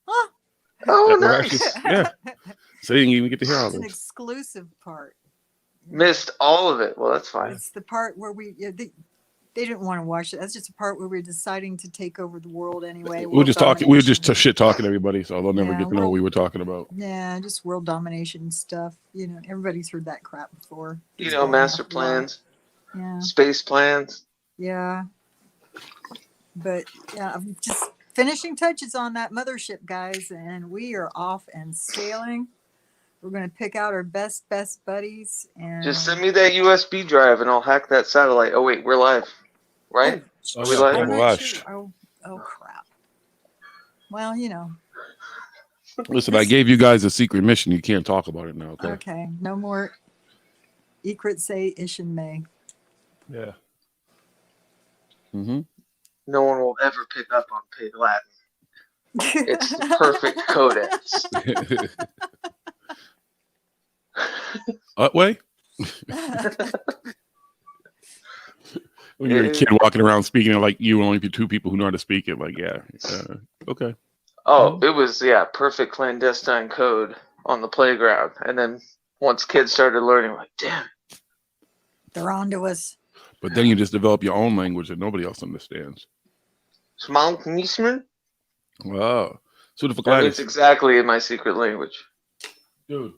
Oh, Oh, We're nice. actually, yeah. So you didn't even get to hear all it's an this. exclusive part. Missed all of it. Well, that's fine. It's the part where they didn't want to watch it. That's just a part where we're deciding to take over the world anyway. We were World just talking. We were just domination. shit talking to everybody, so they'll never Yeah, get to know what we were talking about. yeah, just world domination stuff. Everybody's heard that crap before. You It's know, boring master after a while. plans, Yeah, space plans. yeah, but yeah, I'm just finishing touches on that mothership, guys, and we are off and sailing. We're gonna pick out our best buddies, Just and send me that USB drive and I'll hack that satellite. Oh, wait, we're live. Right? Oh Are we yeah, live? I'm cool. not Wash. sure. Oh crap. Well, Listen, I gave you guys a secret mission. You can't talk about it now, okay? okay, no more Ikrit say ish and may. Yeah. Mm-hmm. No one will ever pick up on Pig Latin. It's the perfect codex. What way? When you're a kid walking around speaking it like you only two people who know how to speak it, like, yeah. Okay. Oh, it was, perfect clandestine code on the playground. And then once kids started learning, like, damn. They're on to us. But then you just develop your own language that nobody else understands. Small Nisman? Wow. So the That means exactly in my secret language. dude.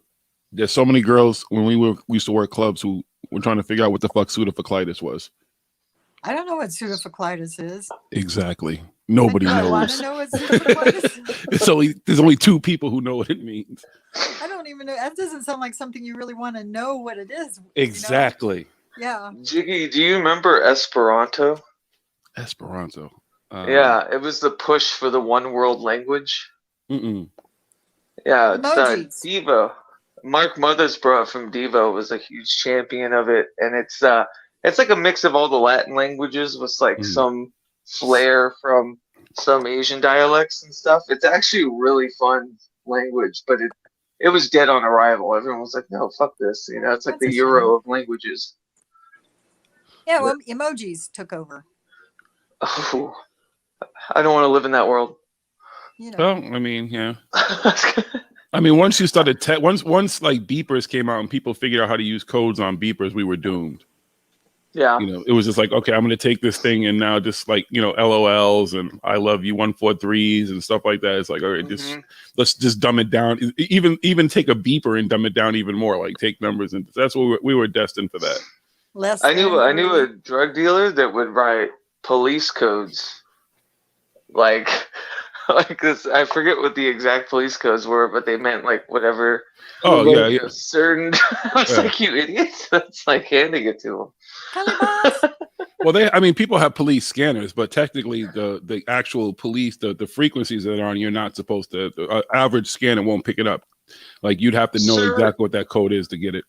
There's so many girls when we used to work clubs who were trying to figure out what the fuck pseudophyclitis was. I don't know what pseudophyclitis is. Exactly. Nobody I want knows. to know what pseudophyclitis is. There's only two people who know what it means. I don't even know. That doesn't sound like something you really want to know what it is. Exactly. Yeah. Jiggy, do you remember Esperanto? Esperanto. Yeah, it was the push for the one world language. Mm-mm. Yeah, it's Emojis. Devo. Mark Mothersbaugh from Devo was a huge champion of it, and it's like a mix of all the Latin languages with like some flair from some Asian dialects and stuff. It's actually a really fun language, but it was dead on arrival. Everyone was like, "No, fuck this." It's like the Euro of languages. Yeah, well, emojis took over. Oh, I don't want to live in that world. Well, I mean, yeah. I mean, once you started, once like beepers came out and people figured out how to use codes on beepers, we were doomed. Yeah. It was just like, okay, I'm going to take this thing and now just like, LOLs and I love you 143s and stuff like that. It's like, all right, let's just dumb it down. Even take a beeper and dumb it down even more. Like take numbers, and that's what we were destined for that. I knew a drug dealer that would write police codes, like this. I forget what the exact police codes were, but they meant like whatever. Oh yeah. Certain. I was like, you idiots! That's like handing it to them. Well, people have police scanners, but technically the actual police, the frequencies that are on, you're not supposed to. The average scanner won't pick it up. Like you'd have to know exactly what that code is to get it.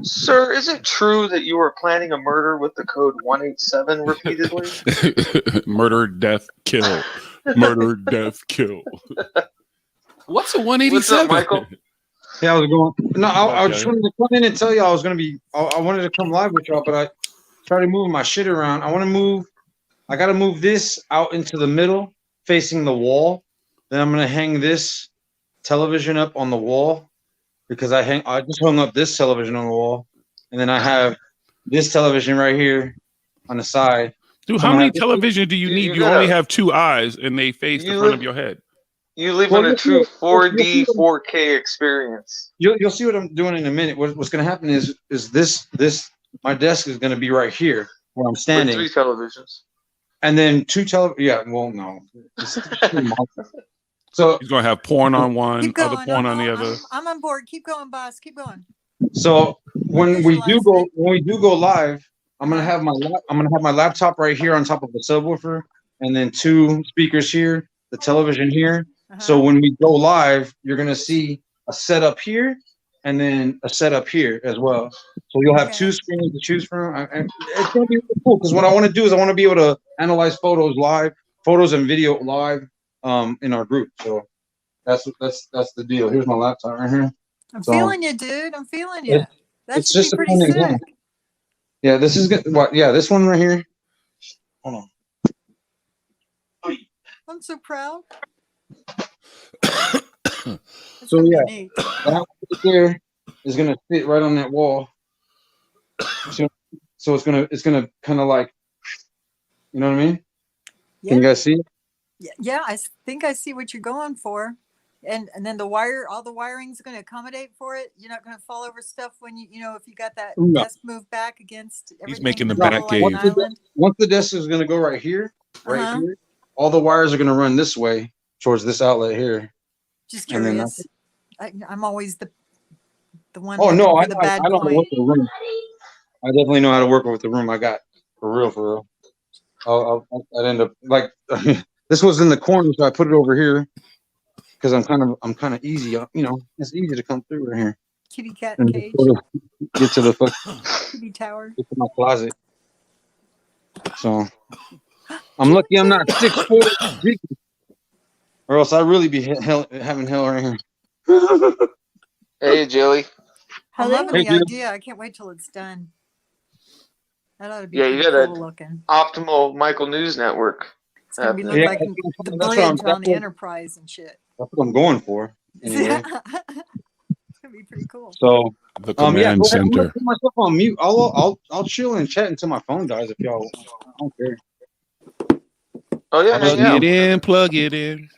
Sir, is it true that you were planning a murder with the code 187 repeatedly? Murder, death, kill. Murder, death, kill. What's a 187? What's up, Michael? Yeah, I was going. No, I just wanted to come in and tell you I was going to be. I wanted to come live with y'all, but I started moving my shit around. I got to move this out into the middle, facing the wall. Then I'm going to hang this television up on the wall. Because I just hung up this television on the wall, and then I have this television right here on the side. Dude, how many television do you need? You only have two eyes, and they face the front of your head. You live in a true 4D, 4K experience. You'll see what I'm doing in a minute. What's going to happen is this my desk is going to be right here where I'm standing. With 3 televisions. And then 2 Yeah, well, no. So he's gonna have porn on one, other porn on the other. I'm on board. Keep going, boss. Keep going. So when we do go live, I'm gonna have my laptop right here on top of the subwoofer, and then 2 speakers here, the television here. So when we go live, you're gonna see a setup here, and then a setup here as well. So you'll have 2 screens to choose from. It's gonna be really cool because what I want to do is I want to be able to analyze photos and video live. In our group, so that's the deal. Here's my laptop right here. I'm feeling you, dude. I'm feeling you. That's just pretty sick. Yeah, this is good. What? Yeah, this one right here. Hold on. I'm so proud. That's So gonna be yeah, neat. that one right there is gonna fit right on that wall. So it's gonna kind of like, you know what I mean? Can you Yeah. guys see it? Yeah, think I see what you're going for. And then all the wiring's going to accommodate for it. You're not going to fall over stuff when if you got that No. desk moved back against everything making in the the back middle like an cave. island. Once the desk is gonna go right here, Uh-huh. here, all the wires are gonna run this way towards this outlet here. Just And then curious. I'm always the one Oh looking no, for the bad I know how to point. work the room. I definitely know how to work with the room I got for real, for real. I'd end up like this was in the corner, so I put it over here because I'm kind of easy. It's easy to come through right here Kitty cat and cage, sort of get to the kitty tower. get to my closet. So I'm lucky I'm not 6'4", or else I'd really be having hell right here. Hey, Jilly. I'm loving Hey, the dude. idea. I can't wait till it's done. That ought to be Yeah, you pretty got cool a looking. optimal Michael News Network. It's gonna be look Yeah, like the that's what I'm- bridge on the Enterprise and shit. That's what I'm going for anyway. It's gonna be pretty cool. So The yeah, command go ahead. I'm gonna center. put myself on mute. I'll chill and chat until my phone dies if y'all. I don't care. Oh yeah, Plug hang out. it in, plug it in.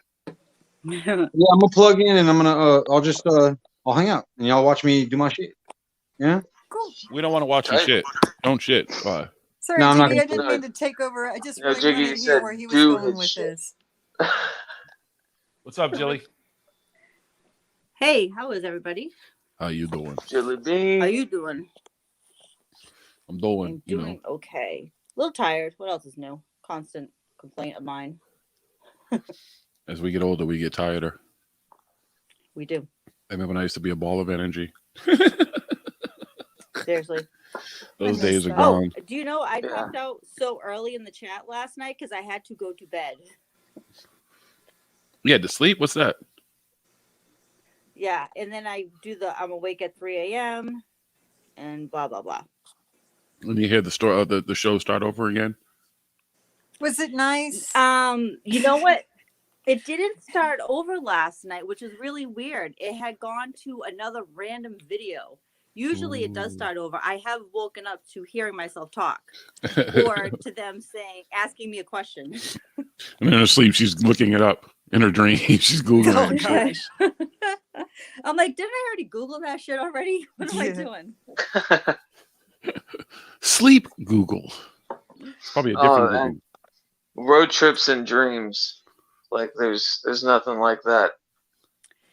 Yeah, I'm gonna plug in and I'm gonna I'll hang out and y'all watch me do my shit. Yeah. Cool. We don't want to watch you Right. shit. Don't shit. Bye. Sorry, No, I'm not Jiggy, I gonna- didn't mean to take over. I just No, really Jiggy wanted to said hear where he was do going his with shit. this. What's up, Jilly? Hey, how is everybody? How you doing? Jilly How bean. you doing? I'm doing, I'm doing okay. A little tired. What else is new? Constant complaint of mine. as we get older, we get tireder. We do. I remember when I used to be a ball of energy. Seriously. Those I days miss are that. Oh, gone. do you know I Yeah. dropped out so early in the chat last night because I had to go to bed. You had to sleep? What's that? Yeah, and then I'm awake at 3 a.m. and blah blah blah. When you hear the show start over again? Was it nice? You know what? It didn't start over last night, which is really weird. It had gone to another random video. Usually it does Ooh. start over. I have woken up to hearing myself talk or to them asking me a question. And in her sleep, she's looking it up. In her dream, she's Googling Oh, and shit. gosh. I'm like, didn't I already Google that shit already? What am I Yeah. doing? Sleep Google. It's probably a different Oh, Google. Road trips and dreams. Like there's nothing like that.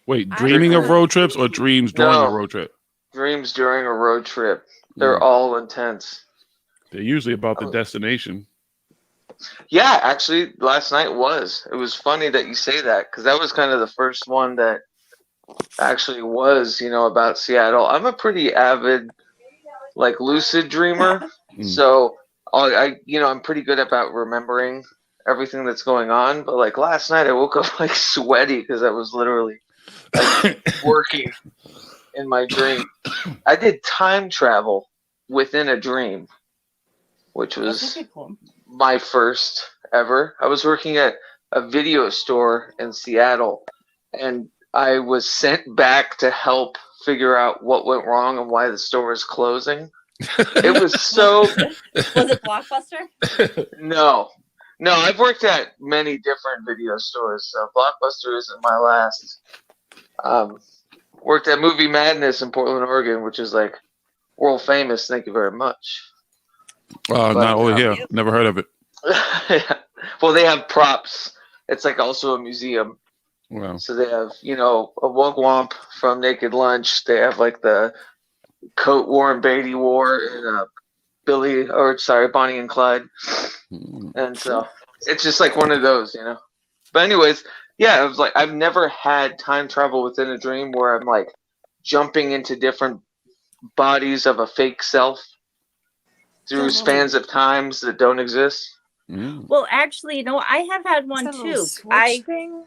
Wait, I dreaming of heard- road trips or dreams during No. a road trip? Dreams during a road trip. They're all intense. They're usually about the Oh. destination. Yeah, actually, last night was. It was funny that you say that because that was kind of the first one that actually was, about Seattle. I'm a pretty avid, like, lucid dreamer, Mm. so I'm pretty good about remembering everything that's going on. But like last night, I woke up like sweaty because I was literally like working in my dream. I did time travel within a dream, which That's was pretty cool. my first ever. I was working at a video store in Seattle, and I was sent back to help figure out what went wrong and why the store was closing. It was so Was it Blockbuster? no. I've worked at many different video stores, so Blockbuster isn't my last. Worked at Movie Madness in Portland, Oregon, which is like world famous. Thank you very much. Not over here. Never heard of it. Well, they have props. It's like also a museum. Wow. So they have, a wugwamp from Naked Lunch. They have like the coat Warren Beatty wore and Bonnie and Clyde. Mm. And so it's just like one of those, But anyways, yeah, it was like I've never had time travel within a dream where I'm like jumping into different bodies of a fake self through spans of times that don't exist. Mm. Well, actually, I have had one Is that a little too. switch thing?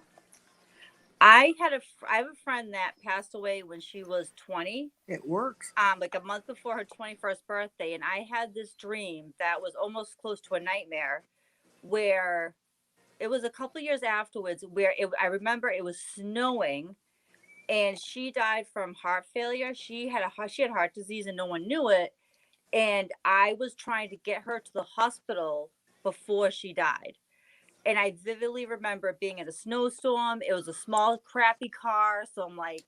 I have a friend that passed away when she was 20, It works. like a month before her 21st birthday, and I had this dream that was almost close to a nightmare, where it was a couple years afterwards, where I remember it was snowing, and she died from heart failure. She had heart disease and no one knew it. And I was trying to get her to the hospital before she died. And I vividly remember being in a snowstorm. It was a small, crappy car. So I'm like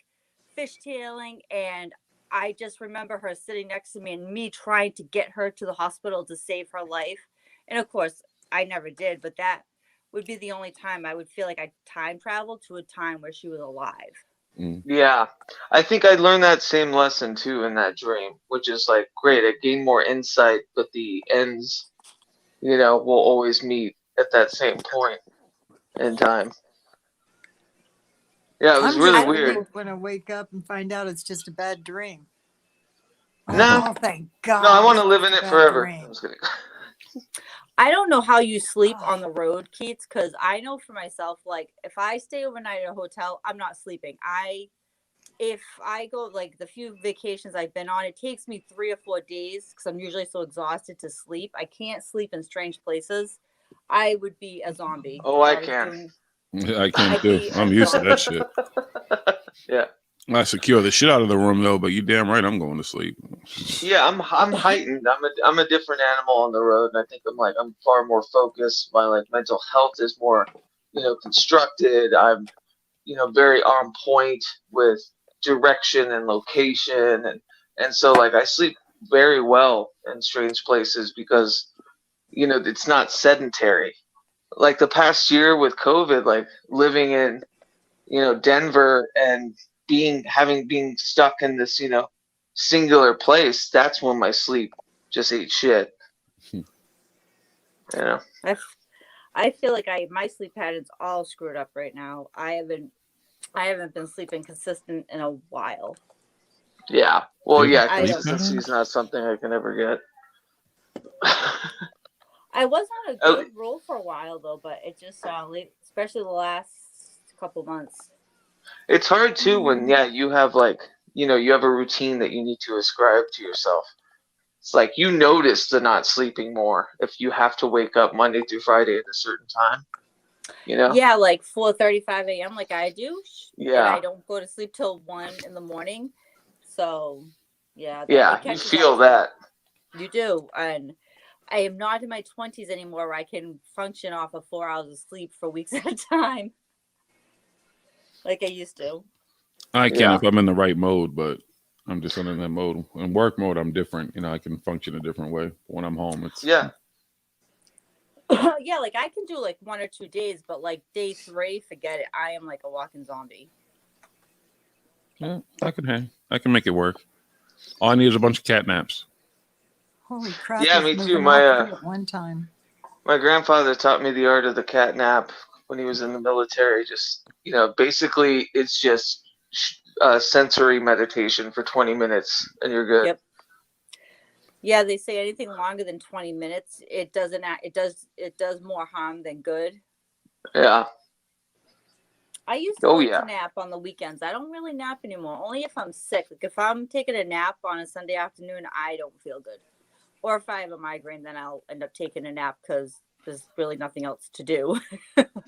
fishtailing. And I just remember her sitting next to me and me trying to get her to the hospital to save her life. And of course, I never did. But that would be the only time I would feel like I time traveled to a time where she was alive. Yeah, I think I learned that same lesson too in that dream, which is like great. I gained more insight, but the ends, will always meet at that same point in time. Yeah, it was I'm really just weird. really going to wake up and find out it's just a bad dream. No. Oh, thank God. No, I want to live in it's it a bad forever. dream. I'm just kidding. I don't know how you sleep on the road, Keats, because I know for myself, like if I stay overnight at a hotel, I'm not sleeping. If I go like the few vacations I've been on, it takes me 3 or 4 days because I'm usually so exhausted to sleep. I can't sleep in strange places. I would be a zombie. Oh, if I was can. I can't I'd do. be I'm a used to zombie. that shit. Yeah. I secure the shit out of the room though, but you damn right I'm going to sleep. Yeah, I'm heightened. I'm a different animal on the road, and I think I'm far more focused. My mental health is more, constructed. I'm, very on point with direction and location, and so I sleep very well in strange places because, it's not sedentary. Like the past year with COVID, living in, Denver and being stuck in this, singular place, that's when my sleep just ate shit. I feel like my sleep pattern's all screwed up right now. I haven't been sleeping consistent in a while. Yeah. Well, You have yeah, a sleep consistency is not something I can ever get. I was on a good roll for a while though, but it just especially the last couple months. It's hard too when you have you have a routine that you need to ascribe to yourself. It's like you notice the not sleeping more if you have to wake up Monday through Friday at a certain time. Yeah, like 4:35 a.m. like I do. Yeah. And I don't go to sleep till 1 in the morning. So yeah. You feel that. You do. And I am not in my 20s anymore where I can function off of 4 hours of sleep for weeks at a time. Like I used to. I can if I'm in the right mode, but I'm just in that mode. In work mode, I'm different. I can function a different way. When I'm home, it's yeah. Yeah, like I can do 1 or 2 days, but day 3, forget it. I am like a walking zombie. Yeah, I can hang. I can make it work. All I need is a bunch of cat naps. Holy crap. Yeah, he's me too. moving off of it at one time. My grandfather taught me the art of the cat nap when he was in the military. Just, basically it's just sensory meditation for 20 minutes and you're good. Yep. Yeah, they say anything longer than 20 minutes, it does more harm than good. Yeah. I used to like to nap on the weekends. I don't really nap anymore, only if I'm sick. Like if I'm taking a nap on a Sunday afternoon, I don't feel good. Or if I have a migraine, then I'll end up taking a nap because there's really nothing else to do.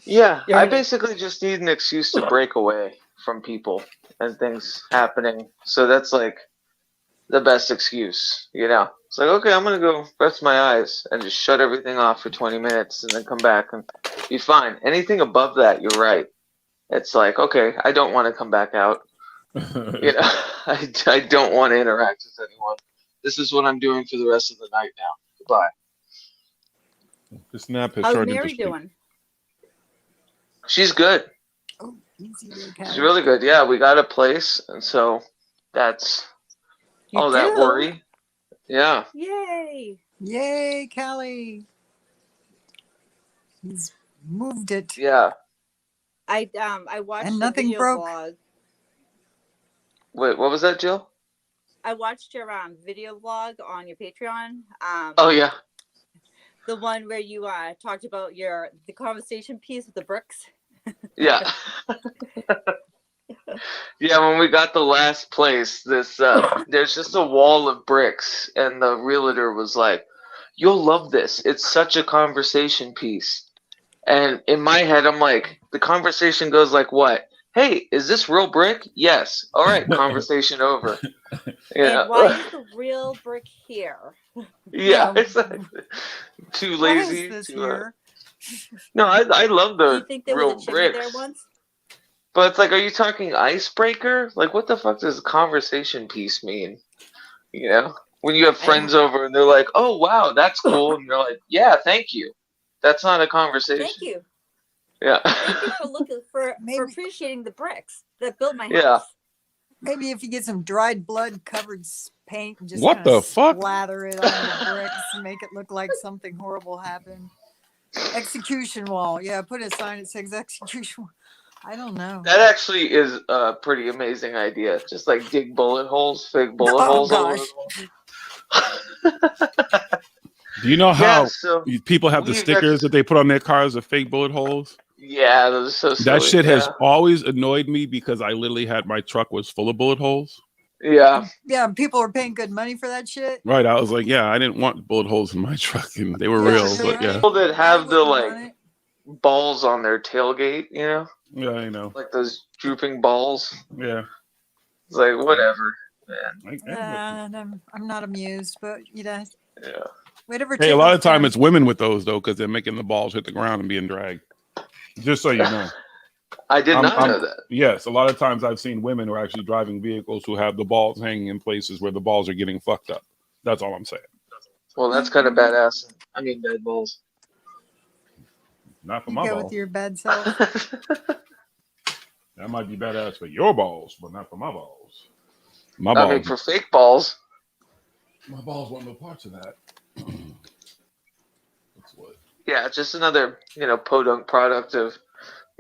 Yeah, I basically just need an excuse to break away from people and things happening. So that's the best excuse, It's like, okay, I'm going to go rest my eyes and just shut everything off for 20 minutes and then come back and be fine. Anything above that, you're right. It's like, okay, I don't want to come back out. I don't want to interact with anyone. This is what I'm doing for the rest of the night now. Goodbye. This nap has How's turned Mary into doing? She's good. Oh, easy there, Cal. She's really good. Yeah, we got a place, and so that's that worry. Yeah. Yay! Yay, Callie. He's moved it. Yeah. I watched And the nothing video broke. vlog. Wait, what was that, Jill? I watched your video vlog on your Patreon. Oh yeah. The one where you talked about the conversation piece with the bricks. Yeah. Yeah, when we got the last place, there's just a wall of bricks, and the realtor was like, "You'll love this. It's such a conversation piece." And in my head, I'm like, the conversation goes like what? hey, is this real brick? Yes. All right, conversation over. And why is the real brick here? Yeah, Yeah. it's like too Why is lazy. this Too, here? no, I love Do you the think there was real a chimney there bricks. once? But it's like, are you talking icebreaker? Like, what the fuck does conversation piece mean? You know, when you have I don't friends over and they're like, "Oh wow, that's cool," and you're like, "Yeah, thank you." That's not a thank conversation. you. Yeah. Thank you for looking for Maybe- appreciating the bricks that built my Yeah. house. Maybe if you get some dried blood covered paint and just What kind of the fuck? slather it on the bricks and make it look like something horrible happened. Execution wall. Yeah, put a sign that says execution wall. I don't know. That actually is a pretty amazing idea. Just like dig bullet holes, fake bullet Oh, holes all over gosh. the wall. Do you know how Yeah, so people have the we've stickers got- that they put on their cars of fake bullet holes? yeah, those are so silly. That shit has yeah. always annoyed me because I literally had my truck was full of bullet holes. Yeah. Yeah, people are paying good money for that shit. Right. I was like, yeah, I didn't want bullet holes in my truck, and they were Yeah, real, you're but right. yeah. People that I have the wouldn't like want it. balls on their tailgate, you know, Yeah, I know. like those drooping balls. Yeah. It's like whatever, man. Like, yeah, And I'm not amused, but you know, Yeah. whatever. but- Hey, a lot of tickles time them. it's women with those though, because they're making the balls hit the ground and being dragged. Just so you know. I did not I'm- know that. Yes, a lot of times I've seen women who are actually driving vehicles who have the balls hanging in places where the balls are getting fucked up. That's all I'm saying. Well, that's kind of badass. I mean, dead balls. Not for You my go balls. with your bad self. That might be badass for your balls, but not for my balls. My I balls. mean, for fake balls. My balls want no parts of that. That's what. Yeah, just another, podunk product of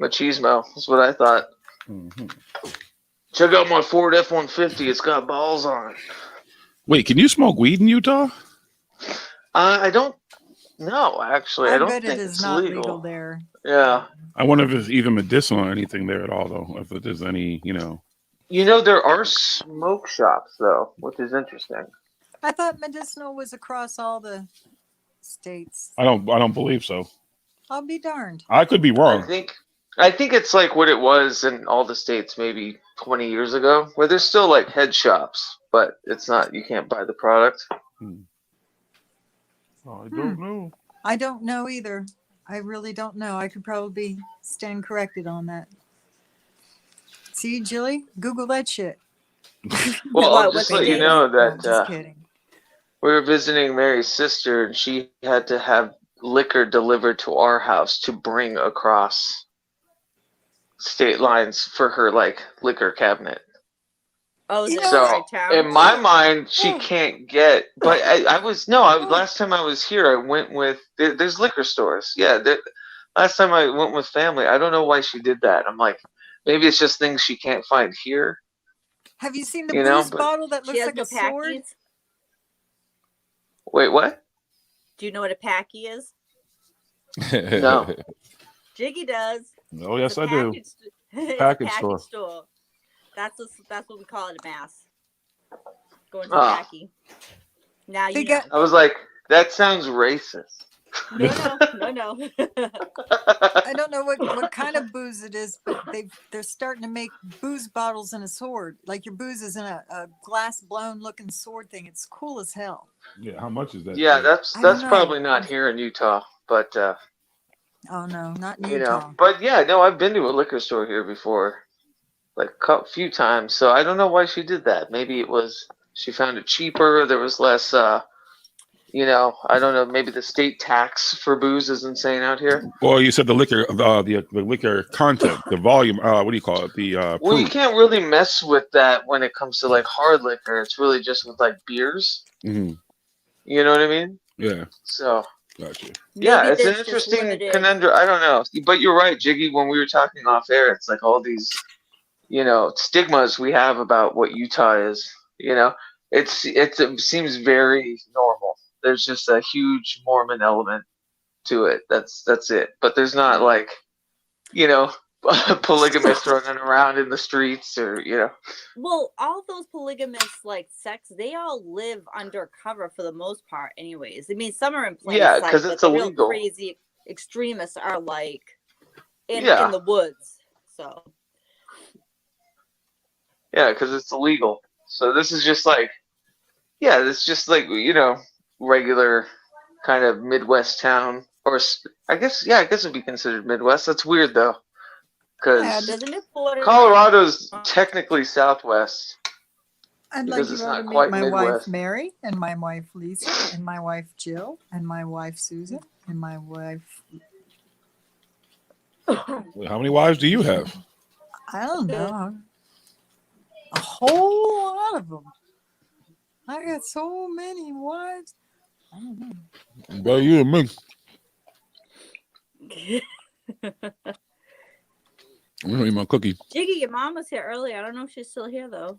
machismo. That's what I thought. Mm-hmm. Check out my Ford F-150. It's got balls on it. Wait, can you smoke weed in Utah? I don't know, actually. I I don't bet think it is it's not legal. legal there. Yeah. I wonder if it's even medicinal or anything there at all, though. If there's any, There are smoke shops, though, which is interesting. I thought medicinal was across all the states. I don't believe so. I'll be darned. I could be wrong. I think it's like what it was in all the states maybe 20 years ago, where there's still like head shops, but it's not, you can't buy the product. I don't know. I don't know either. I really don't know. I could probably stand corrected on that. See, Jilly, Google that shit. Well, I'll What, just what let they you did? know No, that just kidding. we were visiting Mary's sister, and she had to have liquor delivered to our house to bring across state lines for her like liquor cabinet. Oh, is You it know, So right town? in my mind, she Oh. can't get. But last time I was here, I went with. There's liquor stores. Yeah. Last time I went with family. I don't know why she did that. I'm like, maybe it's just things she can't find here. Have you seen the You know, booze but- bottle that She looks has like no a sword? packies. Wait, what? Do you know what a packy is? No. Jiggy does. Oh, yes, It's a I do. package- it's a Package package store. store. That's what we call it at Mass. Going to Ah. packy. Now They you got- I was like, that sounds racist. know. No. I don't know what kind of booze it is, but they're starting to make booze bottles in a sword. Like your booze is in a glass blown looking sword thing. It's cool as hell. Yeah, how much is that? Yeah, shit? that's I don't know. probably not here in Utah, but Oh no, not in Utah. But yeah, no, I've been to a liquor store here before, like a few times. So I don't know why she did that. Maybe it was she found it cheaper. There was less, I don't know. Maybe the state tax for booze is insane out here. Well, you said the liquor, the liquor content, the volume. What do you call it? The Well, you proof. can't really mess with that when it comes to like hard liquor. It's really just with like beers. Mhm. You know what I mean? Yeah, So gotcha. yeah, Maybe it's an there's just interesting limited- conundrum. I don't know, but you're right, Jiggy. When we were talking off air, it's like all these, stigmas we have about what Utah is. It seems very normal. There's just a huge Mormon element to it. That's it. But there's not like, polygamists running around in the streets or. Well, all those polygamous like sex, they all live undercover for the most part, anyways. I mean, some are in plain Yeah, sight, 'cause but it's the illegal. real crazy extremists are like in Yeah. the woods. So Yeah, because it's illegal. So this is just like, yeah, it's just like, regular kind of Midwest town, or I guess, yeah, I guess it'd be considered Midwest. That's weird though, Yeah, because Doesn't it border? Colorado's technically Southwest I'd like because you it's all to not meet quite my wife Midwest. Mary and my wife Lisa and my wife Jill and my wife Susan and my wife. How many wives do you have? I don't know. A whole lot of them. I got so many wives. I don't know. Well, you and me. I'm gonna eat my cookie. Jiggy, your mom was here earlier. I don't know if she's still here though.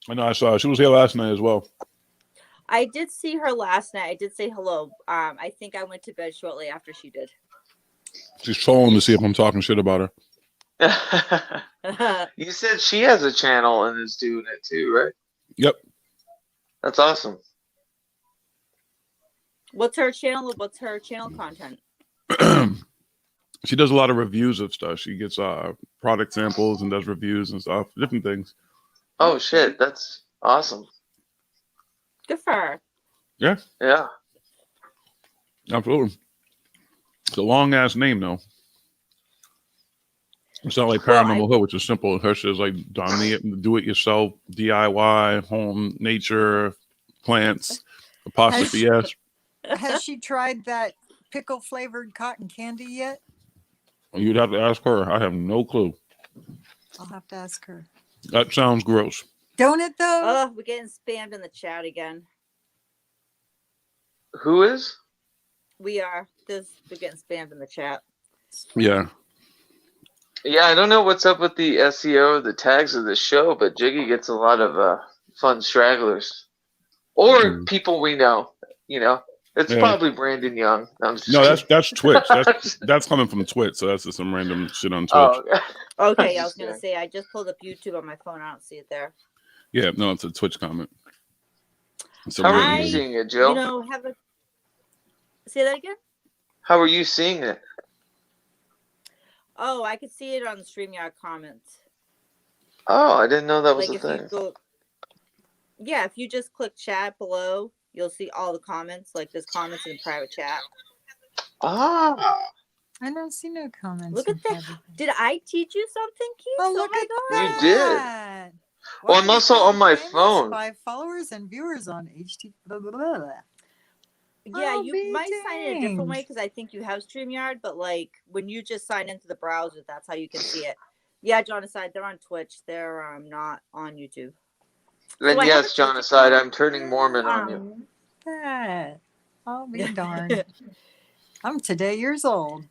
I know I saw her. She was here last night as well. I did see her last night. I did say hello. I think I went to bed shortly after she did. She's trolling to see if I'm talking shit about her. You said she has a channel and is doing it too, right? Yep. That's awesome. What's her channel? What's her channel content? She does a lot of reviews of stuff. She gets product samples and does reviews and stuff, different things. Oh shit, that's awesome. Good for her. Yeah, Yeah. absolutely. It's a long ass name though. It's not like Well, Paranormal Hood, which is simple. Her shit is like do it yourself, DIY, home, nature, plants, apostrophe S. Has she tried that pickle flavored cotton candy yet? You'd have to ask her. I have no clue. I'll have to ask her. That sounds gross. Don't it though? Oh, we're getting spammed in the chat again. Who is? We're getting spammed in the chat. Yeah. Yeah, I don't know what's up with the SEO, the tags of the show, but Jiggy gets a lot of fun stragglers. Or people we know, It's probably Brandon Young. I'm just No, kidding. that's Twitch. That's coming from Twitch, so that's just some random shit on Twitch. Oh, okay. Okay, I was gonna say I just pulled up YouTube on my phone. I don't see it there. Yeah, no, it's a Twitch comment. How are you seeing it, Jill? Say that again? How are you seeing it? Oh, I could see it on the StreamYard comments. Oh, I didn't know that was Like a thing. If you just click chat below, you'll see all the comments. Like there's comments in the private chat. Ah. I don't see no comments. Look at that. Did I teach you something, Keith? Oh, look at You that. did. Well, I'm also on my phone. 5 followers and viewers on HT. Blah, blah, blah, blah. Yeah, Oh, you might sign in a different danged. way because I think you have StreamYard, but like when you just sign into the browser, that's how you can see it. Yeah, John aside, they're on Twitch. They're not on YouTube. Then So yes, John aside, I'm turning Mormon on you. That. I'll be darned. I'm today years old.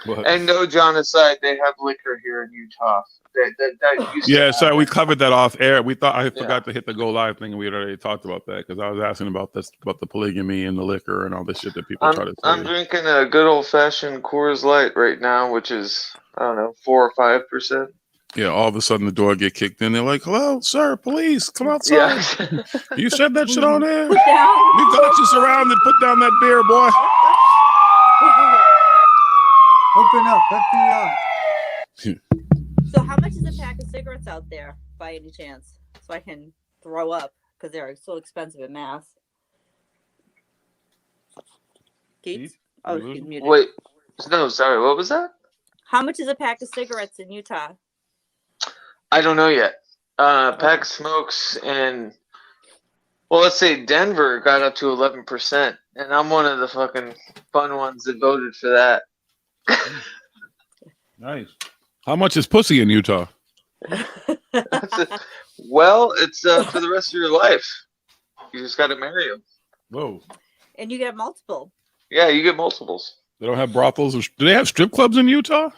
And no, John aside, they have liquor here in Utah. That used to Yeah, sorry, happen. we covered that off air. We thought I forgot to hit the go live thing, and we had already talked about that because I was asking about the polygamy and the liquor and all this shit that people try to say. I'm drinking a good old fashioned Coors Light right now, which is 4 or 5%. Yeah, all of a sudden the door get kicked in. They're like, "Hello, sir, police, come outside." Yeah. You said that shit on there. Put down. You got you surrounded. Put down that beer, boy. Open up, FBI. So how much is a pack of cigarettes out there by any chance? So I can throw up because they're so expensive in Mass. Keith? Oh, he's muted. Wait, no, sorry, what was that? How much is a pack of cigarettes in Utah? I don't know yet. Pack of smokes in, let's say Denver got up to 11%, and I'm one of the fucking fun ones that voted for that. Nice. How much is pussy in Utah? Well, it's for the rest of your life. You just got to marry them. Whoa. And you get multiple. Yeah, you get multiples. They don't have brothels. Do they have strip clubs in Utah?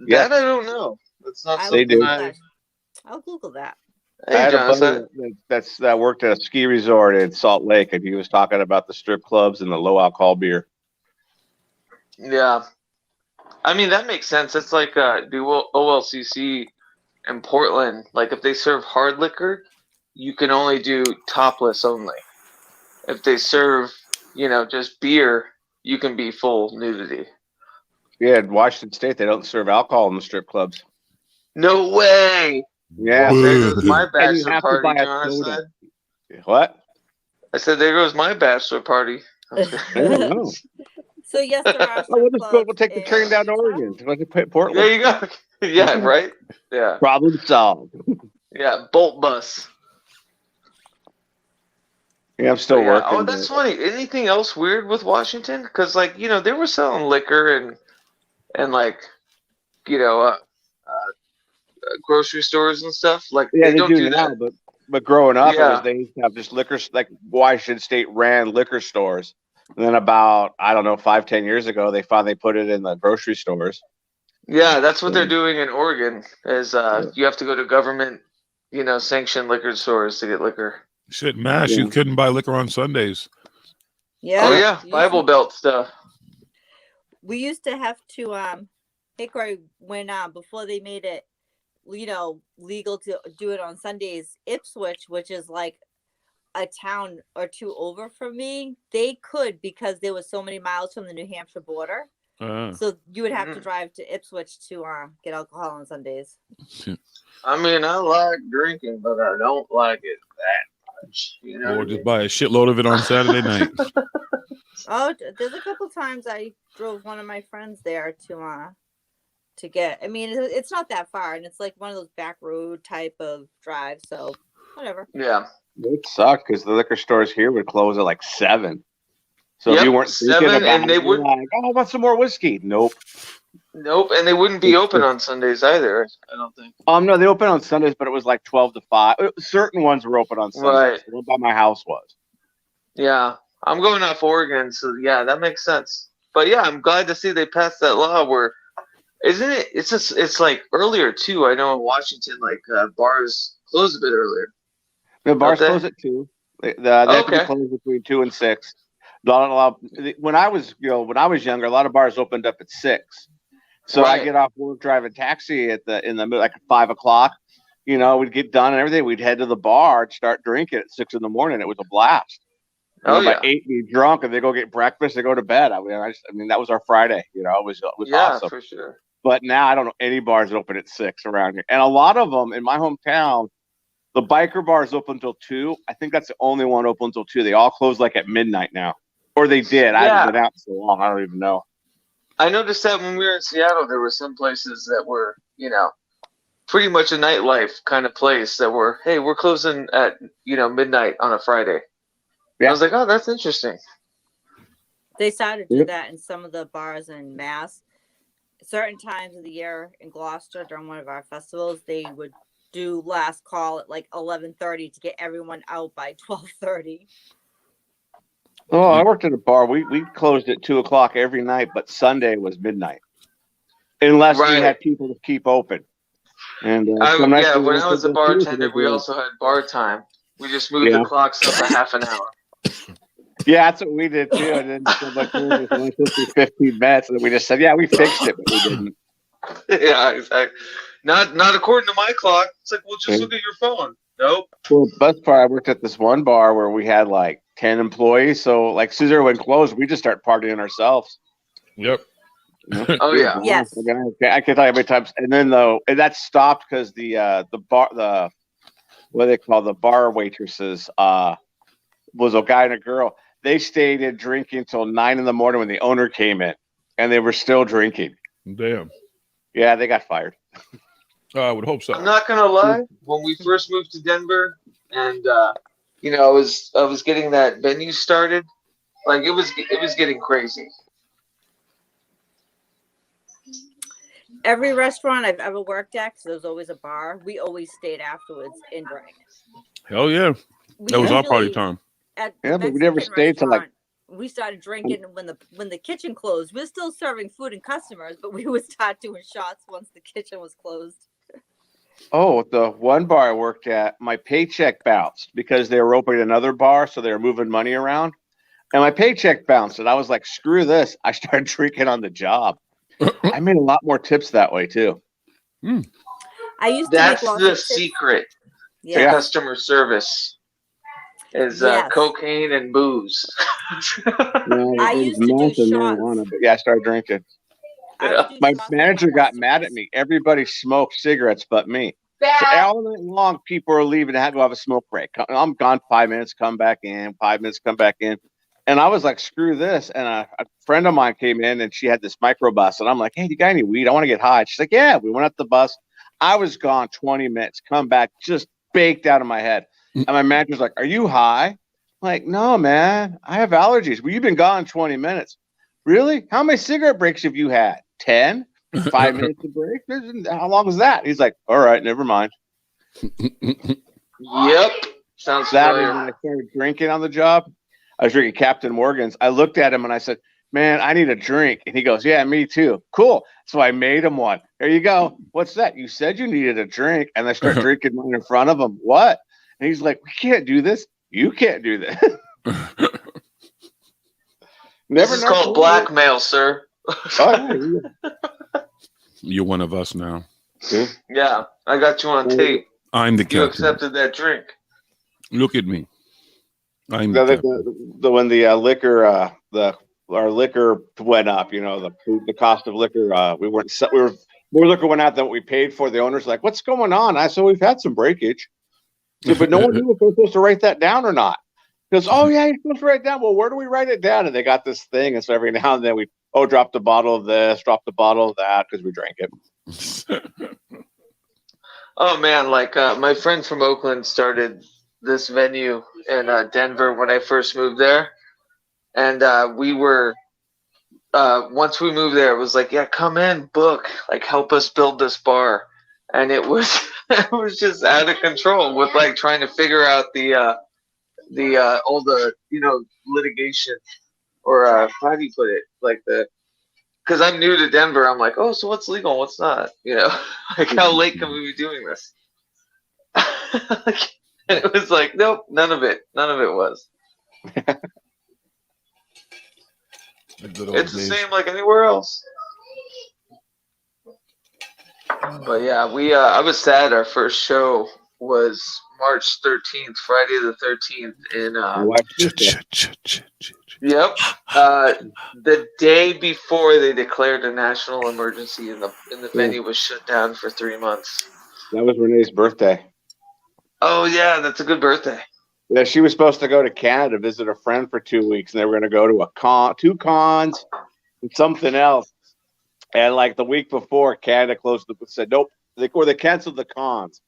That I don't know. That's not I will something Google I. that. I'll Google that. I Hey, had a Jonathan. buddy that worked at a ski resort in Salt Lake, and he was talking about the strip clubs and the low alcohol beer. Yeah. I mean, that makes sense. It's like the OLCC in Portland. Like, if they serve hard liquor, you can only do topless only. If they serve, just beer, you can be full nudity. Yeah, in Washington State, they don't serve alcohol in the strip clubs. No way. Yeah. There goes my And you bachelor have to party, buy a John. I soda. said. What? I said, there goes my bachelor party. I don't know. So yes, there are Oh, we'll strip just go. We'll clubs take the train down to in Oregon. Utah. Let's put Portland. There you go. Yeah, right? Yeah. Problem solved. Yeah, Bolt Bus. Yeah, I'm still But yeah. working. Oh, that's funny. Anything else weird with Washington? Because, like, they were selling liquor and like, you know, grocery stores and stuff. Like, Yeah, they they don't do do now, that. but growing up, Yeah. they used to have just liquor, like Washington State ran liquor stores. And then about, I don't know, 5-10 years ago, they finally put it in the grocery stores. Yeah, that's what they're doing in Oregon. Is Yeah. you have to go to government, sanctioned liquor stores to get liquor. Shit, MASH, Yeah. you couldn't buy liquor on Sundays. Yeah. Oh yeah, you Bible used- Belt stuff. We used to have to Hickory when before they made it legal to do it on Sundays. Ipswich, which is like a town or two over from me, they could because there was so many miles from the New Hampshire border. So you would have to drive to Ipswich to get alcohol on Sundays. I mean, I like drinking, but I don't like it that much. Or just buy a shitload of it on Saturday night. Oh, there's a couple times I drove one of my friends there to get. I mean, it's not that far, and it's like one of those back road type of drives. So whatever. Yeah. It sucked because the liquor stores here would close at like 7. So if Yep, you weren't thinking 7, about and they it, you're would- like, oh, I want some more whiskey. Nope. Nope, and they wouldn't be open on Sundays either. I don't think. No, they open on Sundays, but it was like 12 to 5. Certain ones were open on Sundays. Right. The one by my house was. Yeah, I'm going off Oregon, so yeah, that makes sense. But yeah, I'm glad to see they passed that law where, isn't it? It's like earlier too. I know in Washington, like bars close a bit earlier. The bars they? close at 2. They have to be Okay. closed between 2 and 6. Not a lot. When I was younger, a lot of bars opened up at 6. So I Right. get off work driving taxi in the middle, like at 5 o'clock. We'd get done and everything. We'd head to the bar and start drinking at 6 in the morning. It was a blast. Oh By yeah. 8, be drunk, and they go get breakfast. They go to bed. I mean, that was our Friday. It was Yeah, awesome. for sure. But now I don't know any bars open at 6 around here, and a lot of them in my hometown, the biker bars open until 2. I think that's the only one open until 2. They all close like at midnight now, or they did. I Yeah. haven't been out so long. I don't even know. I noticed that when we were in Seattle, there were some places that were, pretty much a nightlife kind of place that were, hey, we're closing at, midnight on a Friday. Yeah. I was like, oh, that's interesting. They started to do Yep. that in some of the bars in Mass. Certain times of the year in Gloucester during one of our festivals, they would do last call at like 11:30 to get everyone out by 12:30. Oh, I worked at a bar. We closed at 2 o'clock every night, but Sunday was midnight, unless Right. we had people to keep open. And some nights Yeah, we when went I was to a the theater bartender, we today. also had bar time. We just moved Yeah. the clocks up a half an hour. Yeah, that's what we did too. And then somebody told us it was only supposed to be 15 minutes, and we just said, "Yeah, we fixed it," but we didn't. Yeah, exactly. Not according to my clock. It's like, well, just Okay. look at your phone. Nope. Well, best part, I worked at this one bar where we had like 10 employees. So, like, as soon as everyone closed, we just start partying ourselves. Yep. Oh yeah. Yes. I can't tell you how many times. And then and that stopped because the what they call the bar waitresses was a guy and a girl. They stayed in drinking till 9 in the morning when the owner came in, and they were still drinking. Damn. Yeah, they got fired. I would hope so. I'm not gonna lie. When we first moved to Denver, and I was getting that venue started, like it was getting crazy. Every restaurant I've ever worked at, because there was always a bar, we always stayed afterwards and drank. Hell yeah. We That was our party usually- time. At the Yeah, but we never Mexican stayed till, like- restaurant, we started drinking when the kitchen closed. We're still serving food and customers, but we would start doing shots once the kitchen was closed. Oh, the one bar I worked at, my paycheck bounced because they were opening another bar, so they were moving money around. And my paycheck bounced, and I was like, screw this. I started drinking on the job. I made a lot more tips that way, too. I used That's to make lots the of tips. secret to Yeah. customer service. Is Yes. cocaine and booze. I used to do shots. But yeah, I started drinking. I would do My shots with manager got customers. mad at me. Everybody smoked cigarettes but me. So all night long, people are leaving to go have a smoke break. I'm gone 5 minutes, come back in, 5 minutes, come back in. And I was like, screw this. And a friend of mine came in and she had this microbus. And I'm like, hey, do you got any weed? I want to get high. She's like, yeah. We went up the bus. I was gone 20 minutes, come back, just baked out of my head. And my manager's like, are you high? I'm like, no, man, I have allergies. Well, you've been gone 20 minutes. Really? How many cigarette breaks have you had? 10? 5 minutes of break? How long was that? He's like, all right, never mind. Yep. Sounds That familiar. when I started drinking on the job, I was drinking Captain Morgan's. I looked at him and I said, man, I need a drink. And he goes, yeah, me too. Cool. So I made him one. There you go. What's that? You said you needed a drink. And I start drinking one in front of him. What? And he's like, we can't do this. You can't do this. This is called blackmail, sir. Oh, yeah. You're one of us now. Yeah, I got you on tape. I'm the You captain. accepted that drink. Look at me. I'm the captain. When the liquor, our liquor went up, the cost of liquor, more liquor went out than what we paid for. The owner's like, what's going on? I said, we've had some breakage. I said, but no one knew if we were supposed to write that down or not. He goes, oh yeah, you're supposed to write it down. Well, where do we write it down? And they got this thing, and so every now and then we dropped a bottle of this, dropped a bottle of that because we drank it. Oh man, like my friend from Oakland started this venue in Denver when I first moved there, and we were once we moved there, it was like, yeah, come in, book, like help us build this bar, and it was it was just out of control with like trying to figure out all the litigation, or how do you put it, like because I'm new to Denver. I'm like, oh, so what's legal, what's not, like how late can we be doing this? And it was like, nope, none of it was. It's the same like anywhere else. But yeah, I was sad. Our first show was March 13th, Friday the 13th in yep. The day before they declared a national emergency and the venue was shut down for 3 months. That was Renee's birthday. Oh yeah, that's a good birthday. Yeah, she was supposed to go to Canada, visit a friend for 2 weeks, and they were going to go to two cons and something else. And like the week before, Canada closed said nope, they canceled the cons.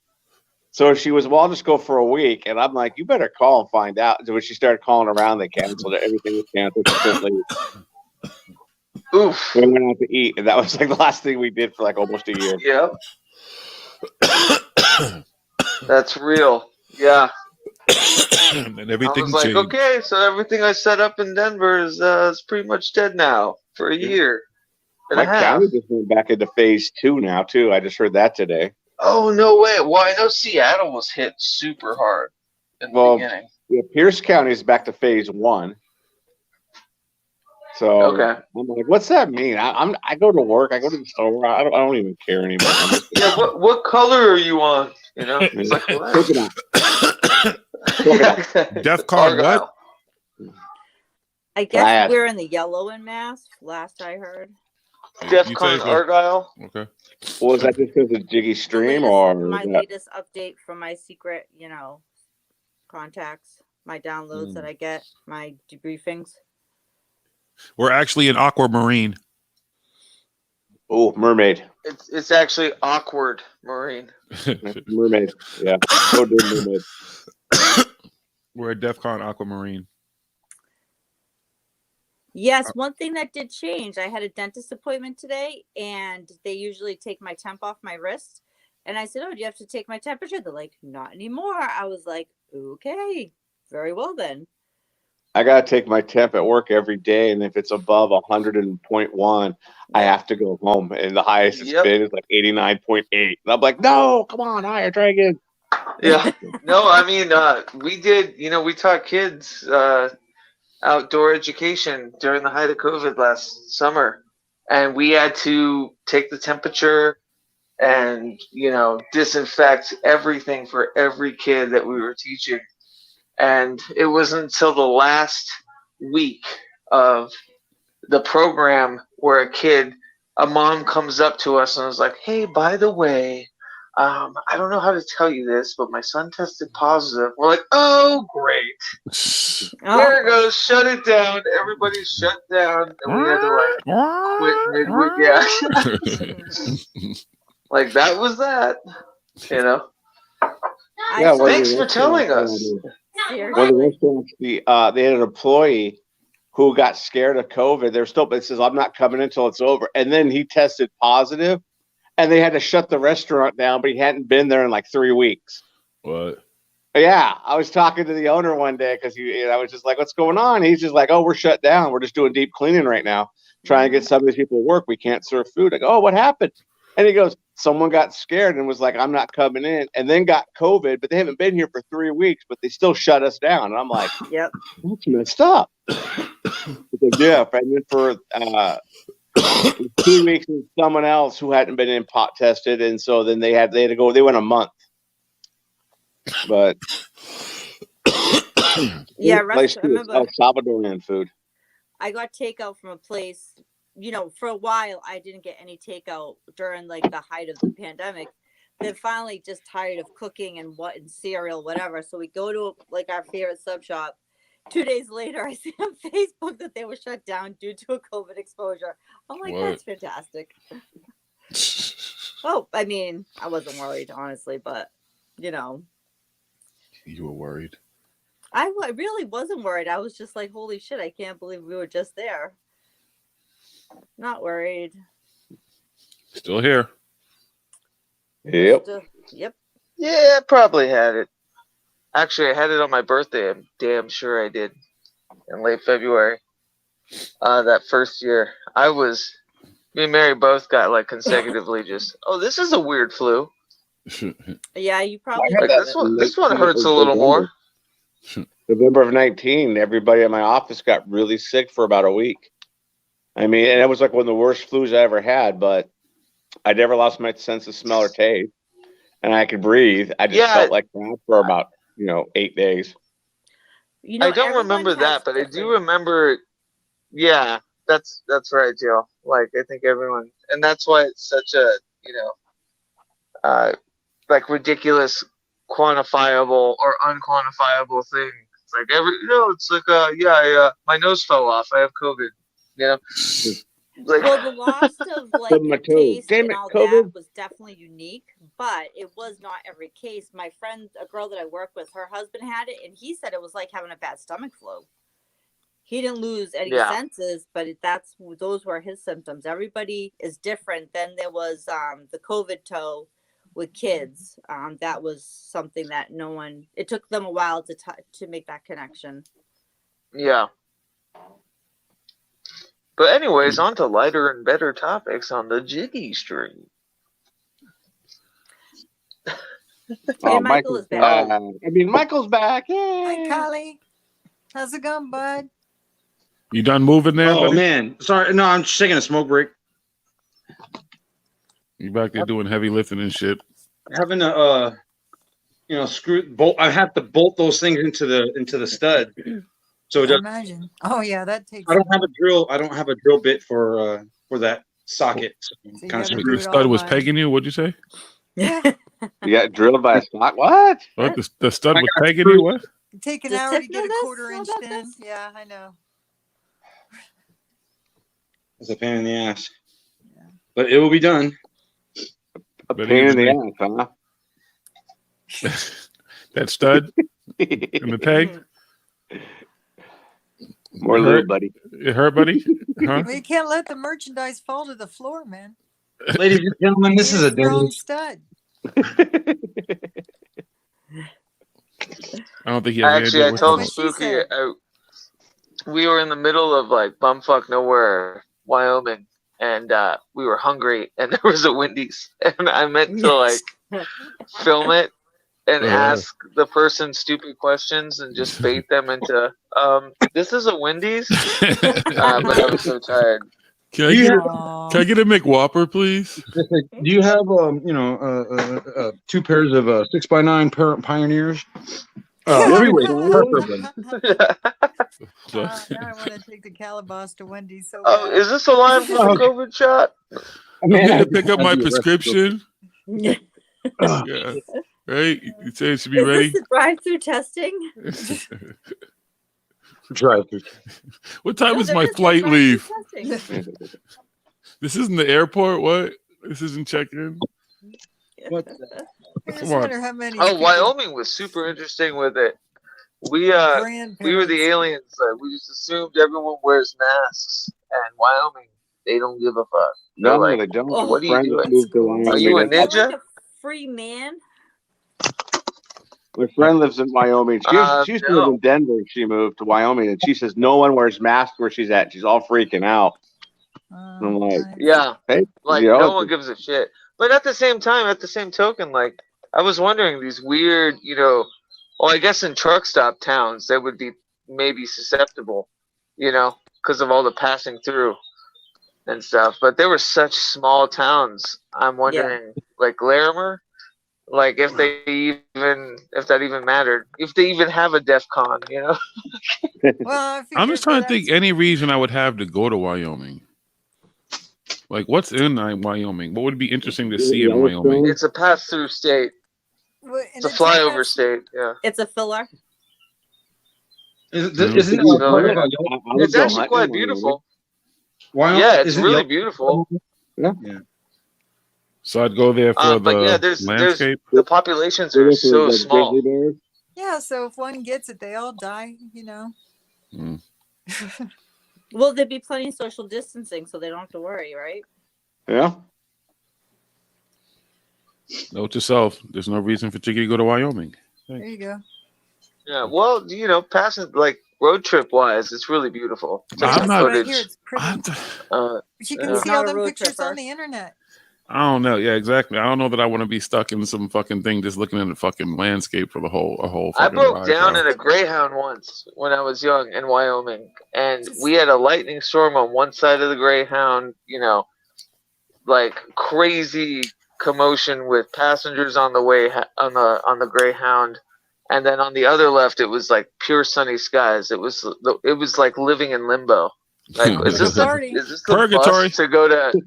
So she was, well, I'll just go for a week. And I'm like, you better call and find out. So when she started calling around, they canceled it. Everything was canceled. Oof. We went out to eat, and that was like the last thing we did for like almost a year. Yep. That's real. Yeah. And everything I was like, changed. okay, so everything I set up in Denver is pretty much dead now for a year and a half. County just went back into phase 2 now, too. I just heard that today. Oh, no way. Well, I know Seattle was hit super hard in the beginning. Yeah, Pierce County is back to phase 1. So okay. I'm like, what's that mean? I go to work, I go to the store, I don't even care anymore. Yeah, what color are you on? It's like, DEFCON what? I guess we're in the yellow in Mass. Last I heard. DEFCON Argyle. Okay. Well, is that just because of Jiggy Stream my latest update from my secret, contacts, my downloads that I get, my debriefings. We're actually an aquamarine. Oh, mermaid. It's actually awkward, Marine. Mermaid. Yeah. Oh, dude, mermaid. We're a DEFCON aquamarine. Yes, one thing that did change. I had a dentist appointment today, and they usually take my temp off my wrist. And I said, oh, do you have to take my temperature? They're like, not anymore. I was like, okay, very well then. I got to take my temp at work every day, and if it's above 100.1, I have to go home. And the highest it's been is like 89.8. And I'm like, no, come on, higher, try again. Yeah. No, I mean, we did, we taught kids outdoor education during the height of COVID last summer. And we had to take the temperature and, disinfect everything for every kid that we were teaching. And it wasn't until the last week of the program where a mom comes up to us and was like, hey, by the way, I don't know how to tell you this, but my son tested positive. We're like, oh, great. There it goes. Shut it down. Everybody shut down. And we had to like quit midweek. Yeah. Like that was that. You know. Yeah, Thanks for telling us. Well, the restaurants, they had an employee who got scared of COVID. They're still, but says, I'm not coming until it's over. And then he tested positive, and they had to shut the restaurant down, but he hadn't been there in like 3 weeks. What? Yeah, I was talking to the owner one day because I was just like, what's going on? He's just like, oh, we're shut down. We're just doing deep cleaning right now, trying to get some of these people to work. We can't serve food. I go, oh, what happened? And he goes, someone got scared and was like, I'm not coming in, and then got COVID, but they haven't been here for 3 weeks, but they still shut us down. And I'm like, Yep. that's messed up. Because, yeah, and then for 2 weeks, with someone else who hadn't been in pot tested, and so then they had to go. They went a month, but Yeah, place I too, remember El Salvadorian food. I got takeout from a place. You know, for a while I didn't get any takeout during like the height of the pandemic. Then finally, just tired of cooking and cereal, whatever. So we go to like our favorite sub shop. 2 days later, I see on Facebook that they were shut down due to a COVID exposure. I'm like, that's fantastic. Oh, I mean, I wasn't worried, honestly, but you know, You were worried. I really wasn't worried. I was just like, holy shit, I can't believe we were just there. Not worried. Still here. Yep. Yep. Yeah, I probably had it. Actually, I had it on my birthday. I'm damn sure I did in late February. That first year, me and Mary both got like consecutively just, oh, this is a weird flu. Yeah, you probably Like this one hurts a little more. November of 19, everybody in my office got really sick for about a week. I mean, and it was like one of the worst flus I ever had, but I never lost my sense of smell or taste, and I could breathe. I just felt like that for about 8 days. You know, I don't remember that, but I do remember. Yeah, that's right, Jill. Like I think everyone, and that's why it's such a like ridiculous, quantifiable or unquantifiable thing. It's like it's like my nose fell off. I have COVID. You know. Like, well, the loss of like taste and all that was definitely unique, but it was not every case. My friend, a girl that I work with, her husband had it, and he said it was like having a bad stomach flu. He didn't lose any senses, but those were his symptoms. Everybody is different. Then there was the COVID toe with kids. That was something that it took them a while to make that connection. Yeah. But anyways, on to lighter and better topics on the Jiggy stream. And Michael is back. Michael's back. Yay! Hi, Kylie. How's it going, bud? You done moving there? Oh buddy? man, sorry. No, I'm just taking a smoke break. You back there doing heavy lifting and shit? Having a screw bolt. I have to bolt those things into the stud. So imagine. Oh yeah, that takes. I don't have a drill. I don't have a drill bit for that socket. So the stud was pegging you. What'd you say? Yeah. Yeah, drilled by a stock. What? What? The stud was pegging you? What? Take an hour to get a 1/4 inch thin. Yeah, I know. It's a pain in the ass. Yeah. But it will be done. A pain in the ass, huh? That stud and the peg. More little, buddy. It hurt, buddy? Huh? Well, you can't let the merchandise fall to the floor, man. Ladies and gentlemen, this is a strong stud. I don't think he has I told Spooky we were in the middle of like bumfuck nowhere, Wyoming, and we were hungry, and there was a Wendy's, and I meant to like film it and ask the person stupid questions and just bait them into this is a Wendy's, but I was so tired. Can I get a McWhopper, please? Do you have 2 pairs of 6x9 Pioneers? Freeway, preferably. Now I want to take the Calabas to Wendy's. So bad. Is this a line for the COVID shot? I'm going to pick up my prescription. Yeah. Right? You say it should be Is ready? this the drive-through testing? Drive through. What time No, does there my is no flight drive-through leave? testing. This isn't the airport? What? This isn't check-in? What? I just Come on. wonder how many Oh, people- Wyoming was super interesting with it. We were the grandparents. aliens. We just assumed everyone wears masks, and Wyoming, they don't give a fuck. They're No, like, they don't. Oh, what are you Friend doing? moved to Wyoming. Are you a That's- You're ninja? like a free man. My friend lives in Wyoming. She used to live No. in Denver. She moved to Wyoming, and she says no one wears masks where she's at. She's all freaking out. I'm like, nice. Yeah, hey, like you know, no one gives a shit. But at the same time, at the same token, like I was wondering these weird, well, I guess in truck stop towns they would be maybe susceptible, because of all the passing through and stuff. But they were such small towns. I'm wondering, like Larimer, like if that even mattered, if they even have a DEF CON, Well, I I'm just figured trying to think any reason I would have to go to Wyoming. Like, what's in Wyoming? What would be interesting to see in Wyoming? It's a pass through state. It's a flyover state. Yeah. It's a filler. Isn't It's that part of It's actually quite beautiful. Wyoming? Yeah, it's Isn't really Yellow- beautiful. So I'd go there for But yeah, the landscape. the populations are so small. Yeah, so if one gets it, they all die, Mm. Well, there'd be plenty of social distancing, so they don't have to worry, right? Yeah. Note to self: there's no reason for Jiggy to go to Wyoming. There you go. Yeah, well, passing like road trip wise, it's really beautiful. Take I'm some not- Right footage. here, it's pretty. I But you can Yeah. see Not all a them road pictures on tripper. the internet. don't know. Yeah, exactly. I don't know that I want to be stuck in some fucking thing just looking at the fucking landscape for a whole. I Fucking broke ride, down bro. in a Greyhound once when I was young in Wyoming, and we had a lightning storm on one side of the Greyhound. Like crazy commotion with passengers on the way on the Greyhound, and then on the other left, it was like pure sunny skies. It was like living in limbo. Like, is this Party. the Purgatory. bus to go to?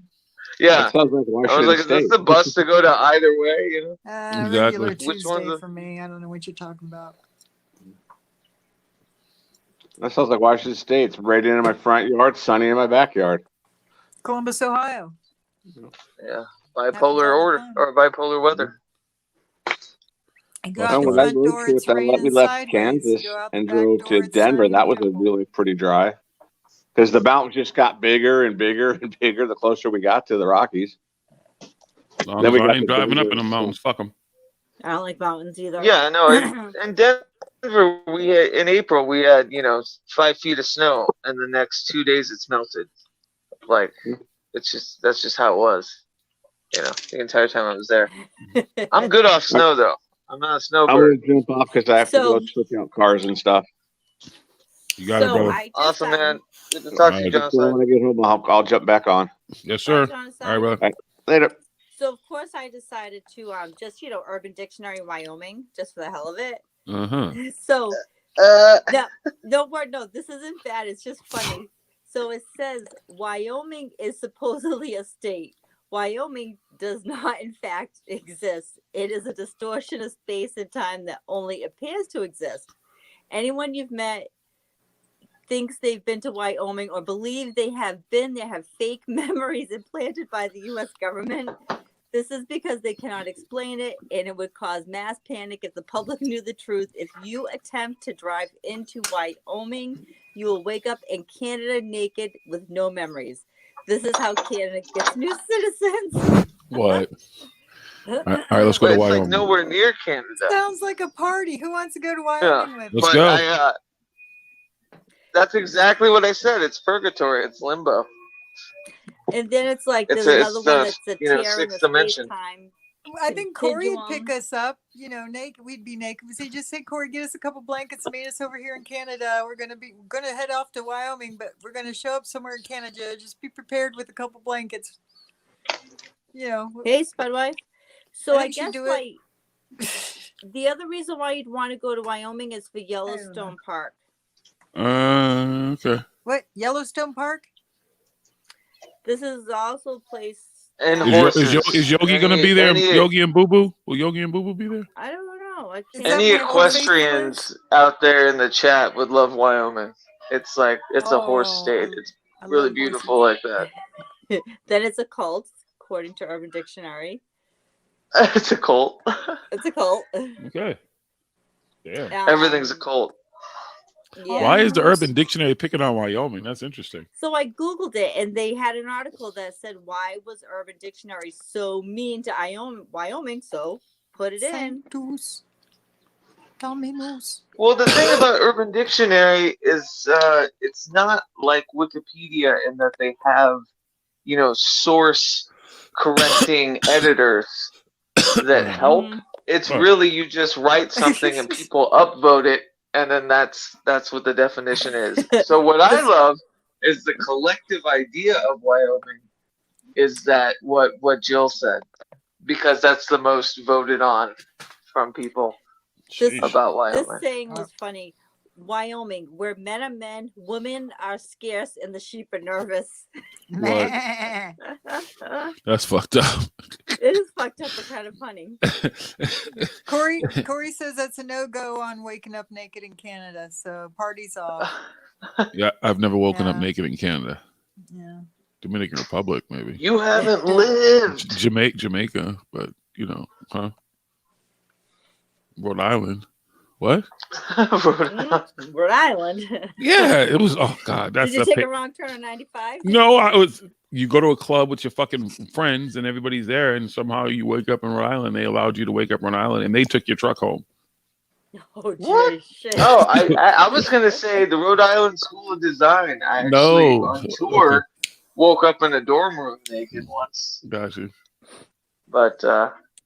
Yeah, That sounds like I was like, is this the bus to go to either way? Regular Exactly. Which one's Tuesday the- for me. I don't know what you're talking about. That sounds like Washington State. It's right in my front yard, sunny in my backyard. Columbus, Ohio. Yeah, Happens all bipolar the order time. or bipolar weather. You go Well, out the when I front moved door, here, it's I we raining left sideways. Kansas You go out the and back drove door, to it's Denver. sunny That and was beautiful. really pretty dry because the mountains just got bigger and bigger and bigger the closer we got to the Rockies. As long Then as we I got ain't the driving up Denver in the mountains. Fuck them. I don't like mountains either. Yeah, no. In Denver, in April we had 5 feet of snow, and the next 2 days it's melted. Like that's just how it was. The entire time I was there. I'm good off snow though. I'm not a I'm snowbird. gonna jump off because I have to go So- switch out cars and stuff. You got it, so brother. I just Awesome, got- man. Good to talk to you, Alright. So Jonathan. when I get home, I'll jump back on Yes, sir. Bye, All right, Jonathan. brother. later. So of course I decided to just Urban Dictionary Wyoming just for the hell of it. Uh huh. So Uh, no, this isn't bad. It's just funny. So it says Wyoming is supposedly a state. Wyoming does not, in fact, exist. It is a distortion of space and time that only appears to exist. Anyone you've met thinks they've been to Wyoming or believe they have been there have fake memories implanted by the U.S. government. This is because they cannot explain it, and it would cause mass panic if the public knew the truth. If you attempt to drive into Wyoming, you will wake up in Canada naked with no memories. This is how Canada gets new citizens. What? All right, let's go but to it's like Wyoming. nowhere near Canada. Sounds like a party. Who wants to go to Wyoming with? Let's But go. that's exactly what I said. It's purgatory. It's limbo. And then it's like It's there's a- another it's one the, that's a you know, tear in sixth the dimension. space-time. I think Corey would pick Continuum. us up, naked. We'd be naked. We say, just say, Corey, get us a couple blankets, meet us over here in Canada. We're gonna head off to Wyoming, but we're gonna show up somewhere in Canada. Just be prepared with a couple blankets. Hey, Spudwife. So I How'd you guess do like the other reason why you'd want to go to Wyoming is for Yellowstone Park. Okay. What, Yellowstone Park? This is also a place And Is horses. Yogi gonna be there? Yogi and Boo Boo? Will Yogi and Boo Boo be there? I don't know. I Is can't that Any where Old Faithful equestrians out there in the chat would love Wyoming. It's like it's a horse Oh, state. It's I really love beautiful horses. like that. Then it's a cult, according to Urban Dictionary. It's a cult. It's a cult. Okay. Damn. Everything's a cult. Yeah. Why is the Urban Dictionary picking on Wyoming? That's interesting. So I Googled it, and they had an article that said, why was Urban Dictionary so mean to Wyoming? So put it in. Sanctus Dominus. Well, the thing about Urban Dictionary is it's not like Wikipedia in that they have, source correcting editors that help. It's really you just write something and people upvote it, and then that's what the definition is. So what I love is the collective idea of Wyoming is that what Jill said, because that's the most voted on from people about Wyoming. This saying was funny. Wyoming, where men are men, women are scarce, and the sheep are nervous. What? That's fucked up. It is fucked up, but kind of funny. Corey says that's a no-go on waking up naked in Canada, so party's off. Yeah, I've never woken up Yeah. naked in Canada. Yeah. Dominican Republic, maybe. You haven't lived. Jamaica, but huh? Rhode Island. What? Rhode Island. Yeah, it was. Oh God, that's Did you the take a wrong turn on 95? No, I was. You go to a club with your fucking friends and everybody's there, and somehow you wake up in Rhode Island. They allowed you to wake up in Rhode Island, and they took your truck home. Oh, What? geez, shit. Oh, I was gonna say the Rhode Island School of Design. I actually on tour woke up in a dorm room naked once. Gotcha. But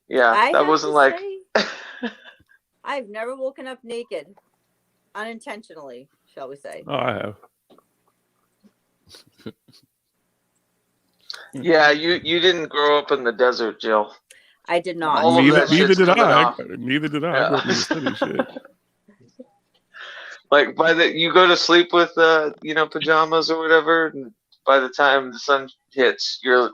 yeah, that wasn't like. I've never woken up naked, unintentionally, shall we say? Oh, I have. Yeah, you didn't grow up in the desert, Jill. I did not. All of that Neither shit's did coming I. off. Neither did I. I Yeah. grew up in the city, shit. Like you go to sleep with pajamas or whatever, and by the time the sun hits, you're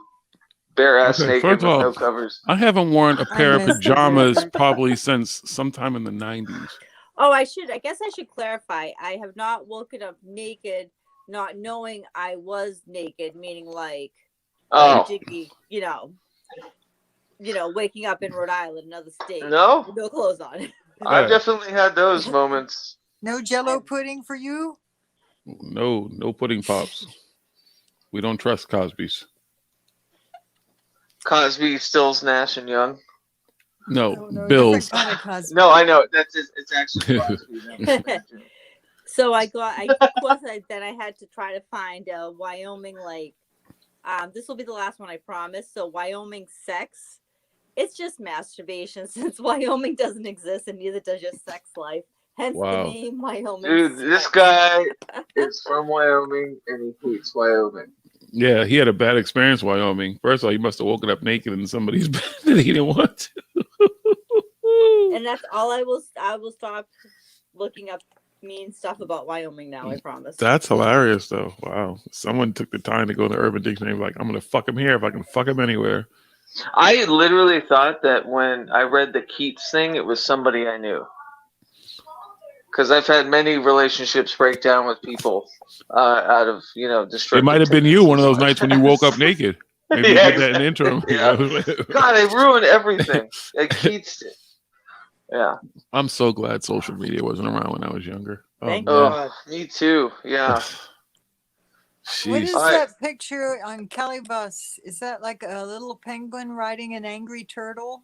bare ass Okay, naked first with of all, no covers. I haven't worn a pair of miss the pajamas desert. probably since sometime in the 90s. Oh, I guess I should clarify. I have not woken up naked, not knowing I was naked, meaning like Oh jiggy, waking up in Rhode Island, another state, no, with no clothes on. I've definitely had those moments. No Jello pudding for you? No pudding pops. We don't trust Cosby's. Cosby, Stills, Nash, and Young. No, No, Bills. different kind of Cosby. No, I know it's actually Cosby. So I had to try to find a Wyoming, this will be the last one, I promise. So Wyoming sex, it's just masturbation since Wyoming doesn't exist and neither does your sex life. Hence Wow. the name Wyoming. Dude, this sex. guy is from Wyoming and he hates Wyoming. Yeah, he had a bad experience in Wyoming. First of all, he must have woken up naked in somebody's bed that he didn't want to. And that's all I will stop looking up mean stuff about Wyoming now, I promise. That's hilarious, though. Wow. Someone took the time to go to Urban Dictionary like, I'm going to fuck him here if I can fuck him anywhere. I literally thought that when I read the Keats thing, it was somebody I knew. Because I've had many relationships break down with people out of, destructive. It might have been you one of those nights when you woke up naked. Maybe Yeah, you did that in the interim. Yeah. God, I ruined everything. Like Keats did. Yeah. I'm so glad social media wasn't around when I was younger. Oh, Thank man. God. Oh, me too. Yeah. What is Jeez. that picture on Kelly Bus? Is that like a little penguin riding an angry turtle?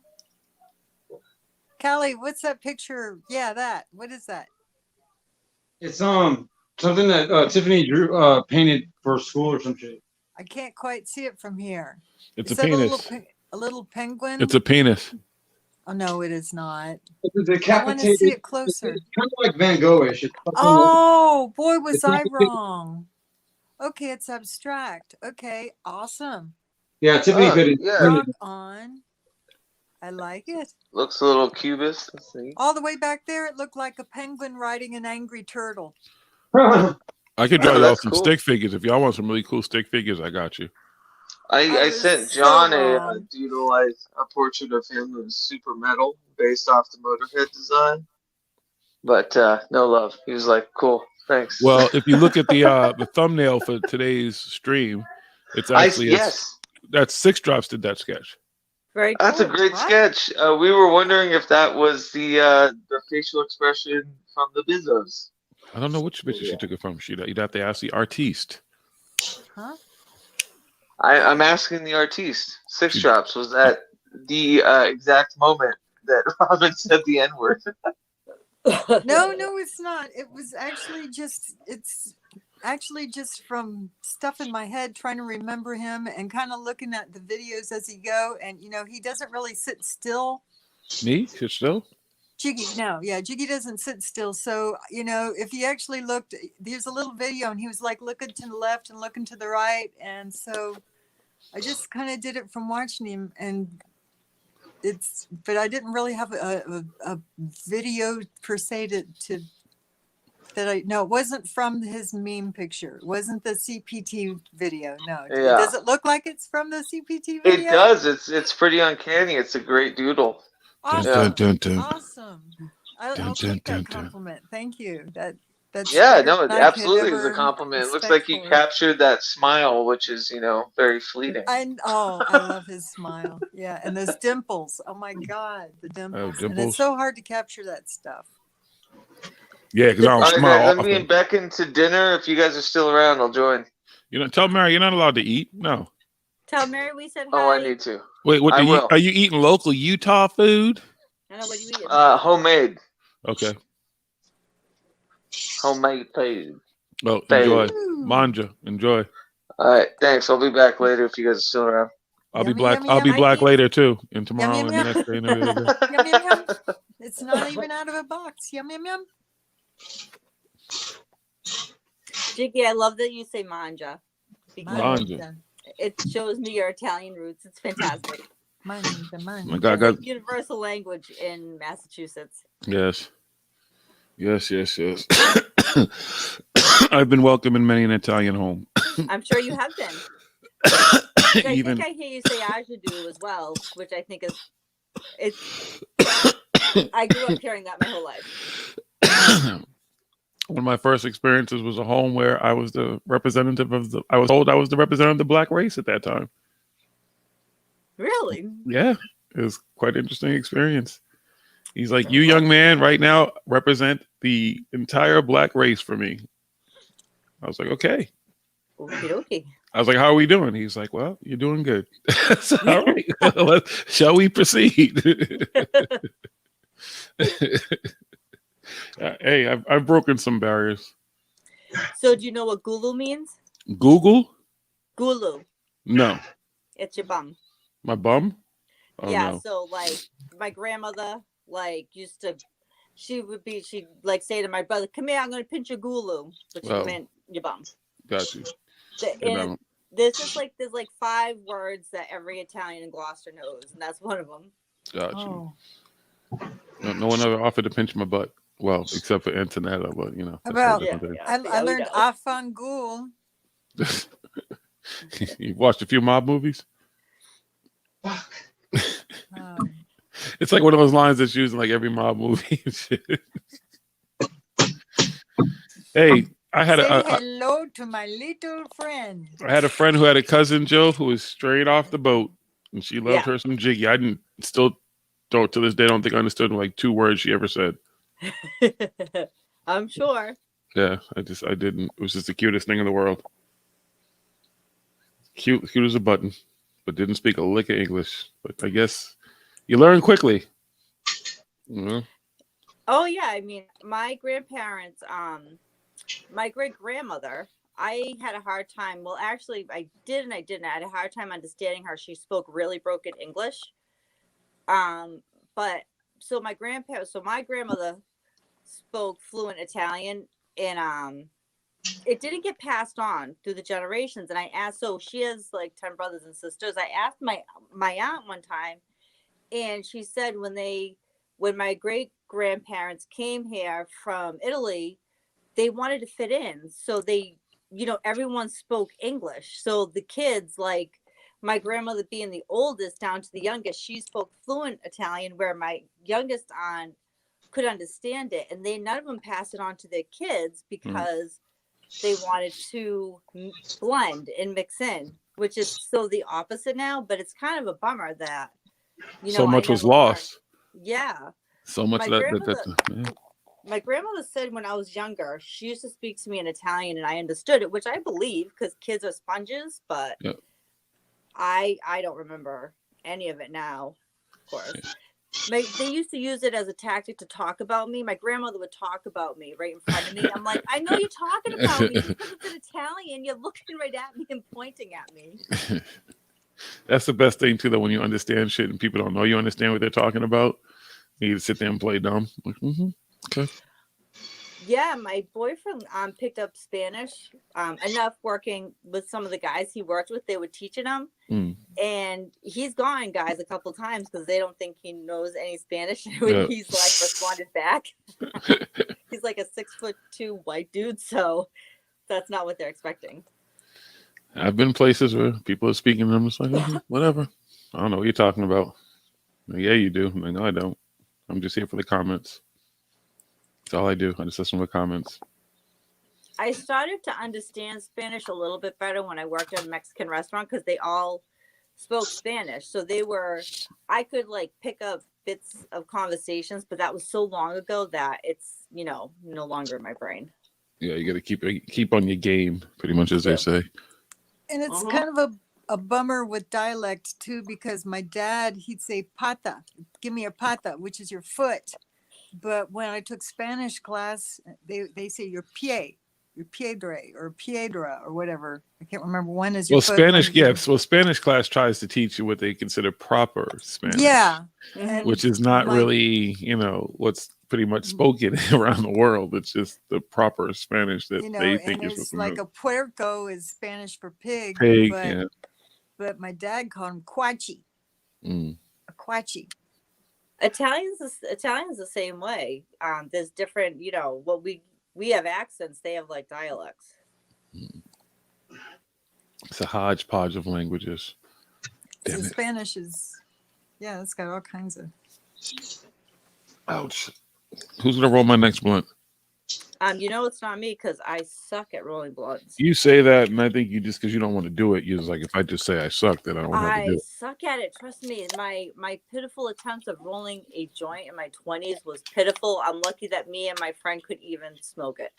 Callie, what's that picture? Yeah, that. What is that? It's something that Tiffany drew painted for school or some shit. I can't quite see it from here. It's Is a that penis. a little penguin? It's a penis. Oh no, it is not. It's I want to decapitated. see it closer. It's kind of like Van Gogh-ish. It's fucking- Oh boy, was It's I like- wrong. Okay, it's abstract. Okay, awesome. yeah, Tiffany Oh, did it. yeah. Rock on. I like it. Looks a little cubist. Let's see. All the way back there, it looked like a penguin riding an angry turtle. I could draw Oh, y'all that's some cool. stick figures. If y'all want some really cool stick figures, I got you. I was sent so John a wrong. doodle, a portrait of him that was super metal based off the Motorhead design. But no love. He was like, cool, thanks. Well, if you look at the thumbnail for today's stream, it's actually yes, that's Six Drops did that sketch. Very cool. that's a great What? sketch. We were wondering if that was the facial expression from the Bizzos. I don't know which picture she took it from. You'd have to ask the artiste. Huh? I'm asking the artiste. Six Drops, was that the exact moment that Robin said the N word? No, it's not. It's actually just from stuff in my head, trying to remember him and kind of looking at the videos as he go. And, he doesn't really sit still. Me? Sit still? Jiggy, no, yeah, Jiggy doesn't sit still. So, if he actually looked, there's a little video and he was like looking to the left and looking to the right. And so I just kind of did it from watching him, and but I didn't really have a video per se no, it wasn't from his meme picture. It wasn't the CPT video. No. Yeah. Does it look like it's from the CPT It video? does. It's pretty uncanny. It's a great doodle. Awesome. Dun, dun, dun. Awesome. I'll Dun, take dun, that dun. compliment. Thank you. That's Yeah, better no, it than I could absolutely is a ever compliment. It looks expect like you for it. captured that smile, which is, very fleeting. I love his smile. Yeah, and those dimples. Oh my God, the dimples. And dimples. it's so hard to capture that stuff. Yeah, because I All don't right, smile guys, I'm often. being beckoned to dinner. If you guys are still around, I'll join. Tell Mary you're not allowed to eat. No. Tell Mary we said hi. Oh, I need to. Wait, what? I will. Are you eating local Utah food? I know what you eating. Homemade. Okay. Homemade food. Well, Food. enjoy. Ooh. Manja, enjoy. All right, thanks. I'll be back later if you guys are still around. I'll be Yummy, black. yummy, I'll be yummy. black later too, and tomorrow Yum, and yum, the next day and every other day. Yum, yum, yum. It's not even out of a box. Yum, yum, yum. Jiggy, I love that you say manja. Because Manja. it shows me your Italian roots. It's fantastic. Manja. Oh my God, It's God. like universal language in Massachusetts. Yes. I've been welcome in many an Italian home. I'm sure you have been. I Even think I hear you say ajadu as well, which I think it's. I grew up hearing that my whole life. one of my first experiences was a home where I was the representative of I was told I was the representative of the black race at that time. Really? Yeah, it was quite an interesting experience. He's like, you young man, right now represent the entire black race for me. I was like, okay. Okie dokie. I was like, how are we doing? He's like, well, you're doing good. So, all right, shall we proceed? Hey, I've broken some barriers. So do you know what gulu means? Google? Gulu. No. It's your bum. My bum? Oh, yeah, no. so like my grandmother used to she'd say to my brother, come here, I'm gonna pinch your gulu, which meant your bum. Got you. And there's 5 words that every Italian in Gloucester knows, and that's one of them. Got you. Oh. No one ever offered to pinch my butt. Well, except for Antonella, but that's About- a different thing. I learned afangul. You've watched a few mob movies? It's like one of those lines that's used in like every mob movie. Hey, I had Say hello to my little friend. I had a friend who had a cousin, Joe, who was straight off the boat, and she loved her some Jiggy. I don't to this day don't think I understood like 2 words she ever said. I'm sure. Yeah, I didn't. It was just the cutest thing in the world. Cute as a button, but didn't speak a lick of English. But I guess you learn quickly. Mm-hmm. Oh yeah, I mean, my grandparents, my great grandmother, I had a hard time. Well, actually, I did and I didn't. I had a hard time understanding her. She spoke really broken English. But so my grandmother spoke fluent Italian, and it didn't get passed on through the generations. And I asked, so she has like 10 brothers and sisters. I asked my aunt one time, and she said when my great grandparents came here from Italy, they wanted to fit in. So they, everyone spoke English. So the kids, like, my grandmother being the oldest down to the youngest, she spoke fluent Italian, where my youngest aunt could understand it, and none of them passed it on to their kids because they wanted to blend and mix in, which is so the opposite now. But it's kind of a bummer that So I much was never learned. lost. Yeah. So much My that grandmother- yeah. My grandmother said when I was younger, she used to speak to me in Italian, and I understood it, which I believe because kids are sponges. But Yeah. I don't remember any of it now. Of course. They used to use it as a tactic to talk about me. My grandmother would talk about me right in front of me. I'm like, I know you're talking about me. Just because it's in Italian, you're looking right at me and pointing at me. That's the best thing too, though, when you understand shit and people don't know you understand what they're talking about. You need to sit there and play dumb. Like, okay. Yeah, my boyfriend picked up Spanish enough working with some of the guys he worked with. They were teaching him. And he's gone, guys, a couple times because they don't think he knows any Spanish. When he's like responded back, he's like a 6'2" white dude, so that's not what they're expecting. I've been places where people are speaking and I'm just like, okay, whatever. I don't know what you're talking about. Like, yeah, you do. I'm like, no, I don't. I'm just here for the comments. That's all I do. I just listen to the comments. I started to understand Spanish a little bit better when I worked at a Mexican restaurant because they all spoke Spanish. So I could like pick up bits of conversations, but that was so long ago that it's, no longer in my brain. Yeah, you got to keep on your game, pretty much, as they say. And it's kind of a bummer with dialect too, because my dad, he'd say pata, give me a pata, which is your foot. But when I took Spanish class, they say your pie, your piedra or piedra or whatever. I can't remember one is your Well, foot, Spanish, yes. Well, Spanish class tries to teach you what they consider proper Spanish. Yeah. Which is not really, what's pretty much spoken around the world. It's just the proper Spanish that they think is it's like a puerco is Spanish for pig. But my dad called him quachi. A quachi. Italian's the same way. There's different, what we have accents, they have like dialects. It's a hodgepodge of languages. So Spanish is, it's got all kinds of. Ouch. Who's gonna roll my next blunt? It's not me because I suck at rolling blunts. You say that, and I think you just because you don't want to do it. You're just like, if I just say I suck, then I don't have to do it. I suck at it. Trust me. My pitiful attempts of rolling a joint in my 20s was pitiful. I'm lucky that me and my friend could even smoke it.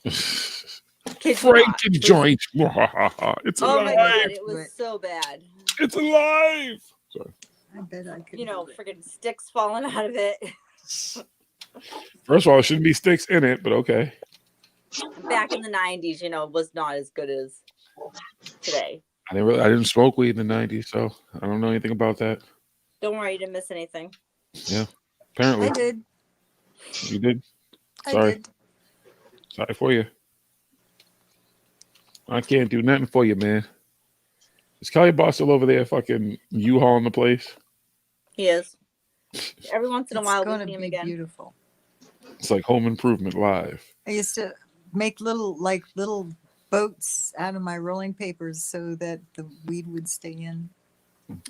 Franken joint. It's alive. Oh my god, it was so bad. It's alive. Sorry. I bet I could. Freaking sticks falling out of it. First of all, it shouldn't be sticks in it, but okay. Back in the 90s, was not as good as today. I didn't smoke weed in the 90s, so I don't know anything about that. Don't worry, you didn't miss anything. Yeah, apparently. I did. You did? Sorry. I did. Sorry for you. I can't do nothing for you, man. Is Kelly Boss still over there fucking U-hauling the place? He is. Every once in a while, we'll see him again. Beautiful. It's like Home Improvement live. I used to make little boats out of my rolling papers so that the weed would stay in.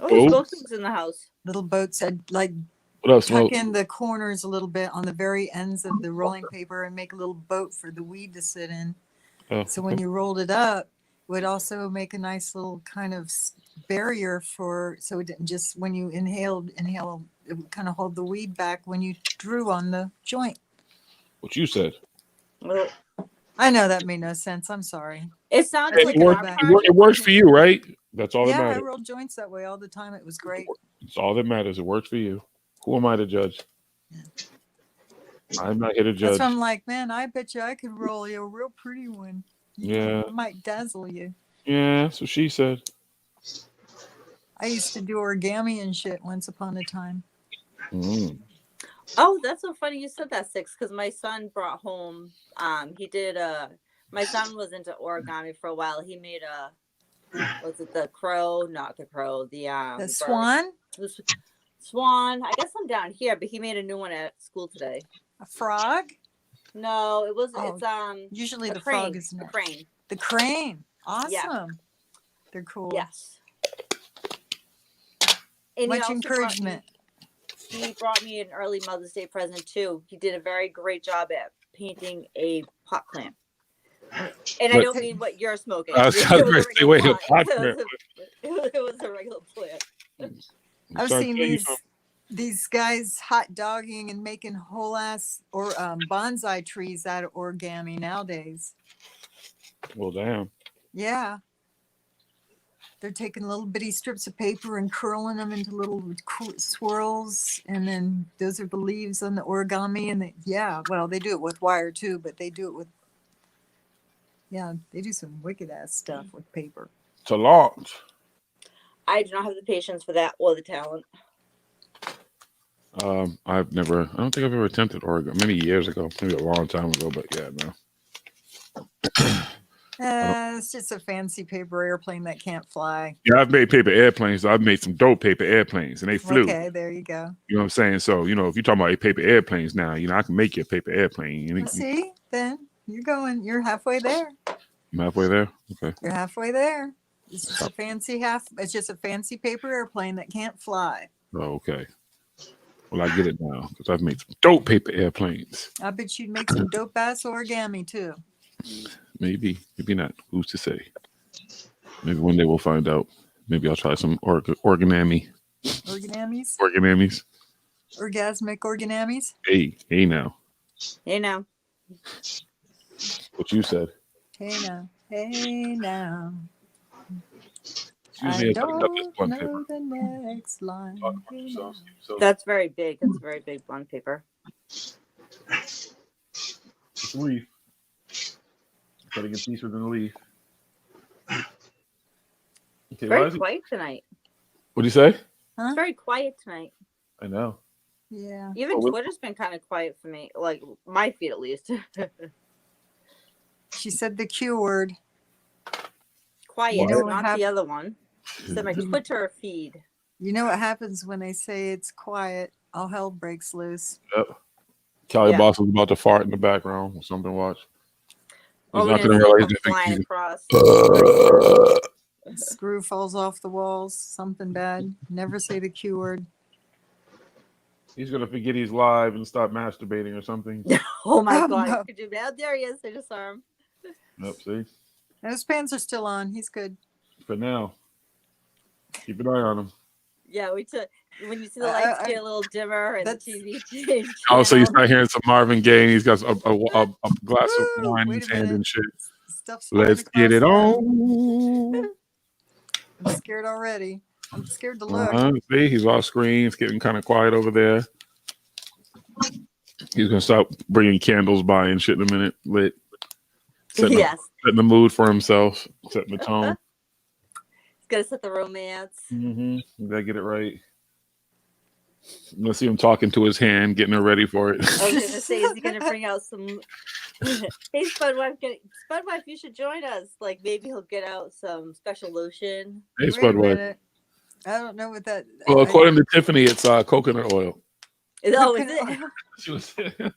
Oh, there's boats in the house. Little boats. I'd like tuck in the corners a little bit on the very ends of the rolling paper and make a little boat for the weed to sit in. So when you rolled it up, it would also make a nice little kind of barrier so it didn't just, when you inhale, it would kind of hold the weed back when you drew on the joint. What you said. Well, I know that made no sense. I'm sorry. It sounded like it works for you, right? That's all that matters. Yeah, I rolled joints that way all the time. It was great. It's all that matters. It works for you. Who am I to judge? Yeah. I'm not here to judge. That's why I'm like, man, I bet you I could roll you a real pretty one. Yeah. I might dazzle you. Yeah, that's what she said. I used to do origami and shit once upon a time. Oh, that's so funny you said that, Six, because my son brought home, my son was into origami for a while. He made was it the crow? Not the crow, the swan? The swan. I guess I'm down here, but he made a new one at school today. A frog? No, it's usually the crane. frog is a crane. The crane. Awesome. Yeah. They're cool. Yes. he Much also encouragement. He brought me an early Mother's Day present too. He did a very great job at painting a pot plant. And I don't mean what you're smoking. I was It going was a to say, regular wait, a pot. pot plant. It was a regular plant. I've So I seen tell you these guys hot dogging and making whole ass or bonsai trees out of origami nowadays. well, damn. Yeah. They're taking little bitty strips of paper and curling them into little swirls, and then those are the leaves on the origami. And well, they do it with wire too, but they do it with they do some wicked ass stuff with paper. To launch. I do not have the patience for that or the talent. I don't think I've ever attempted origami. Many years ago, maybe a long time ago, but yeah, no. It's just a fancy paper airplane that can't fly. Yeah, I've made paper airplanes. I've made some dope paper airplanes, and they flew. Okay, there you go. You know what I'm saying? So, if you're talking about paper airplanes now, I can make you a paper airplane. Well, see, then you're halfway there. I'm halfway there. Okay. You're halfway there. It's just it's just a fancy paper airplane that can't fly. Oh, okay. Well, I get it now because I've made some dope paper airplanes. I bet you'd make some dope ass origami too. Maybe not. Who's to say? Maybe one day we'll find out. Maybe I'll try some origami. Origanamis? Origanamis. Orgasmic origanamis? Hey now. Hey now. What you said. Hey now. Excuse me I if I cut this don't blunt know paper. the next line. Talk about yourselves. That's very big. That's very big bond paper. It's a leaf. Cutting a piece within a leaf. Okay, Very quiet tonight. What do you say? It's very quiet tonight. I know. Yeah. Even Twitter's been kind of quiet for me, like my feed at least. She said the Q word. Quiet, You know what not the other one. She said my Twitter feed. You know what happens when they say it's quiet? All hell breaks loose. Yep. Callie Boss was about to fart in the background or something. Watch. He's Oh, not we're going to gonna realize see him flying that. across. Screw falls off the walls. Something bad. Never say the Q word. He's going to forget he's live and start masturbating or something. Oh my god! No. Could you? There he is. I just saw him. Yep, see? Those pants are still on. He's good. For now. Keep an eye on him. Yeah, we took. When you see the lights get a little dimmer and the TV change. Oh, so you start hearing some Marvin Gaye and he's got a glass of wine in Wait his a hand minute. and shit. Stuff's flying Let's get it across on. I'm scared already. I'm scared to look. See, he's off screen. It's getting kind of quiet over there. He's going to start bringing candles by and shit in a minute. Lit. Setting the mood for himself. Setting the tone. He's going to set the romance. Mm-hmm. You got to get it right. I'm going to see him talking to his hand, getting her ready for it. I was going to say, is he going to bring out some... Hey, Spudwife, you should join us. Like, maybe he'll get out some special lotion. Hey, Spudwife. I don't know what that... Well, according to Tiffany, it's coconut oil. Oh, is it?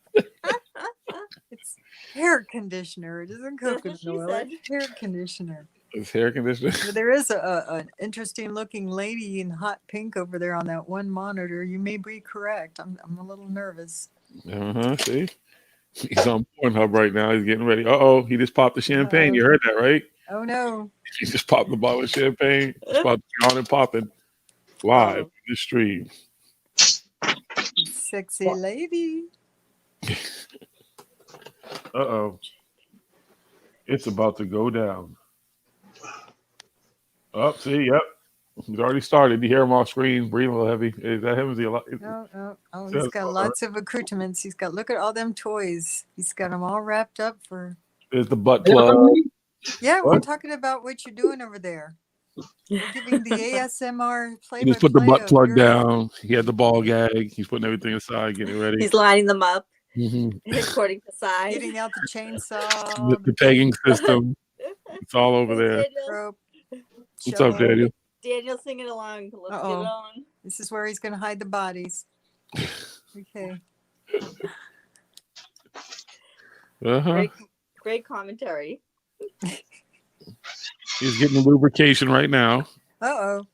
It's hair conditioner. It isn't coconut oil. It's hair conditioner. It's hair conditioner. But there is an interesting looking lady in hot pink over there on that one monitor. You may be correct. I'm a little nervous. See? He's on Pornhub right now. He's getting ready. He just popped the champagne. You heard that, right? Oh, no. He just popped the bottle of champagne. It's about to be on and popping live in the stream. Sexy lady. It's about to go down. See, yep. He's already started. You hear him off screen, breathing a little heavy. Is that him? Is he alive? Oh, he's got lots of accoutrements. Look at all them toys. He's got them all wrapped up for... There's the butt plug. Yeah, we're talking about what you're doing over there. We're giving the ASMR play. He just put the butt plug down. He had the ball gag. He's putting everything aside, getting ready. He's lining them up. Mm-hmm. According to size. Getting out the chainsaw. The pegging system. It's all over there. Rope, What's up, Daniel? Daniel singing along. Let's get it on. This is where he's going to hide the bodies. Okay. Great commentary. He's getting lubrication right now. Uh-oh.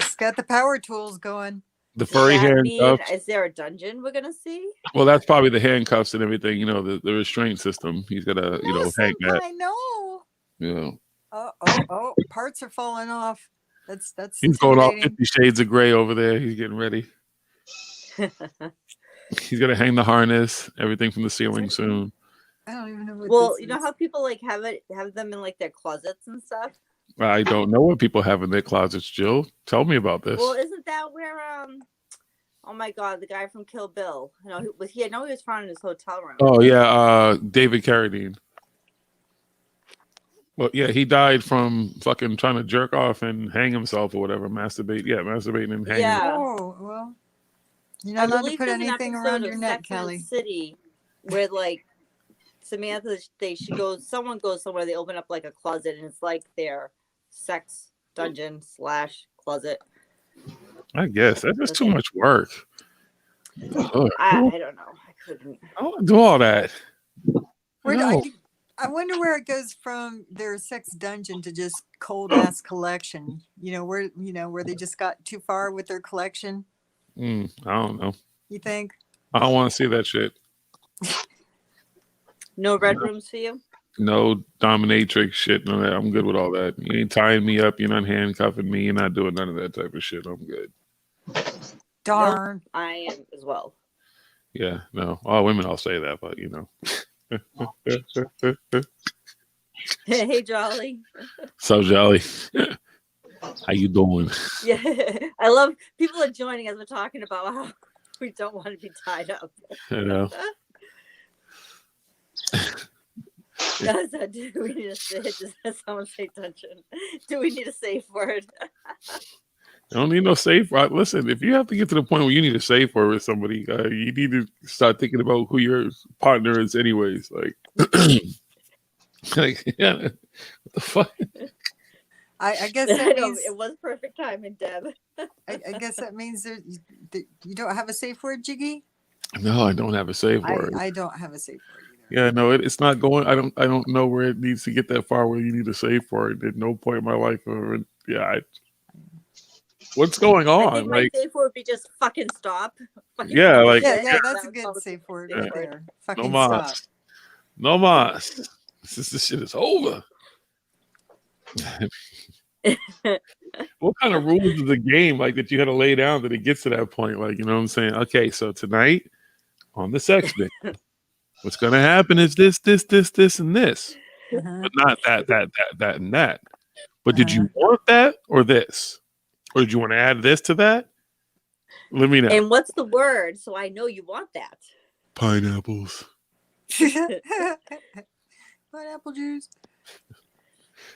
He's got the power tools going. The furry Does that mean, handcuffs. is there a dungeon we're gonna see? Well, that's probably the handcuffs and everything. You know, the restraint system. He's gonna, you No, know, hang that. Senpai, no. You know, Oh, parts are falling off. That's he's going all intimidating. 50 Shades of Gray over there. He's getting ready. He's gonna hang the harness, everything from the ceiling soon. I don't even know what Well, this you know is. how people like have them in like their closets and stuff. I don't know what people have in their closets, Jill. Tell me about this. Well, isn't that where oh my god, the guy from Kill Bill? You know, I know he was found in his hotel room. Oh yeah, David Carradine. Well, yeah, he died from fucking trying to jerk off and hang himself or whatever, masturbate. Yeah, masturbating and hanging. Yeah. Oh, well. You're I not allowed to believe put there's an anything episode around of your neck, Sex and the Kelly. City where like Samantha, someone goes somewhere, they open up like a closet and it's like their sex dungeon / closet. I guess that's just too much work. Ugh. I don't know. I couldn't. I don't wanna do all that. Where No. I wonder where it goes from their sex dungeon to just cold ass collection. Where they just got too far with their collection. I don't know. You think? I don't want to see that shit. No red rooms for you? No dominatrix shit. None of that. I'm good with all that. You ain't tying me up. You're not handcuffing me. You're not doing none of that type of shit. I'm good. Darn. Nope, I am as well. Yeah, no. All women, I'll say that, but you know. Hey, Jolly. So Jolly. How you doing? Yeah, I love people are joining as we're talking about how we don't want to be tied up. You know. Do we need a does someone say dungeon? Do we need a safe word? I don't need no safe word. Listen, if you have to get to the point where you need a safe word with somebody, you need to start thinking about who your partner is, anyways. Like, yeah, what the fuck? I guess I that know, means it was perfect timing, Deb. I guess that means you don't have a safe word, Jiggy. No, I don't have a safe word. I don't have a safe word either. Yeah, no, it's not going. I don't know where it needs to get that far where you need a safe word. At no point in my life, what's going I on? think my Like, safe word would be just fucking stop. yeah, like Yeah, that's That a was good probably safe word the right word. there. no Fucking stop. mas, no mas. This shit is over. What kind of rules of the game like that you had to lay down that it gets to that point? Like, you know what I'm saying? Okay, so tonight on the sex bit, what's gonna happen is this, and this, Uh-huh. but not that, and that. But did you want that or this? Or did you want to add this to that? Let me know. And what's the word? So I know you want that. Pineapples. Pineapple juice.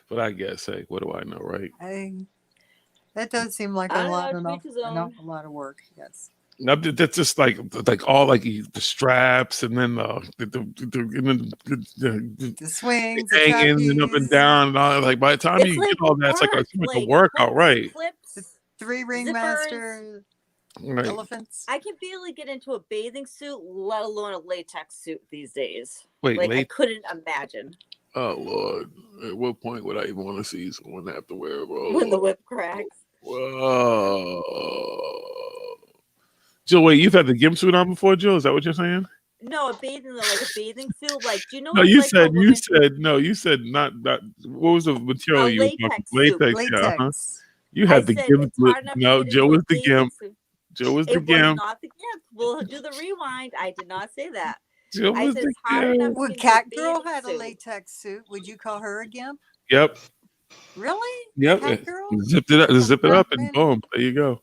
But I guess, hey, what do I know, right? That does seem like I an don't know, to each his own. awful lot of work. Yes. Now, that's just like all like the straps and then The swings, the hanging and up and trapeze, down and all. Like by the time you get all that, it's like a workout, right? Clips, three ring zippers. master, Right. elephants. I can barely get into a bathing suit, let alone a latex suit these days. Wait, Like I couldn't imagine Oh Lord! At what point would I even want to see someone have to wear a robe? when the whip cracks. Whoa! Jill, wait, you've had the gimp suit on before, Jill? Is that what you're saying? No, a bathing suit. Like, do you know? No, what, you like, said how women- you said not. What was the material A you were talking? latex suit. Latex. Yeah, uh-huh. Latex. You I had the said gimp. it's hard enough No, to get Jill into a was the bathing gimp. suit. Jill was the It was gimp. not the gimp. We'll do the rewind. I did not say that. Jill I was said the it's hard gimp. enough. Well, to get into a Cat Girl bathing had a suit. latex suit. Would you call her a gimp? Yep. Really? Yep. Cat Girl? Zipped it up. Zip it up, and Batman? boom, there you go.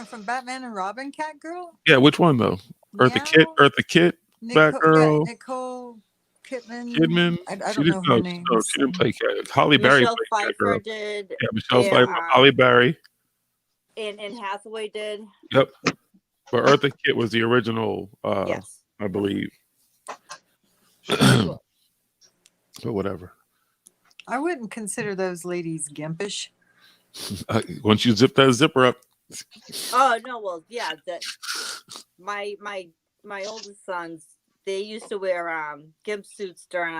From Batman and Robin, Cat Girl? Yeah, which one though? Eartha Kitt, Batgirl, Nicole Kidman. Kidman. I She don't know her name. No, she didn't play Cat. Holly Berry Michelle played Pfeiffer Catgirl. did. Yeah, Michelle Yeah, Pfeiffer, Holly Berry. and Hathaway did. Yep. But Eartha Kitt was the original, Yes. I believe. Sure. But whatever. I wouldn't consider those ladies gimpish. Once you zip that zipper up, Oh no, well, yeah, that my oldest sons, they used to wear gimp suits during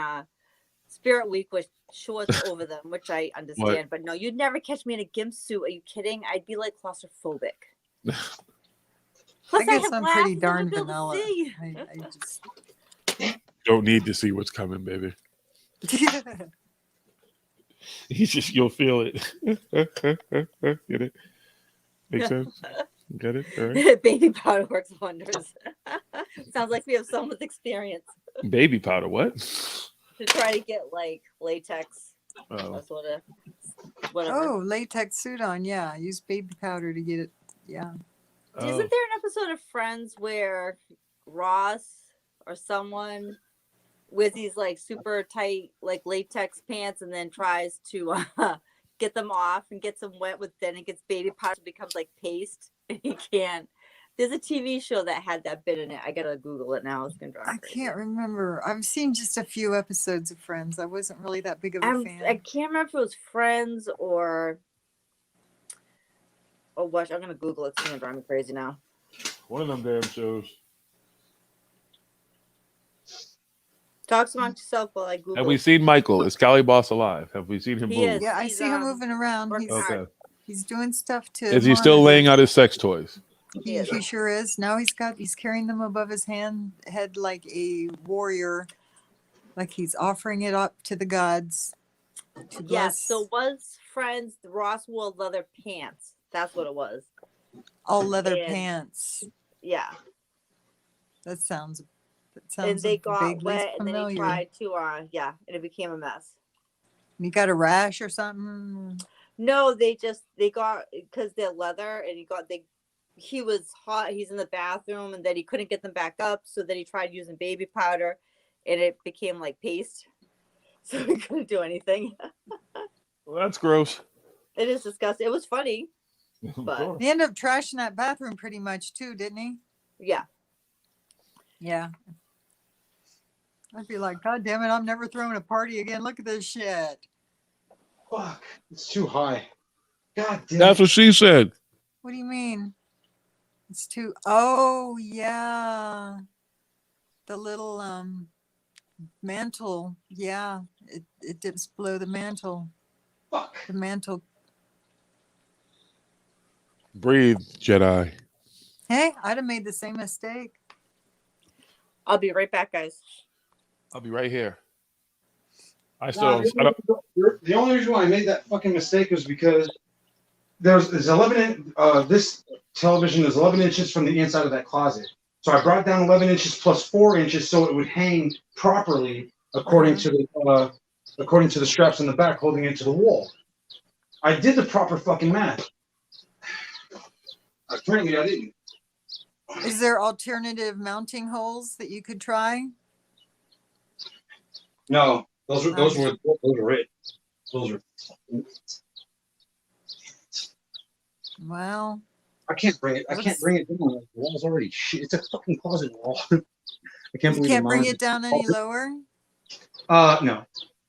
Spirit Week with shorts over them, which I understand. But no, you'd never catch me in a gimp suit. Are you kidding? I'd be like claustrophobic. Plus, I guess have I'm glasses, pretty I darn wouldn't be able to vanilla. see. I just Don't need to see what's coming, baby. You'll feel it. Get it? Make sense? Get it? All right. Baby powder works wonders. Sounds like we have someone with experience Baby powder, what? to try to get like latex Oh. or sort of whatever. Oh, latex suit on. Yeah, use baby powder to get it. Yeah. Oh. Isn't there an episode of Friends where Ross or someone with these like super tight like latex pants and then tries to get them off and gets them wet with then it gets baby powder, it becomes like paste and he can't. There's a TV show that had that bit in it. I gotta Google it now. It's gonna drive me I crazy. can't remember. I've seen just a few episodes of Friends. I wasn't really that big of a fan. I can't remember if it was Friends or what. I'm gonna Google it. It's gonna drive me crazy now. One of them damn shows. Talk amongst yourself while I Google. Have we seen Michael? Is Cali Boss alive? Have we seen him He move? is. Yeah, I He's, see him moving around. working He's, hard. he's doing stuff to. Is he still monitor. laying out his sex toys? He sure is. Now he's carrying them above his head like a warrior, like he's offering it up to the gods. To Yes. bless So was Friends Ross wore leather pants? That's what it was. all leather and- pants. Yeah. That sounds And they got vaguely wet, and then he familiar. tried to, and it became a mess. You got a rash or something? No, they got because they're leather, and he was hot. He's in the bathroom, and then he couldn't get them back up, so then he tried using baby powder, and it became like paste, so he couldn't do anything. Well, that's gross. It is disgusting. It was funny, Of But- course. He ended up trashing that bathroom pretty much too, didn't he? yeah. Yeah. I'd be like, God damn it, I'm never throwing a party again. Look at this shit. Fuck, it's too high. God damn. That's what she said. What do you mean? It's too. Oh yeah, the little mantle. Yeah, it dips below the mantle. Fuck. The mantle. Breathe, Jedi. Hey, I'd have made the same mistake. I'll be right back, guys. I'll be right here. I Nah, still. I don't, the only reason why I made that fucking mistake was because there's 11 this television is 11 inches from the inside of that closet. So I brought down 11 inches plus 4 inches so it would hang properly according to the straps in the back holding it to the wall. I did the proper fucking math. Apparently I didn't. Is there alternative mounting holes that you could try? No, those were it. Those are. Well, I can't bring it. I can't bring it down. The wall's already shit. It's a fucking closet wall. I can't you believe can't bring mine- it down any lower. No, No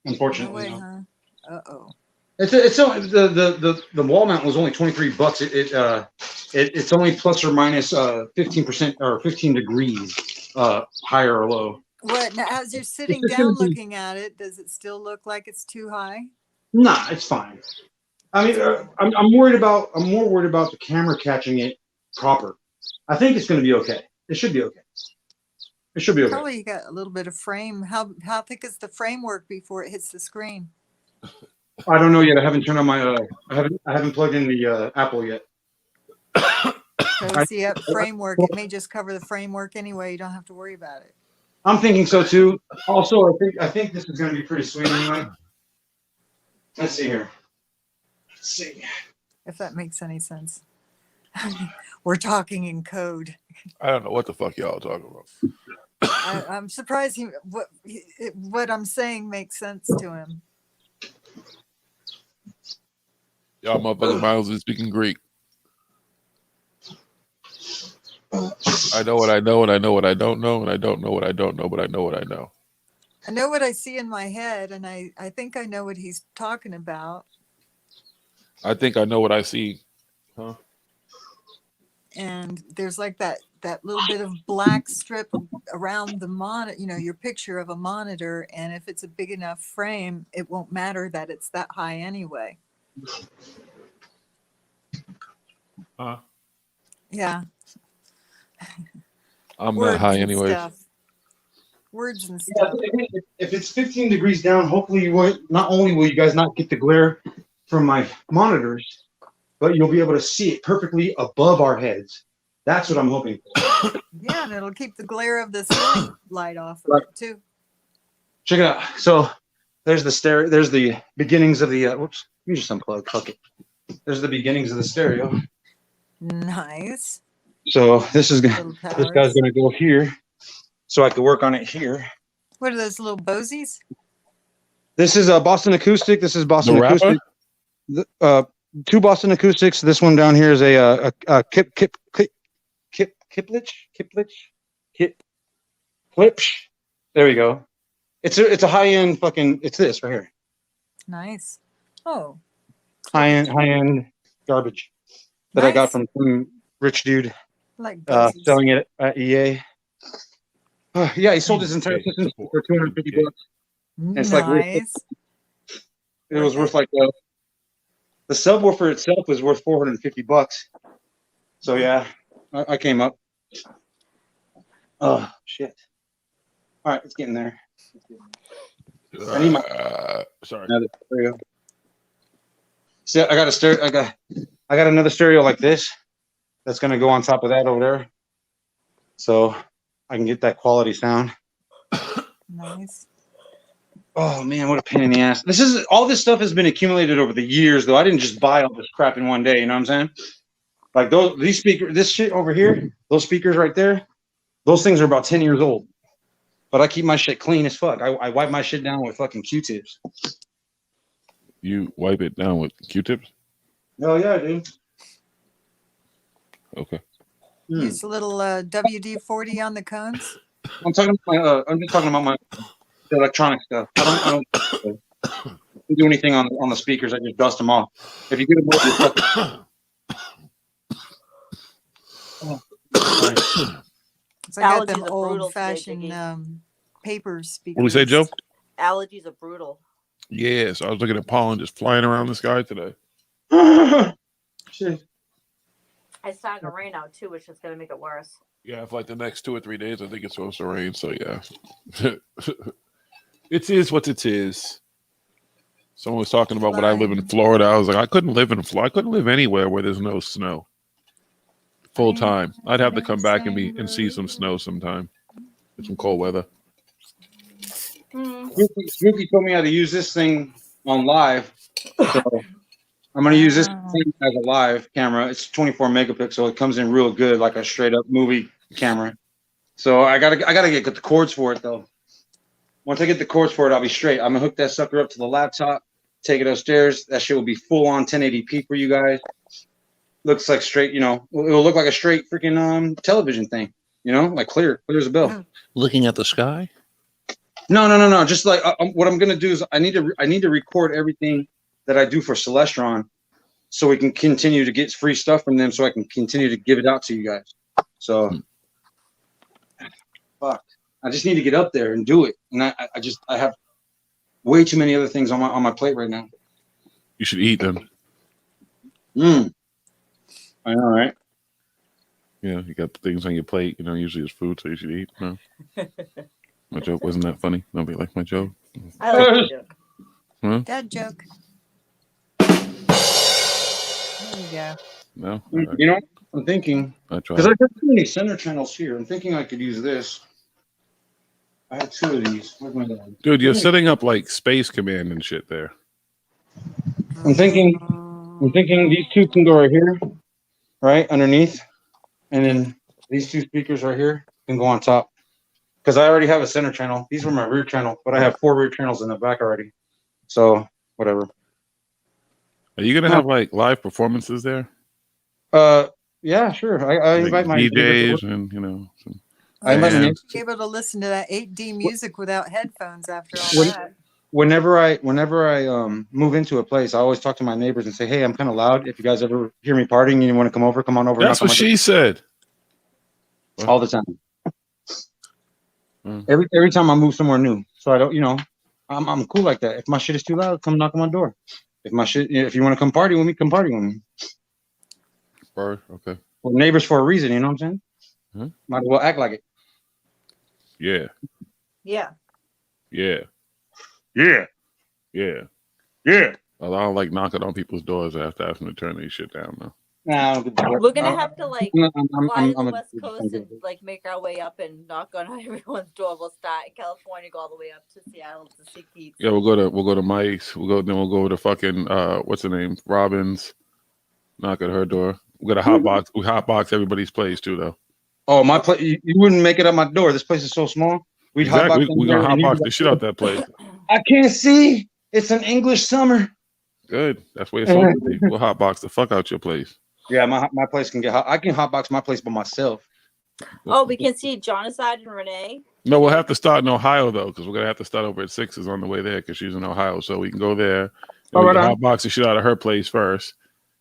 unfortunately. way, No. huh? Uh-oh. It's only the wall mount was only $23. It's only plus or minus 15% or 15 degrees higher or low. What now? As you're sitting just down gonna be- looking at it, does it still look like it's too high? Nah, it's fine. I mean, I'm more worried about the camera catching it proper. I think it's going to be okay. It should be okay. It should be okay. Probably you got a little bit of frame. How thick is the framework before it hits the screen? I don't know yet. I haven't turned on my I haven't plugged in the Apple yet. So see, framework. It may just cover the framework anyway. You don't have to worry about it. I'm thinking so too. Also, I think this is going to be pretty sweet anyway. Let's see here. Let's see. If that makes any sense. We're talking in code. I don't know what the fuck y'all talking about. I'm surprised what I'm saying makes sense to him. Y'all motherfuckers miles is speaking Greek. I know what I know, and I know what I don't know, and I don't know what I don't know, but I know what I know. I know what I see in my head, and I think I know what he's talking about. I think I know what I see. Huh? And there's like that little bit of black strip around the monitor, your picture of a monitor, and if it's a big enough frame, it won't matter that it's that high anyway. Yeah. I'm Words that high and anyway. stuff. Words and Yeah, stuff. if it's 15 degrees down, hopefully not only will you guys not get the glare from my monitors, but you'll be able to see it perfectly above our heads. That's what I'm hoping for. Yeah, and it'll keep the glare of the ceiling light off of Right. it too. Check it out. So there's the stereo. There's the beginnings of the. Whoops. Let me just unplug. Fuck it. There's the beginnings of the stereo. Nice. So this is Little this powers. guy's gonna go here, so I can work on it here. What are those little Bosies? This is a Boston Acoustic. This is Boston The rapper? Acoustic. Two Boston Acoustics. This one down here is a Klipsch. There we go. It's a high end fucking. It's this right here. Nice. Oh, High end garbage that I got from some rich dude like Bosies. selling it at EA. Yeah, he sold his entire system for $250. It's like Nice. it was worth like the subwoofer itself was worth $450. So yeah, I came up. Oh shit! All right, it's getting there. I need my sorry. another stereo. See, I got a stereo. I got another stereo like this. That's gonna go on top of that over there, so I can get that quality sound. Nice. Oh man, what a pain in the ass! All this stuff has been accumulated over the years, though. I didn't just buy all this crap in one day. You know what I'm saying? Like these speakers, this shit over here, those speakers right there, those things are about 10 years old. But I keep my shit clean as fuck. I wipe my shit down with fucking Q-tips. You wipe it down with Q-tips? Oh yeah, dude. Okay. Use a little WD-40 on the cones. I'm talking about I'm just talking about my electronic stuff. I don't do anything on the speakers. I just dust them off. If you get them with your fucking So I got Allergies them are brutal old-fashioned today, paper speakers. What do we say, Joe? Allergies are brutal. Yes, I was looking at pollen just flying around the sky today. shit. It's starting to rain out too, which is going to make it worse. Yeah, for like the next 2 or 3 days, I think it's supposed to rain. So yeah, it is what it is. Someone was talking about when I live in Florida. I was like, I couldn't live in Florida. I couldn't live anywhere where there's no snow. Full time. I'd have to come back and see some snow sometime. Get some cold weather. Smokey told me how to use this thing on live. So I'm going to use this thing as a live camera. It's 24 megapixel. It comes in real good, like a straight up movie camera. So I gotta get the cords for it though. Once I get the cords for it, I'll be straight. I'm gonna hook that sucker up to the laptop, take it upstairs. That shit will be full on 1080p for you guys. Looks like straight, it'll look like a straight freaking television thing, like clear as a bell. Looking at the sky. No. Just like what I'm gonna do is I need to record everything that I do for Celestron, so we can continue to get free stuff from them, so I can continue to give it out to you guys. So, fuck, I just need to get up there and do it, and I have way too many other things on my plate right now. You should eat them. I know, right? Yeah, you got the things on your plate. Usually it's food, so you should eat. No. My joke wasn't that funny. Nobody liked my joke. I like the joke. Huh? Dad joke. There you go. No. All right. I'm thinking I tried. because I got too many center channels here. I'm thinking I could use this. I have 2 of these. Where's my other one? Dude, you're setting up like Space Command and shit there. I'm thinking these 2 can go right here, right underneath, and then these 2 speakers right here can go on top. Because I already have a center channel. These were my rear channel, but I have 4 rear channels in the back already. So whatever. Are you gonna have like live performances there? Yeah, sure. I Like invite my DJs and I invite my Be able to listen to that 8D music without headphones after all When- that. whenever I move into a place, I always talk to my neighbors and say, "Hey, I'm kind of loud. If you guys ever hear me partying and you want to come over, come on over." That's what she said. all the time. Every time I move somewhere new, so I don't, I'm cool like that. If my shit is too loud, come knock on my door. If you want to come party with me, come party with me. Okay. We're neighbors for a reason, you know what I'm saying? Huh? Might as well act like it. Yeah. Yeah. Yeah. Yeah. Yeah. Yeah. I don't like knocking on people's doors after having to turn these shit down now. Nah, I don't give a fuck. We're gonna have to like fly to I'm the a- West Coast and like make our way up and knock on everyone's door. We'll start in California, go all the way up to Seattle to see Keith. Yeah, we'll go to Mike's. We'll go to fucking what's her name? Robin's. Knock at her door. We got a hot box. We hot box everybody's place too though. Oh, my place. You wouldn't make it up my door. This place is so small. We'd Exactly. hotbox in We're there gonna hot and you'd box be the shit out that place. I can't see. It's an English summer. Good. That's where it's supposed to be. We'll hot box the fuck out your place. Yeah, my place can get hot. I can hotbox my place by myself. Oh, we can see Jonathan and Renee. No, we'll have to start in Ohio though, because we're gonna have to start over at Sixes on the way there, because she's in Ohio. So we can go there. And Oh, we right can on. hot box the shit out of her place first.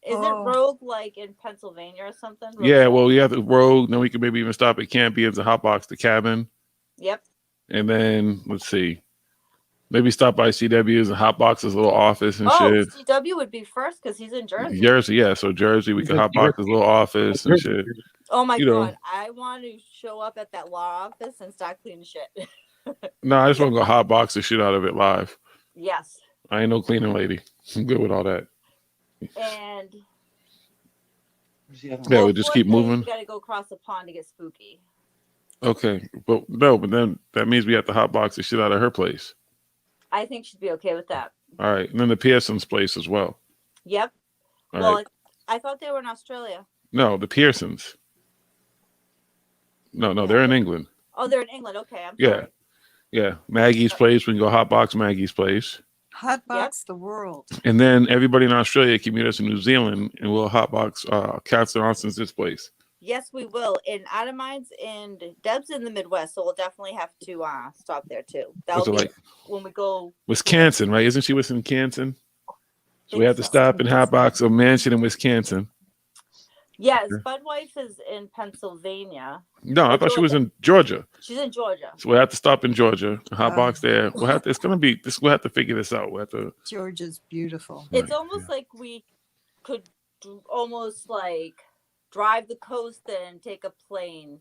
Is it Rogue like in Pennsylvania or something? Rogue Yeah, Rogue? well, we have the road. Then we can maybe even stop at Campions and hot box the cabin. Yep. And then let's see, maybe stop by CW's and hot box his little office and Oh, shit. CW would be first because he's in Jersey. Jersey, yeah. So Jersey, we can hot box his little office and shit. Oh my You know. god, I want to show up at that law office and start cleaning shit. No, I just want to go hot box the shit out of it live. Yes. I ain't no cleaning lady. I'm good with all that. And Yeah, we just keep moving. We gotta go across the pond to get spooky. Okay, but then that means we have to hot box the shit out of her place. I think she'd be okay with that. All right, and then the Pearsons' place as well. Yep. All Well, right. I thought they were in Australia. No, the Pearsons. No, they're in England. Oh, they're in England. Okay, I'm Yeah, sorry. yeah. Maggie's place. We can go hot box Maggie's place, Hotbox the world. and then everybody in Australia can meet us in New Zealand, and we'll hot box Catherine Austin's place. Yes, we will. And Adamine's and Deb's in the Midwest, so we'll definitely have to stop there too. That'll What's it be like? when we go. Wisconsin, right? Isn't she Wisconsin? So we have to so. stop and hot box a mansion in Wisconsin. Yes, Budwife is in Pennsylvania. No, I thought she was in Georgia. She's in Georgia. So we have to stop in Georgia, hot box there. We'll have to. It's gonna be this. We'll have to figure this out. We'll have to. Georgia's beautiful. It's almost like we could almost like drive the coast and take a plane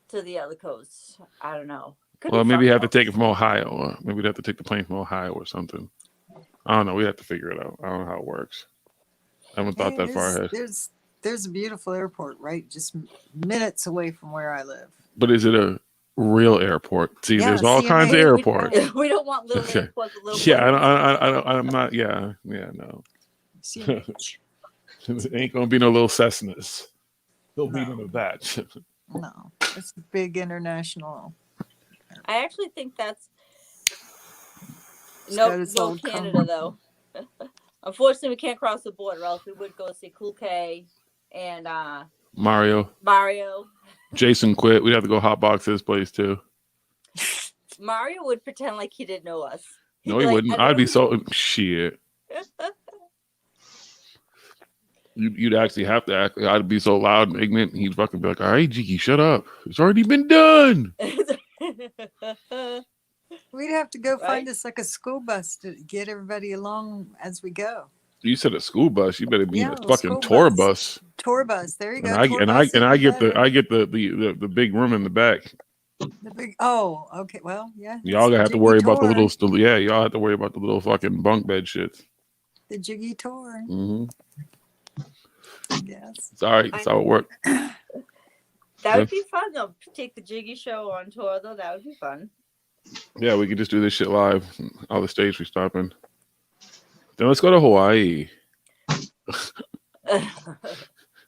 to the other coast. I don't know. Could Well, be maybe fun, you have to though. take it from Ohio, or maybe we'd have to take the plane from Ohio or something. I don't know. We have to figure it out. I don't know how it works. I haven't thought Hey, that far ahead. There's a beautiful airport right just minutes away from where I live. But is it a real airport? See, Yeah, there's all CMA, kinds of airports. We don't want little Okay. airports with little Yeah, planes. I'm not. Yeah, no. CMH. It ain't gonna be no little Cessnas. There'll be none of that. No, it's a big international. I actually think that's It's got no its old Canada though. Unfortunately, we can't cross the border. Else we would go see Cool K and Mario, Jason quit. We'd have to go hot box his place too. Mario would pretend like he didn't know us. He'd No, be he like, wouldn't. I'd be so shit. You'd actually have to act. I'd be so loud and ignorant. He'd fucking be like, "All right, Jiggy, shut up. It's already been done." We'd have to go find Right. us like a school bus to get everybody along as we go. You said a school bus. You better be Yeah, a a fucking school tour bus. bus. Tour bus. There you go. And Tour bus I even get better. the big room in the back. The big. Oh, okay. Well, yeah. Y'all it's gotta have to Jiggy worry about the tour. little. Yeah, y'all have to worry about the little fucking bunk bed shit. The Jiggy tour. Mm-hmm. Yes. It's all right. That's how it works. That would be fun though. Take the Jiggy show on tour though. That would be fun. Yeah, we could just do this shit live. All the states we stop in. Then let's go to Hawaii.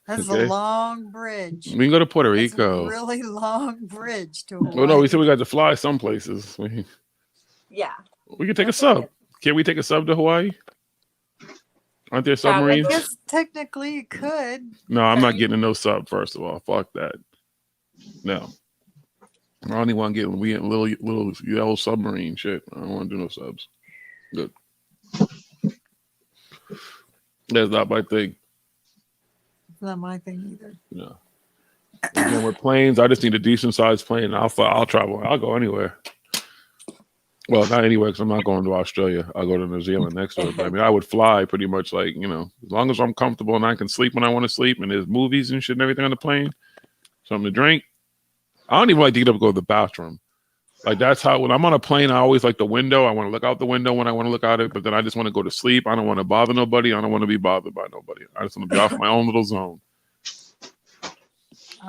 That's Okay. a long bridge. We can go to Puerto It's a Rico. really long bridge to Hawaii. Oh no, we said we got to fly some places. Yeah. We can take a sub. Can we take a sub to Hawaii? Aren't there I submarines? guess technically you could. No, I'm not getting a no sub. First of all, fuck that. No, I only want to get little yellow submarine shit. I don't want to do no subs. Good. That's not my thing. It's not my thing either. No. Again, with planes, I just need a decent sized plane. I'll fly. I'll travel. I'll go anywhere. Well, not anywhere because I'm not going to Australia. I'll go to New Zealand next to it. But I mean, I would fly pretty much like, as long as I'm comfortable and I can sleep when I want to sleep and there's movies and shit and everything on the plane, something to drink. I don't even like to get up and go to the bathroom. Like that's how when I'm on a plane, I always like the window. I want to look out the window when I want to look out it, but then I just want to go to sleep. I don't want to bother nobody. I don't want to be bothered by nobody. I just want to be off my own little zone.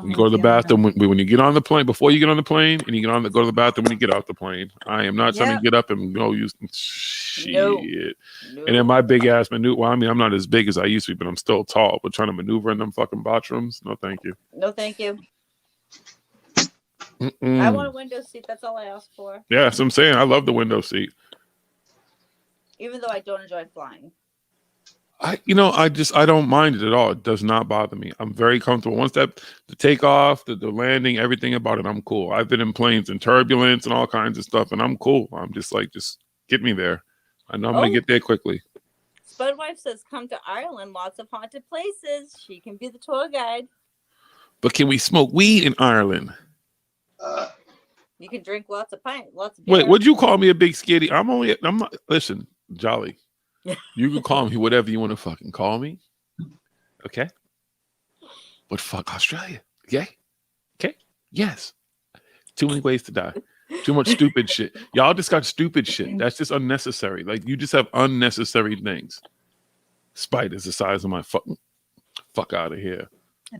You go to the bathroom when you get on the plane, before you get on the plane, and you go to the bathroom when you get off the plane. I am not trying to get up and go use shit. No. And then my big ass maneuver. Well, I mean, I'm not as big as I used to be, but I'm still tall. But trying to maneuver in them fucking bathrooms, no, thank you. No, thank you. Mm-mm. I want a window seat. That's all I ask for. Yeah, that's what I'm saying. I love the window seat. Even though I don't enjoy flying. I don't mind it at all. It does not bother me. I'm very comfortable. Once the takeoff, the landing, everything about it, I'm cool. I've been in planes in turbulence and all kinds of stuff, and I'm cool. I'm just like, just get me there. I know I'm gonna get there quickly. Spudwife says, come to Ireland. Lots of haunted places. She can be the tour guide. But can we smoke weed in Ireland? You can drink lots of pints, lots of beer. Wait, would you call me a big skitty? I'm not. Listen, Jolly. You can call me whatever you want to fucking call me. Okay? But fuck Australia. Okay? Okay? Yes. Too many ways to die. Too much stupid shit. Y'all just got stupid shit. That's just unnecessary. Like, you just have unnecessary things. Spiders the size of my fuck out of here.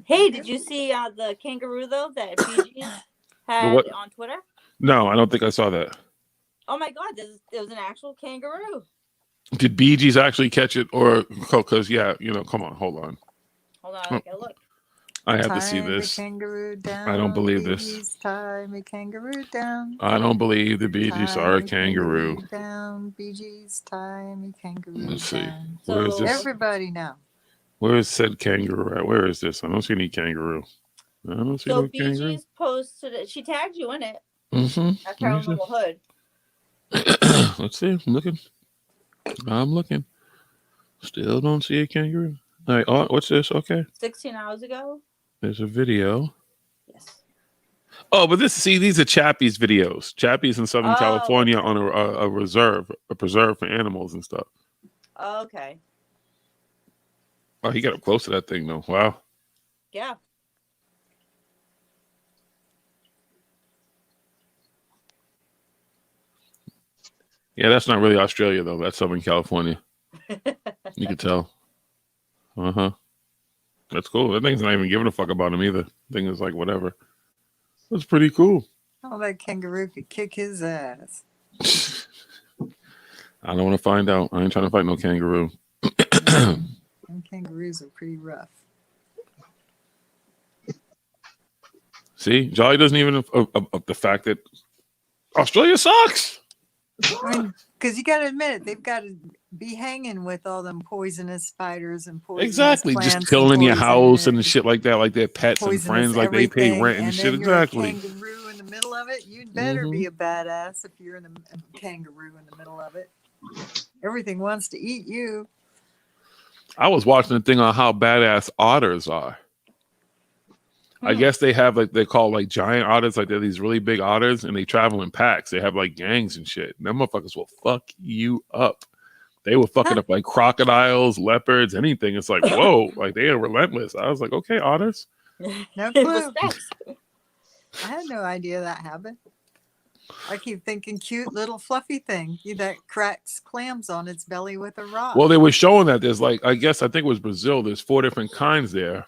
Hey, did you see the kangaroo, though, that BG's had on Twitter? No, I don't think I saw that. Oh, my God. There was an actual kangaroo. Did Bee Gees actually catch it, or because come on, hold on. Hold on, I gotta look. I have to see this. Kangaroo down, I don't believe this. Tie me kangaroo down. I don't believe the Bee Gees are a kangaroo. Down, Bee Gees, tie me kangaroo. Let's see. Down. Where is this? Everybody now. Where is said kangaroo at? Where is this? I don't see any kangaroo. I don't see no kangaroo. So BG's posted it. She tagged you in it. Mm-hmm. That's her own little hood. Let's see. I'm looking. Still don't see a kangaroo. All right. Oh, what's this? Okay. 16 hours ago. There's a video. Yes. Oh, but these are Chappie's videos. Chappie's in Southern California on a preserve for animals and stuff. Okay. Oh, he got up close to that thing though. Wow. Yeah. Yeah, that's not really Australia though. That's Southern California. You can tell. Uh-huh. That's cool. That thing's not even giving a fuck about him either. The thing is like whatever. That's pretty cool. Oh, that kangaroo could kick his ass. I don't want to find out. I ain't trying to fight no kangaroo. Them kangaroos are pretty rough. See, Jolly doesn't even the fact that Australia sucks. I mean, because you got to admit it, they've got to be hanging with all them poisonous spiders and poisonous plants, just killing your house and shit like that, like their pets and friends, like they pay rent and shit. Exactly. A kangaroo in the middle of it. You'd better be a badass if you're a kangaroo in the middle of it. Everything wants to eat you. I was watching a thing on how badass otters are. I guess they have they call giant otters, like they're these really big otters, and they travel in packs. They have gangs and shit. And them motherfuckers will fuck you up. They were fucking up like crocodiles, leopards, anything. It's like, whoa, like they are relentless. I was like, okay, otters. No clue. I had no idea that happened. I keep thinking cute little fluffy thing that cracks clams on its belly with a rock. Well, they were showing that there's I think it was Brazil. There's 4 different kinds there.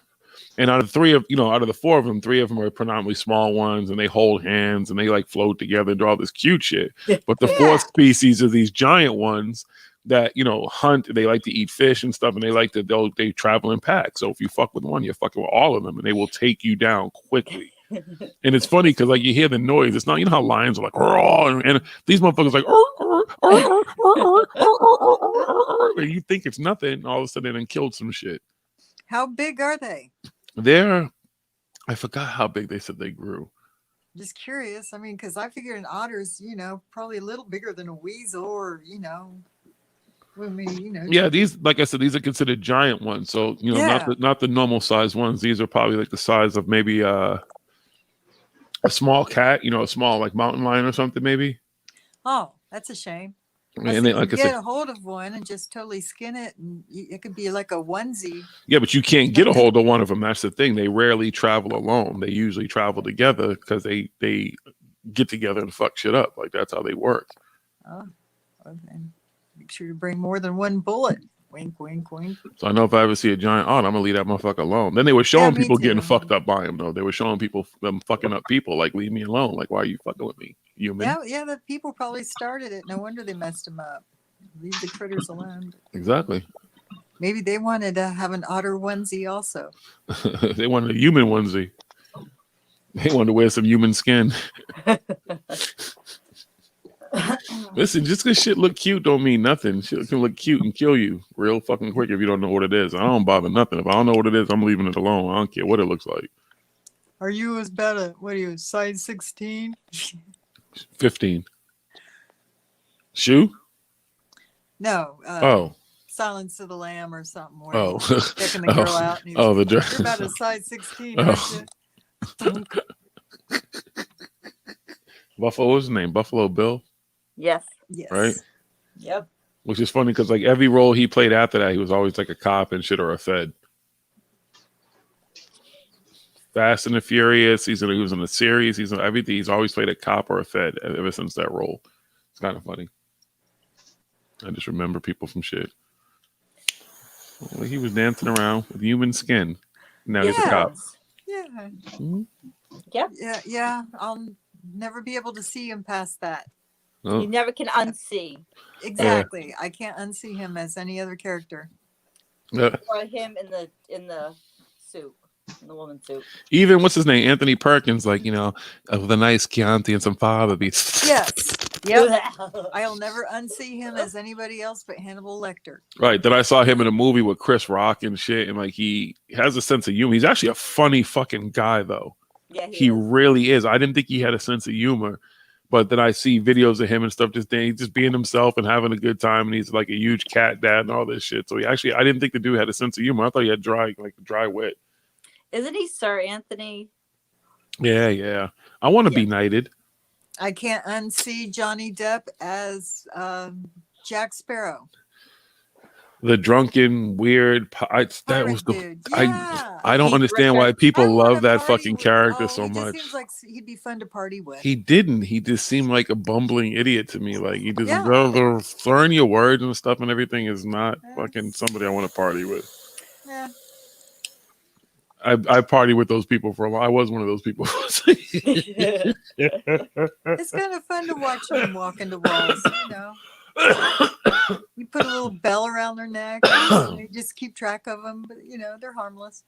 And out of the 4 of them, 3 of them are predominantly small ones, and they hold hands and they float together and do all this cute shit. But the 4th species are these giant ones that hunt. They like to eat fish and stuff, and they travel in packs. So if you fuck with one, you're fucking with all of them, and they will take you down quickly. And it's funny because you hear the noise. It's not how lions are roar, and these motherfuckers and you think it's nothing, and all of a sudden they done killed some shit. How big are they? I forgot how big they said they grew. Just curious. I mean, because I figured an otter's, probably a little bigger than a weasel or, I mean, Yeah, these, like I said, these are considered giant ones. So Yeah. not the normal size ones. These are probably like the size of maybe a small cat. A small like mountain lion or something maybe. Oh, that's a shame. And I they, you like I get said, a hold of one and just totally skin it, and it could be like a onesie. yeah, but you can't get a hold of one of them. That's the thing. They rarely travel alone. They usually travel together because they get together and fuck shit up. Like that's how they work. Oh, and make sure to bring more than one bullet. Wink, wink, wink. So I know if I ever see a giant otter, I'm gonna leave that motherfucker alone. Then they were showing me people getting too. fucked up by him though. They were showing people them fucking up people. Like leave me alone. Like why are you fucking with me, human? Yeah, the people probably started it. No wonder they messed him up. Leave the critters alone. Exactly. Maybe they wanted to have an otter onesie also. They wanted a human onesie. They wanted to wear some human skin. Listen, just because shit look cute don't mean nothing. Shit can look cute and kill you real fucking quick if you don't know what it is. I don't bother nothing. If I don't know what it is, I'm leaving it alone. I don't care what it looks like. Are you as bad at, what are you, size 16? 15. Shoe? No. Oh. Silence of the Lamb or something. Where Oh. he's checking the girl out. And he's, Oh, the You're dress. about a size 16, Oh. aren't you? Buffalo, what's his name? Buffalo Bill? Yes. Yes. Right? Yep. Which is funny because like every role he played after that, he was always like a cop and shit or a fed. Fast and the Furious. He was in the series. He's in everything. He's always played a cop or a fed ever since that role. It's kind of funny. I just remember people from shit. Well, he was dancing around with human skin. Now he's a cop. Yeah. Mhm. Yep. Yeah. I'll never be able to see him past that. Oh. You never can unsee. Exactly. I can't unsee him as any other character. Yeah. Or him in the suit. In the woman's suit. Even what's his name? Anthony Perkins, like, with a nice Chianti and some fava beans. Yes. Yep. I'll never unsee him as anybody else but Hannibal Lecter. Right. Then I saw him in a movie with Chris Rock and shit, and like he has a sense of humor. He's actually a funny fucking guy, though. Yeah, he is. really is. I didn't think he had a sense of humor, but then I see videos of him and stuff just being himself and having a good time, and he's like a huge cat dad and all this shit. So I didn't think the dude had a sense of humor. I thought he had dry wit. Isn't he Sir Anthony? Yeah. I want to be knighted. I can't unsee Johnny Depp as Jack Sparrow. The drunken, weird. That was the. Dude. Yeah. I don't understand why people love that fucking character so he just much. seems like he'd be fun to party with. He didn't. He just seemed like a bumbling idiot to me. Like he just learn your words and stuff and everything is not fucking somebody I want to party with. Yeah. I party with those people for a while. I was one of those people. It's kind of fun to watch them walk into walls, You put a little bell around their neck and you just keep track of them, but they're harmless.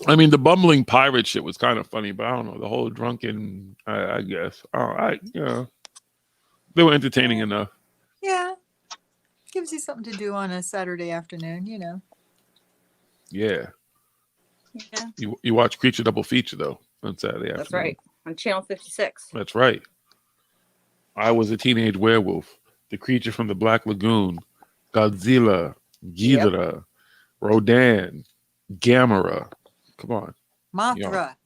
I mean, the bumbling pirate shit was kind of funny, but I don't know. The whole drunken, I guess. They were entertaining enough. Yeah. Gives you something to do on a Saturday afternoon, Yeah. Yeah. You watch Creature Double Feature, though, on Saturday afternoon. That's right. On Channel 56. That's right. I Was a Teenage Werewolf, The Creature from the Black Lagoon, Godzilla, Ghidorah, Rodan, Gamera. Come on. Mothra.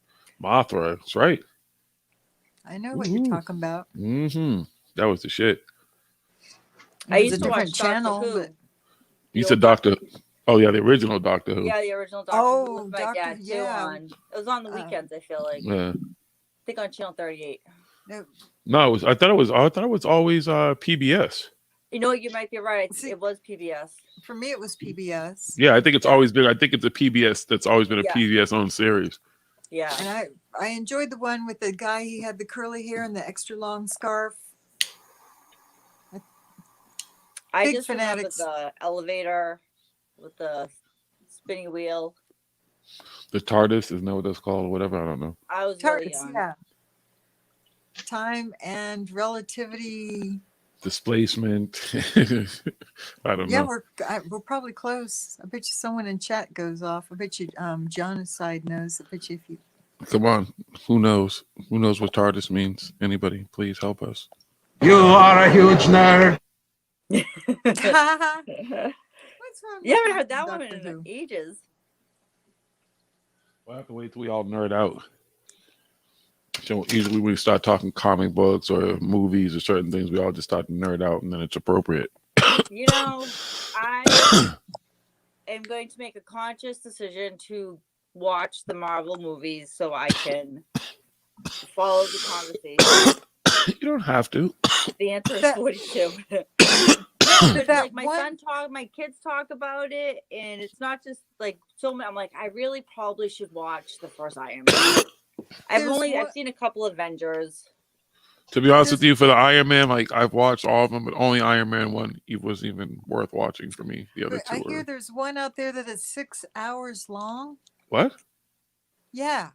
Mothra. That's right. I know what you're talking about. Mm-hmm. That was the shit. I used a to different watch channel, Doctor Who. but You said Doctor. Oh yeah, the original Doctor Who. Yeah, the original Doctor Who with my dad too. It was on the weekends. I feel like. Yeah. I think on Channel 38. No, I thought it was always PBS. You know what? You might be right. It was PBS. For me, it was PBS. Yeah, I think it's always been. I think it's a PBS that's always been a Yeah. PBS owned series. Yeah. And I enjoyed the one with the guy. He had the curly hair and the extra long scarf. I Big just fanatics. remember the elevator with the spinning wheel. The TARDIS, isn't that what that's called or whatever? I don't know. I was really Tarts, young. yeah. Time and relativity. Displacement. I don't Yeah, know. we're probably close. I bet you someone in chat goes off. I bet you Genocide knows. I bet you if you. Come on. Who knows? Who knows what TARDIS means? Anybody, please help us. You are a huge nerd. What's wrong? You haven't with heard that one Doctor in Who? ages. We'll have to wait till we all nerd out. So usually when we start talking comic books or movies or certain things, we all just start to nerd out, and then it's appropriate. You know, I am going to make a conscious decision to watch the Marvel movies so I can follow the conversation. You don't have to. The answer is That- 42. No, But but that like my kids talk about it, and it's not just like so many. I'm like, I really probably should watch the first Iron Man. I've seen a couple Avengers. To be honest with you, for the Iron Man, like I've watched all of them, but only Iron Man 1 it was even worth watching for me. The other But I two hear are there's one out there that is 6 hours long. what? Yeah.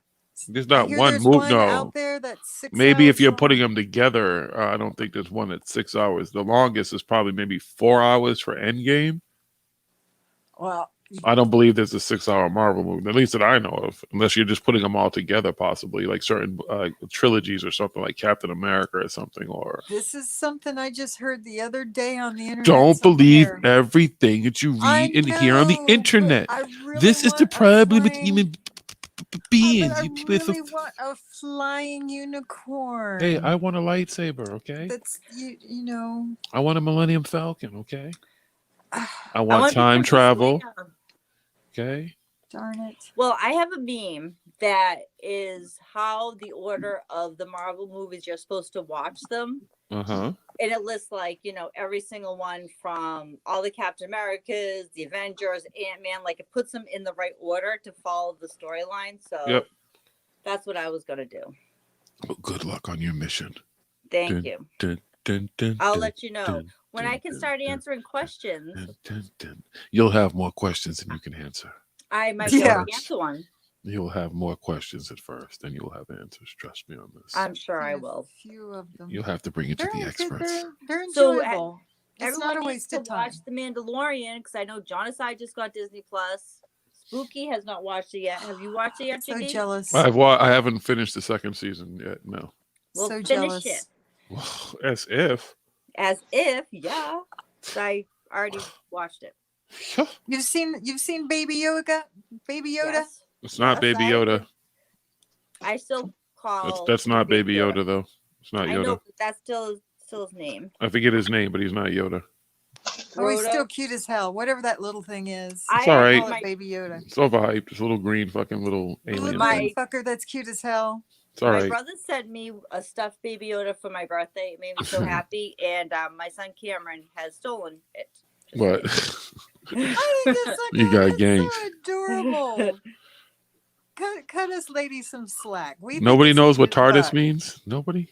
There's I not hear one there's move. one No, out there that's 6 maybe if hours you're long. putting them together, I don't think there's one that's 6 hours. The longest is probably maybe 4 hours for Endgame. Well, I don't believe there's a 6 hour Marvel movie, at least that I know of, unless you're just putting them all together, possibly like certain trilogies or something like Captain America or something. Or this is something I just heard the other day on the internet. don't believe somewhere. everything that you I read and hear on the know, but internet. I really This is the want a problem with flying- human but beings. I You people are so- really want a flying unicorn. Hey, I want a lightsaber, okay? That's you know. I want a Millennium Falcon, okay? I I want want time Princess travel, Leia. okay? Darn it. Well, I have a meme that is how the order of the Marvel movies you're supposed to watch them. Uh-huh. And it lists like, every single one from all the Captain Americas, the Avengers, Ant-Man, like it puts them in the right order to follow the storyline. So Yep. that's what I was going to do. Well, good luck on your mission. Thank Dun, you. Dun, dun, dun, I'll dun, let you know. dun, When dun, I can dun, start dun, answering questions, dun, dun, dun. You'll have more questions than you can answer. I might be able Yeah. to answer one. You'll have more questions at first, then you'll have answers. Trust me on this. I'm sure I A will. few of them. You'll have to bring it to the They're good, experts. They're So, enjoyable. It's Everyone not a needs waste to of time. watch The Mandalorian because I know John and I just got Disney Plus. Spooky has not watched it yet. Have you watched it yet, So Jiggy? jealous. I haven't finished the second season yet. No. Well, so finish jealous. it. Well, as if. As if, yeah. I already watched it. You've seen Baby Yoda? Baby Yoda? Yes. It's not Yes, Baby I Yoda. I still call. That's not him Baby Yoda though. It's not I know, Yoda. but that's still his name. I forget his name, but he's not Yoda. Oh, he's Rhoda. still cute as hell. Whatever that little thing is. It's I all I right. call my- it Baby Yoda. It's overhyped. It's a little green fucking little Little alien My- thing. green fucker that's cute as hell. It's all My right. brother sent me a stuffed Baby Yoda for my birthday. It made me so happy. And my son Cameron has stolen it. What? I think it's so You got it's gangs. so adorable. cut us ladies some slack. We think Nobody it's knows what cute as TARDIS fuck. means? Nobody?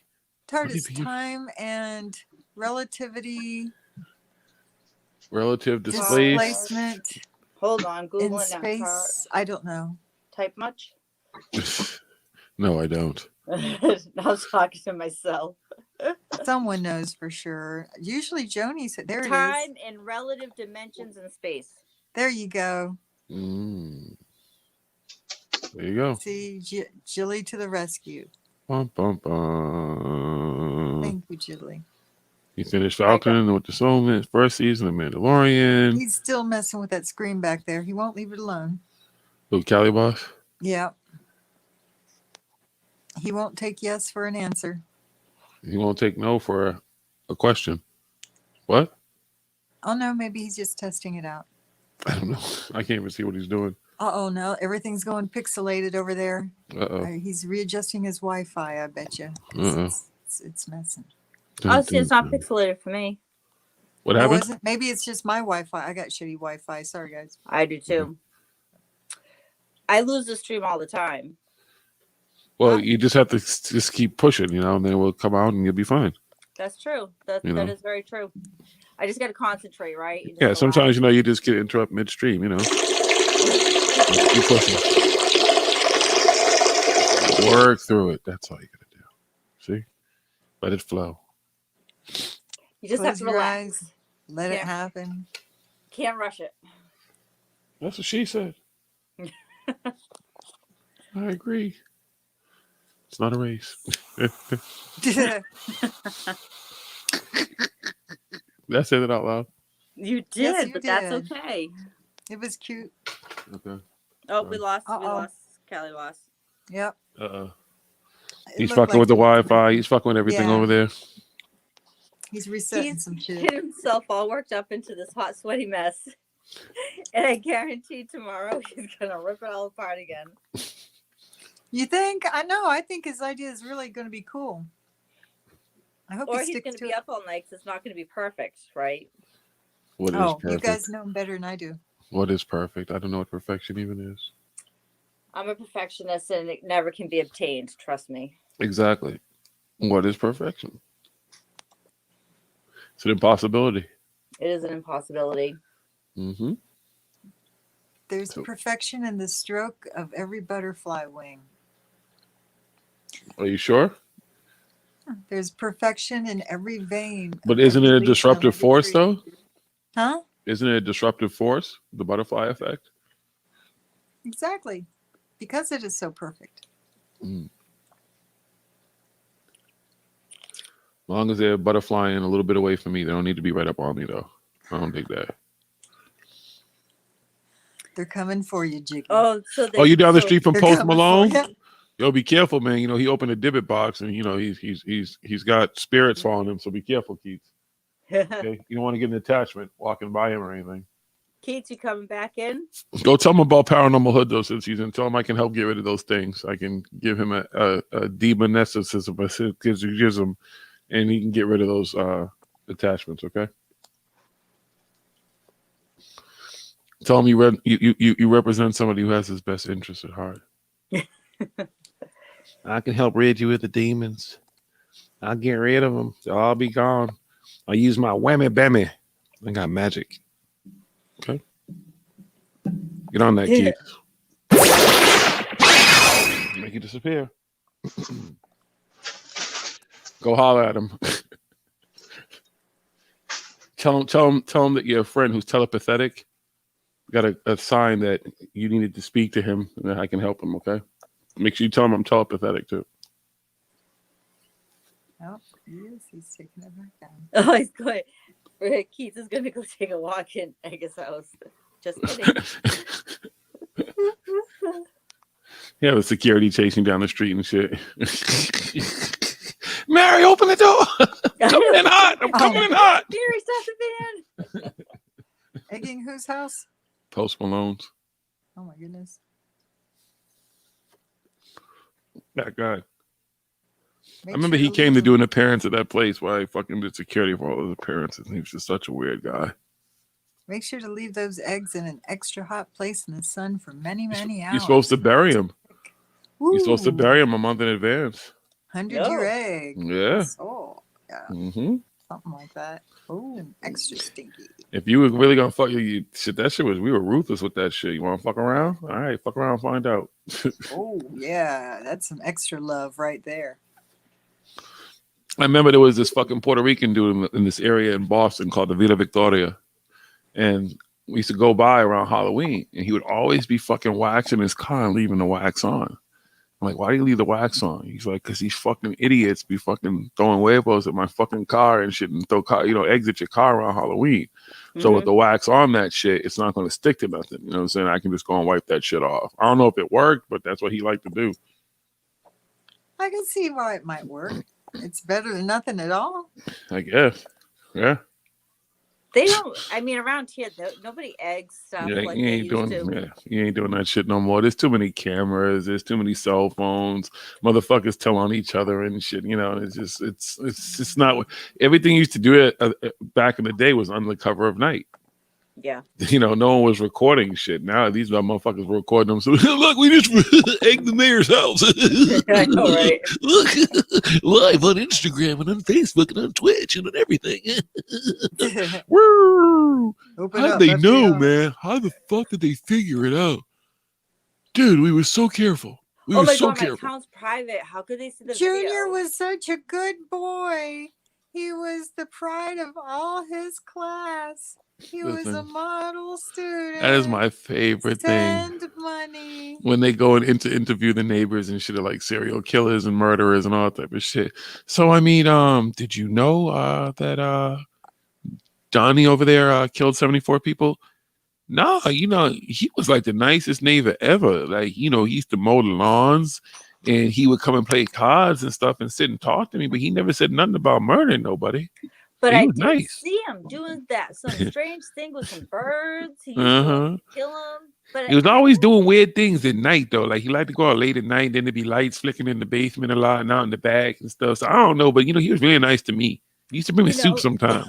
TARDIS, people- time and relativity, Relative displace? displacement Hold on, in Google it now. space. I don't know. Type much? No, I don't. I was talking to myself. Someone knows for sure. Usually Joni said, there it is. Time and relative dimensions in space. There you go. Mm. There you go. See, Jilly to the rescue. Bum, bum, bum. Thank you, Jilly. He finished Falcon with the Soul first season of Mandalorian. He's still messing with that screen back there. He won't leave it alone. Luke Calibos. Yeah. He won't take yes for an answer. He won't take no for a question. What? Oh no, maybe he's just testing it out. I don't know. I can't even see what he's doing. Oh no, everything's going pixelated over there. Uh-oh. He's readjusting his Wi-Fi. I bet you. Uh-oh. It's messing. Oh, see, it's not pixelated for me. What Oh, happened? is it? Maybe it's just my Wi-Fi. I got shitty Wi-Fi. Sorry, guys. I do too. I lose the stream all the time. Well, you just have to just keep pushing, and then it will come out and you'll be fine. That's true. That You know. is very true. I just got to concentrate, right? And just Yeah, relax. sometimes, you just get interrupted midstream, Just keep pushing. Work through it. That's all you got to do. See? Let it flow. You just Close have to your relax. eyes. Let it Yeah. happen. Can't rush it. That's what she said. I agree. It's not a race. I said it out loud. You did, Yes, you but that's did. okay. It was cute. Okay. Oh, we lost. We Uh-oh. lost. Callie lost. Yep. Uh-oh. It He's looked fucking like with the it was Wi-Fi. He's fucking with everything Yeah. over there. He's resetting He's some shit. getting himself all worked up into this hot, sweaty mess. And I guarantee tomorrow he's gonna rip it all apart again. You think? I know. I think his idea is really going to be cool. I hope Or he he's sticks gonna to be it. up all night because it's not gonna be perfect, right? What is Oh, perfect? you guys know him better than I do. What is perfect? I don't know what perfection even is. I'm a perfectionist and it never can be obtained, trust me. Exactly. What is perfection? It's an impossibility. It is an impossibility. Mm-hmm. There's So- perfection in the stroke of every butterfly wing. Are you sure? There's perfection in every vein. But of isn't every it a leaf on disruptive every force, tree. though? Huh? Isn't it a disruptive force? The butterfly effect? Exactly. Because it is so perfect. Mm. As long as they're butterflying a little bit away from me, they don't need to be right up on me, though. I don't dig that. They're coming for you, Jiggy. Oh, so Oh, you down the street from They're Post coming for Malone? ya. Yo, be careful, man. You know he opened a divot box, and you know he's got spirits following him. So be careful, Keith. Okay, you don't want to get an attachment walking by him or anything. Keith, you coming back in? Go tell him about Paranormal Hood though, since he's in. Tell him I can help get rid of those things. I can give him a demonestheticism, and he can get rid of those attachments. Okay. Tell him you represent somebody who has his best interest at heart. I can help rid you of the demons. I'll get rid of them. They'll all be gone. I'll use my whammy bammy. I got magic. Okay. Get on that, Keith. Make it disappear. Go holler at him. Tell him that you're a friend who's telepathetic. Got a sign that you needed to speak to him, and that I can help him. Okay. Make sure you tell him I'm telepathetic too. Oh, he is. He's taking it back down. Oh, he's going. Keith is going to go take a walk in Egga's house. Just kidding. Yeah, the security chasing down the street and shit. Mary, open the door. I'm coming in hot. I'm coming in hot. Mary, stop the van. Egging whose house? Post Malone's. Oh my goodness. That guy. Make I remember sure he came to leave do an appearance at that place where I fucking did security for all his appearances. He was just such a weird guy. Make sure to leave those eggs in an extra hot place in the sun for many, many hours. You're supposed to bury him. Woo. You're supposed to bury him a month in advance. 100-year egg. Yeah. Oh, yeah. Mm-hmm. Something like that. Oh, extra stinky. If you were really gonna fuck you shit, that shit was, we were ruthless with that shit. You want to fuck around? All right, fuck around, and find out. Oh, yeah. That's some extra love right there. I remember there was this fucking Puerto Rican dude in this area in Boston called the Villa Victoria, and we used to go by around Halloween, and he would always be fucking waxing his car and leaving the wax on. I'm like, why do you leave the wax on? He's like, because these fucking idiots be fucking throwing huevos at my fucking car and shit, and throw eggs at your car around Halloween. So with the wax on that shit, it's not going to stick to nothing. You know what I'm saying? I can just go and wipe that shit off. I don't know if it worked, but that's what he liked to do. I can see why it might work. It's better than nothing at all. I guess. Yeah. They don't. I mean, around here, nobody eggs stuff Yeah, like you they ain't used doing. to. Yeah, you ain't doing that shit no more. There's too many cameras. There's too many cell phones. Motherfuckers tell on each other and shit. You know, it's just not. Everything you used to do it back in the day was under the cover of night. Yeah. You know, no one was recording shit. Now these motherfuckers recording them. So look, we just egged the mayor's house. I know, right? Look, live on Instagram and on Facebook and on Twitch and on everything. Woo! Open How'd up, they know, FBI. man? How the fuck did they figure it out? Dude, we were so careful. We Oh were my so god, my careful. account's private. How could they see the Junior video? was such a good boy. He was the pride of all his class. He was a Listen, model student. that is my favorite thing. Send money. When they go and interview the neighbors and shit, like serial killers and murderers and all that type of shit. So I mean, did you know that Johnny over there killed 74 people. No, he was like the nicest neighbor ever. Like, he used to mow the lawns, and he would come and play cards and stuff and sit and talk to me, but he never said nothing about murdering nobody. But He I was did nice. see him doing some strange thing with some birds. He used Uh-huh. to kill them. But He was always doing weird things at night, though. Like, he liked to go out late at night, then there'd be lights flicking in the basement a lot and out in the back and stuff. So I don't know, but he was really nice to me. He used to bring me soup sometime.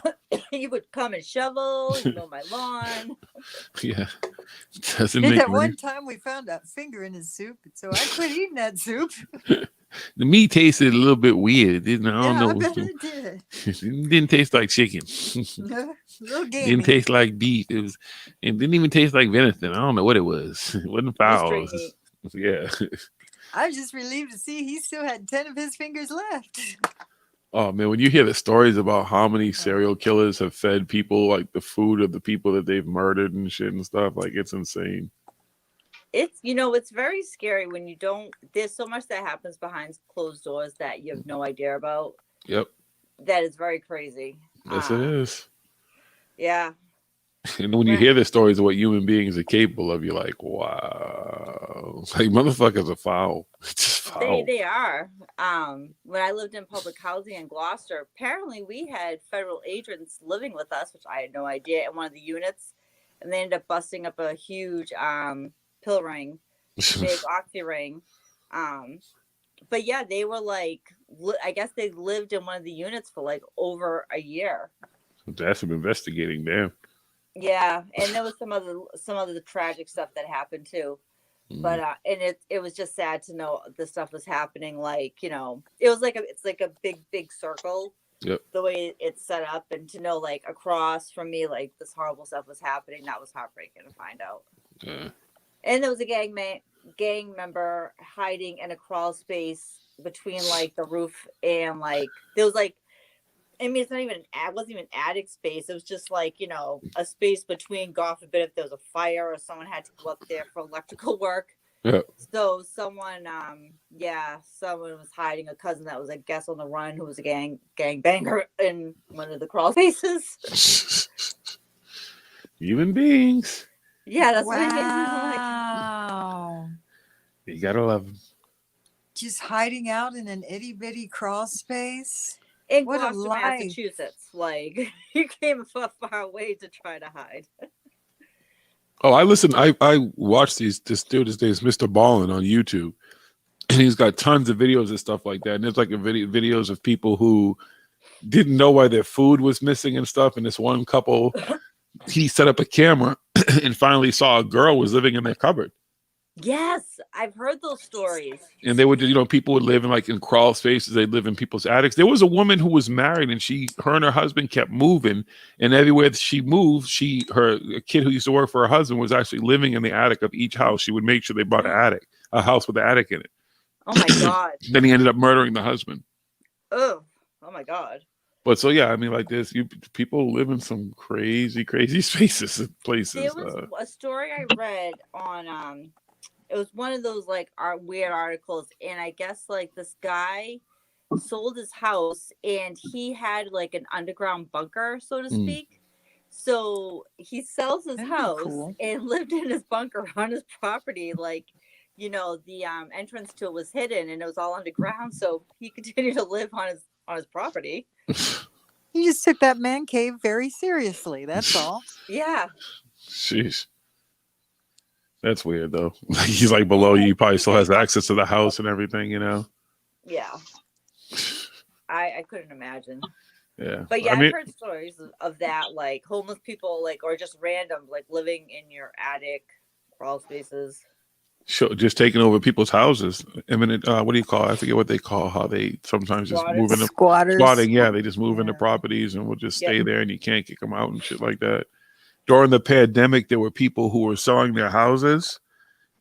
He would come and shovel, mow my lawn. Yeah. Doesn't And make that me. one time we found a finger in his soup, so I quit eating that soup. The meat tasted a little bit weird. I don't know. I bet it did. It didn't taste like chicken. A little It gamey. didn't taste like beef. It didn't even taste like venison. I don't know what it was. It wasn't foul. It was yeah. I was just relieved to see he still had 10 of his fingers left. Oh man, when you hear the stories about how many serial killers have fed people like the food of the people that they've murdered and shit and stuff, like it's insane. It's very scary when you don't. There's so much that happens behind closed doors that you have no idea about. Yep. That is very crazy. Yes, it is. Yeah. And when you hear the stories of what human beings are capable of, you're like, wow. Like, motherfuckers are foul. Just foul. They are. When I lived in public housing in Gloucester, apparently we had federal agents living with us, which I had no idea, in one of the units. And they ended up busting up a huge pill ring, big oxy ring. But yeah, they were like, I guess they lived in one of the units for like over a year. That's some investigating, damn. Yeah, and there was some other tragic stuff that happened too. But and it was just sad to know this stuff was happening. Like, it was like it's like a big circle. Yep. The way it's set up, and to know like across from me, like this horrible stuff was happening. That was heartbreaking to find out. Yeah. And there was a gang member hiding in a crawl space between like the roof and like there was like. I mean, it's not even it wasn't even attic space. It was just like, a space between, God forbid, if there was a fire or someone had to go up there for electrical work. Yeah. So someone was hiding a cousin that was, I guess, on the run, who was a gang banger in one of the crawl spaces. Human beings. Yeah, that's what it is. Wow. You gotta love them. Just hiding out in an itty bitty crawl space. In What a Gloucester, life. Massachusetts. Like, you came far away to try to hide. Oh, I listen. I watch this dude. His name is Mr. Ballin on YouTube, and he's got tons of videos and stuff like that. And there's like videos of people who didn't know why their food was missing and stuff. And this one couple, he set up a camera and finally saw a girl was living in their cupboard. Yes, I've heard those stories. And they would, people would live in crawl spaces. They'd live in people's attics. There was a woman who was married, and her and her husband kept moving. And everywhere she moved, her kid who used to work for her husband was actually living in the attic of each house. She would make sure they bought a house with an attic in it. Oh my God. Then he ended up murdering the husband. Oh my God. But so yeah, I mean, like this, people live in some crazy spaces and places. There was a story I read on it was one of those like weird articles, and I guess like this guy sold his house and he had like an underground bunker, so to speak. So he sells his house and lived in his bunker on his property. Like, the entrance to it was hidden and it was all underground. So he continued to live on his property. He just took that man cave very seriously. That's all. Yeah. Jeez. That's weird though. He's like below you. He probably still has access to the house and everything, Yeah. I couldn't imagine. Yeah. But yeah, I've heard stories of that, like homeless people, like, or just random, like living in your attic, crawl spaces. Sure, just taking over people's houses. Imminent, what do you call it? I forget what they call how they sometimes just move in the squatters. Squatting, yeah, they just move into properties and will just stay there and you can't kick them out and shit like that. During the pandemic, there were people who were selling their houses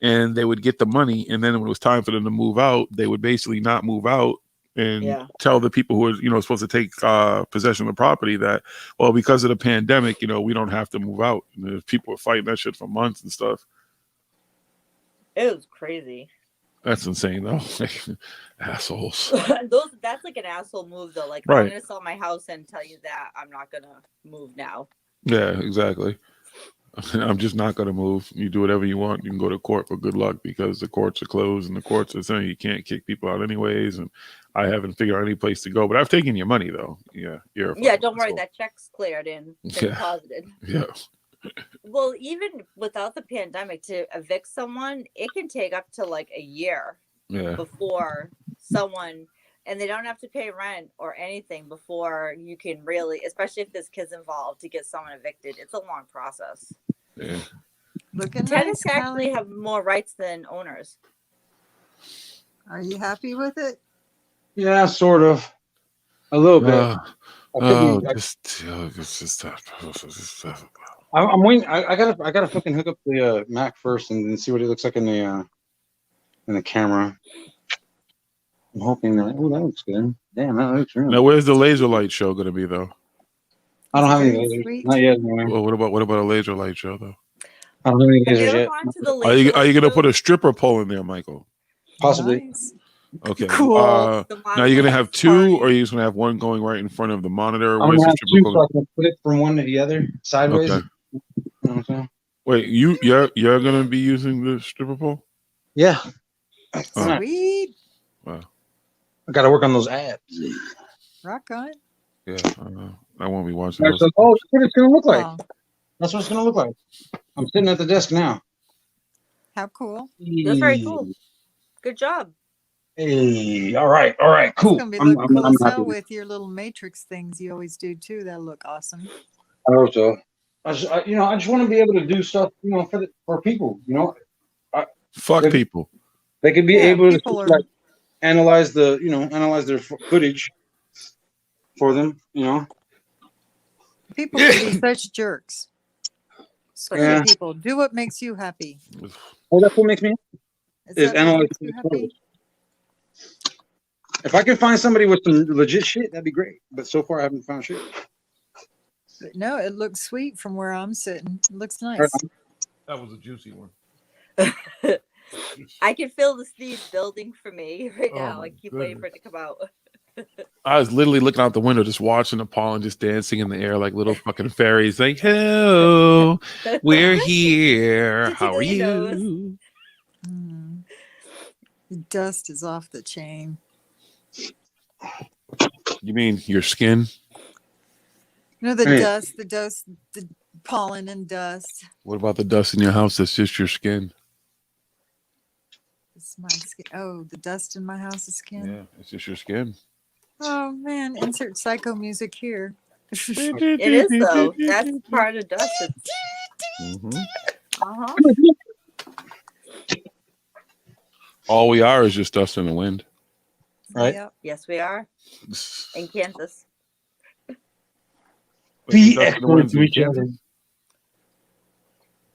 and they would get the money. And then when it was time for them to move out, they would basically not move out and tell the people who were, supposed to take possession of the property that, well, because of the pandemic, we don't have to move out. And people were fighting that shit for months and stuff. It was crazy. That's insane, though. Assholes. That's like an asshole move though. Like Right. I'm gonna sell my house and tell you that I'm not gonna move now. Yeah, exactly. I'm just not going to move. You do whatever you want. You can go to court, but good luck because the courts are closed and the courts are saying you can't kick people out anyways. And I haven't figured out any place to go, but I've taken your money though. Yeah, you're a Yeah, fucking don't worry, asshole. that check's cleared and been Yeah. deposited. Yeah. Well, even without the pandemic, to evict someone, it can take up to like a year Yeah. before someone, and they don't have to pay rent or anything before you can really, especially if there's kids involved, to get someone evicted. It's a long process. Yeah. Looking Tenants nice, actually Callie. have more rights than owners. Are you happy with it? Yeah, sort of. A little bit. I could be, It's just I'm waiting. I gotta fucking hook up the Mac first and then see what it looks like in the camera. I'm hoping that. Oh, that looks good. Damn, that looks really. Now, where's the laser light show going to be though? I don't have any Very lasers. sweet. Not yet. Anyway. Well, what about a laser light show though? I don't have any Have you lasers ever yet. gone to the Are you laser going to show? put a stripper pole in there, Michael? Possibly. Nice. Okay. Cool. The Now you're going to have Monolith two, party? or you're just going to have one going right in front of the monitor? I'm Where's gonna the have stripper two pole? so I can put it from one to the other sideways. Okay. You know what I'm saying? Wait, you're going to be using the stripper pole? Yeah. Oh. Sweet. Wow. I gotta work on those abs. Rock on. Yeah. I won't be watching Right, those. so, oh, that's what it's gonna look like. Oh, That's what it's gonna look like. I'm sitting at the desk now. how cool. That's very cool. Good job. Hey, all right, It's cool. gonna be look cool I'm as hell happy. with your little matrix things you always do too. That'll look awesome. I hope so. I just want to be able to do stuff, for people. Fuck They- people. They could be Yeah, able to people are- like analyze their footage for them. People can be such jerks. Screw Yeah. people. Do what makes you happy. Oh, that's what makes me. Is Is that what analyze makes you the happy? photos. If I can find somebody with some legit shit, that'd be great. But so far, I haven't found shit. But no, it looks sweet from where I'm sitting. It looks nice. Right. That was a juicy one. I can feel the sneeze building for me right Oh now. my I keep waiting for it to come out. I was literally looking out the window, just watching the pollen just dancing in the air like little fucking fairies. Like, hello, we're here. How are Tickle your you? Mm. The dust is off the chain. You mean your skin? The Hey. dust, the pollen and dust. What about the dust in your house that's just your skin? It's my skin. Oh, the dust in my house is skin. Yeah, it's just your skin. Oh man, insert psycho music here. It is though. That's part of dust. Mhm. Uh-huh. All we are is just dust in the wind. Right. Yep. Yes, we are in Kansas. Be Dust in the wind's excellent to in each other. Kansas?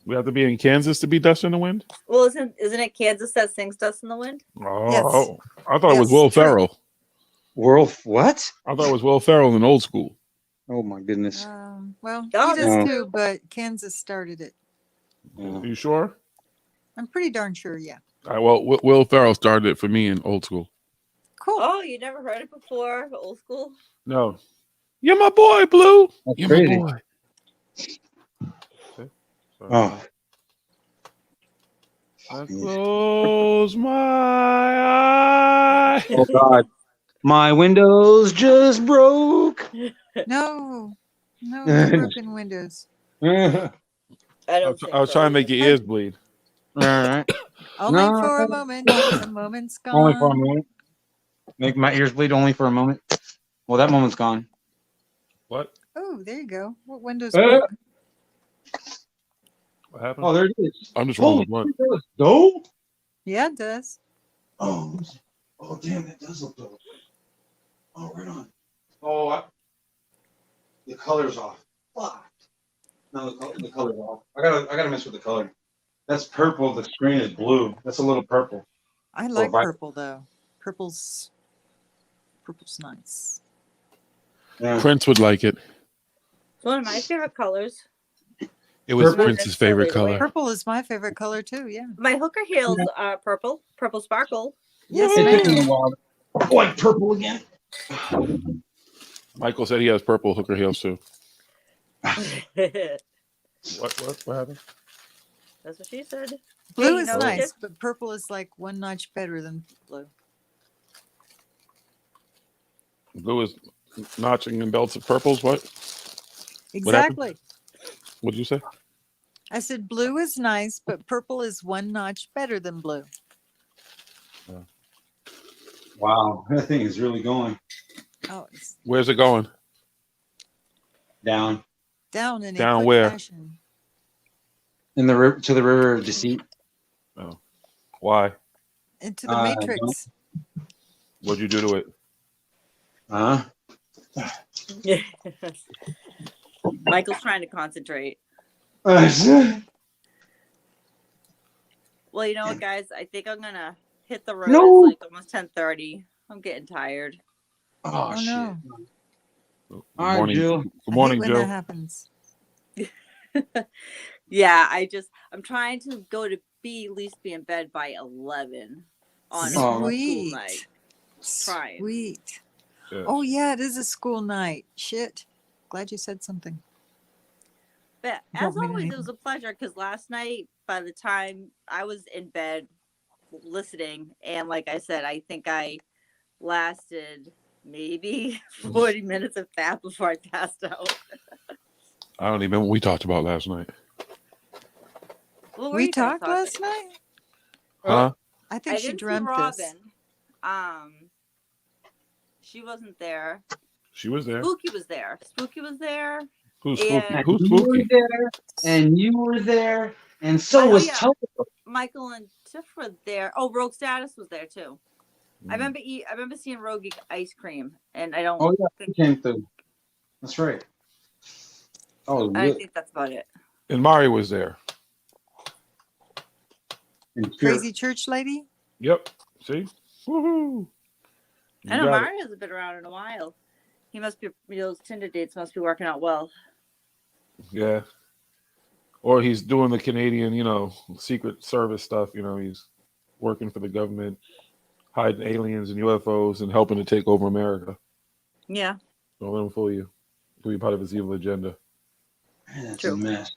We have to be in Kansas to be dust in the wind? Well, isn't it Kansas that sings "Dust in the Wind"? Oh, Yes. I thought it was Yes, Will true. Ferrell. World what? I thought it was Will Ferrell in old school. Oh my goodness. Well, Oh, he does that's too, but Kansas started it. Yeah. Are you sure? I'm pretty darn sure. Yeah. Well, Will Ferrell started it for me in old school. Cool. Oh, you never heard it before? Old school. No. You're my boy, Blue. That's You're crazy. my boy. Okay. Sorry. Oh, I close my eye. oh God. My windows just broke. No, no broken windows. All I I don't. was, think I was so. trying to make your ears bleed. right. Only No. for a moment. The moment's gone. Only for a moment. Make my ears bleed only for a moment. Well, that moment's gone. What? Oh, there you go. What windows Uh, broke? What happened? Oh, there it is. I'm just rolling Holy a blunt. shit, that looks dope. Yeah, it does. Oh, damn, that does look dope. Oh, right on. Oh, the color's off. Fuck. No, the color's off. I gotta mess with the color. That's purple. The screen is blue. That's a little purple. I like vi- purple though. Purple's nice. Yeah. Prince would like it. It's one of my favorite colors. It was Purple? Prince's favorite Necessarily the way- color. Purple is my favorite color too. Yeah. My hooker heels are purple sparkle. Yes, It took ma'am. me a while. Like purple again. Michael said he has purple hooker heels too. That's What happened? what she said. Blue you is know, nice, Tiff- but purple is like one notch better than blue. Blue is notching and belts of purples. What? Exactly. What did you say? I said blue is nice, but purple is one notch better than blue. Wow, that thing is really going Oh, it's Where's it going? down down in Down a quick where? fashion. in the river to the river of deceit. Oh, why? Into the don't- matrix. What'd you do to it? Huh? Michael's trying to concentrate. Oh Well, you know what, guys? I think I'm gonna hit the road. No. It's like almost 10:30. I'm getting tired. Oh, shit! no. Good All right, morning. Jill. Good I hate morning, when that Joe. happens. Yeah, I'm trying to go to at least be in bed by 11 on a school Sweet. night. Trying. Sweet. Yes. Oh yeah, it is a school night. Shit. Glad you said something. But Don't as mean always, it anything. was a pleasure because last night, by the time I was in bed listening, and like I said, I think I lasted maybe 40 minutes of that before I passed out. I don't even know what we talked about last night. What were We you guys talked talking last about? night? Huh? I I think she didn't see dreamt Robin. this. She wasn't there. She was there. Spooky was there. Spooky was there. Who's Yeah. spooky? Who's You were spooky? there, and you were there, and so Oh, was yeah. Toto. Michael and Tiff were there. Oh, Rogue Status was there too. I remember seeing Rogue eat ice cream, and I don't Oh yeah, he think came through. That's right. Oh, I good. think that's about it. And Mari was there. And Crazy church lady? Yep. See? Woohoo! You I know got it. Mario hasn't been around in a while. He must be those Tinder dates must be working out well. Yeah. Or he's doing the Canadian, Secret Service stuff. He's working for the government, hiding aliens and UFOs and helping to take over America. Yeah. Don't let him fool you. He'll be part of his evil agenda. Man, that's True. a mess.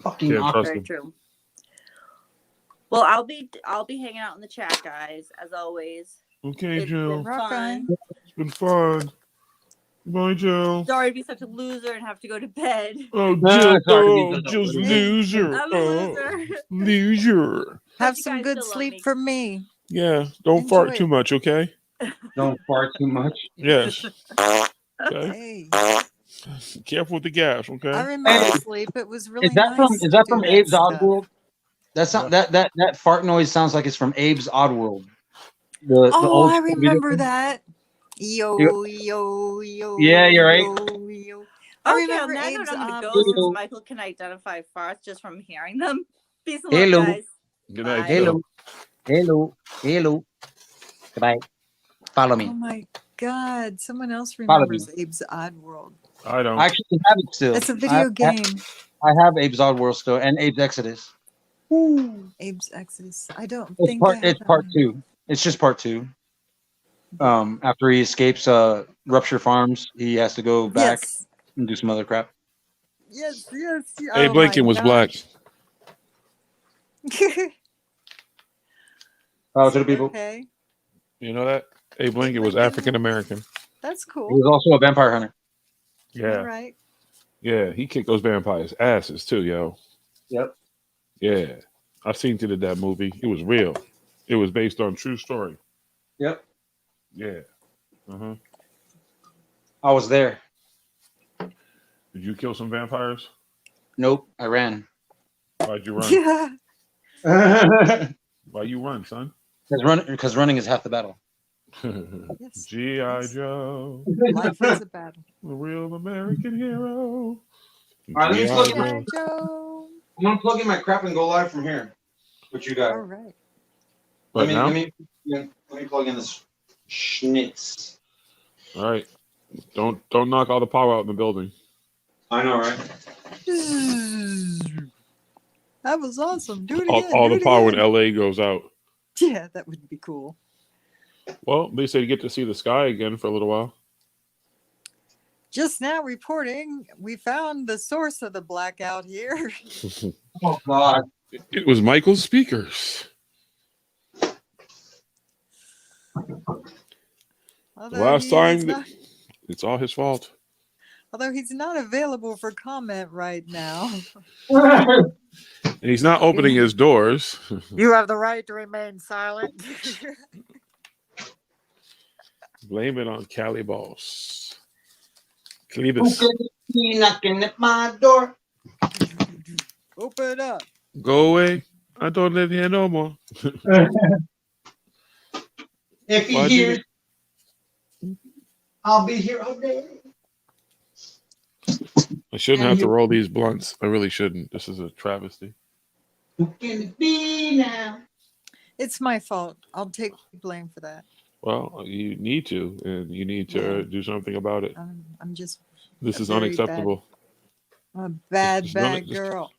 Fucking Can't awkward. trust Very him. true. Well, I'll be hanging out in the chat, guys, as always. Okay, It's Jill. been Rock fun. on. It's been fun. Bye, Jill. Sorry to be such a loser and have to go to bed. Oh, No, Jill. it's hard to be Oh, such a Jill's loser. loser. I'm a Oh, loser. loser. Have you some guys good still love sleep me. from me. Yeah. Don't fart Enjoy too it. much, okay? Don't fart too much. Yes. Okay. Hey, Careful with the gas, okay? I remember Hey, sleep. It was really Is that nice. from is to that do from that Abe's stuff. Oddworld? That's not that fart noise sounds like it's from Abe's Oddworld. The Oh, old I school remember video. that. Yo, yo, yo. Yeah, you're right. Yo, yo. I Okay, remember on that Abe's note, I'm going to go since Hello. Michael can identify farts just from hearing them. Peace and Hello. love, guys. Good night, Bye. Jill. Hello. Goodbye. Follow Oh me. my God. Someone else Follow me. remembers Abe's Odd World. I don't. I actually have it still. It's a video game. I have Abe's Oddworld still and Abe's Exodus. Abe's Exodus. I don't It's think part. I have It's that part one. 2. It's just part 2. After he escapes Rupture Farms, he has to go back Yes. and do some other crap. Yes. Yes. Abe Lincoln was black. To the people. Okay. You know that? Abe Lincoln was Lincoln. African American. That's He cool. was also a vampire hunter. Yeah. All right. Yeah. He kicked those vampires' asses too, yo. Yep. Yeah. I seen that movie. It was real. It was based on true story. Yep. Yeah. Uh-huh. I was there. Did you kill some vampires? Nope. I ran. Why'd you run? Yeah. Because Why you run, son? running is half the battle. Yes. G.I. Joe, Life is a battle. the real American hero. All right, let me G.I. plug in Joe. G.I. Joe. I'm gonna plug in my crap and go live from here. What you got? All right. But now? Let me plug in this schnitz. All right. Don't knock all the power out in the building. I know, right? That was awesome. Do it all, again. all do the it power when again. LA goes out. Yeah, that would be cool. Well, they say you get to see the sky again for a little while. Just now reporting, we found the source of the blackout here. Oh God. It was Michael's speakers. Although Last time, not, it's all his fault. although he's not available for comment right now. And he's not opening his doors. You have the right to remain silent. Blame it on Cali Boss. Who Clevis, can be knocking at my door? Open up. go away. I don't live here no more. If he Why'd hears, you- I'll be here all day. I shouldn't have to roll these blunts. I really shouldn't. This is a travesty. Who can it be now? It's my fault. I'll take blame for that. Well, you need to, and you need to do something about it. I'm just This is very unacceptable. a bad, This is not- bad girl.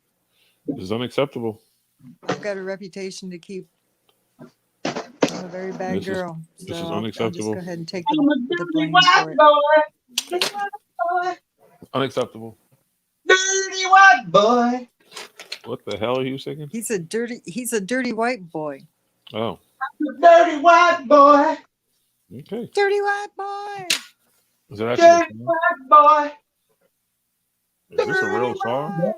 This is unacceptable. I've got a reputation to keep. I'm a very bad This is- girl. this is I'll just unacceptable. go ahead and take I'm a the dirty blame white for it. boy. Dirty white boy. Unacceptable. Dirty white boy. What the hell are you singing? He's a dirty white boy. Oh, Dirty white boy. okay. Dirty white boy. Is that Dirty actually a song? white boy. Is this a real song?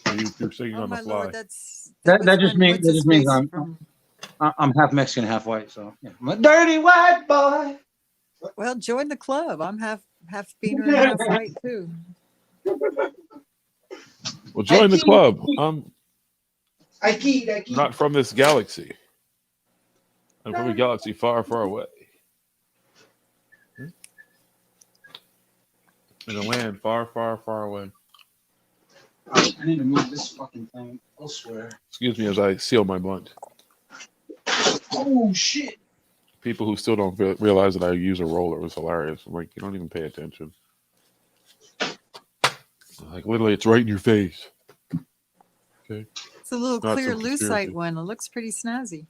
Or you're singing Oh on the my fly? lord, that That was just means what's his face from. I'm half Mexican, half white, so yeah. I'm a dirty white boy. Well, join the club. I'm half beaner and half white too. Well, join the club. I'm I keep. not from this galaxy. I'm from a galaxy far, far away. In a land far, far, far away. I need to move this fucking thing. I swear. Excuse me as I seal my blunt. Oh shit. People who still don't realize that I use a roller was hilarious. I'm like, you don't even pay attention. Like, literally, it's right in your face. Okay. It's a little Not clear some lucite conspiracy. one. It looks pretty snazzy.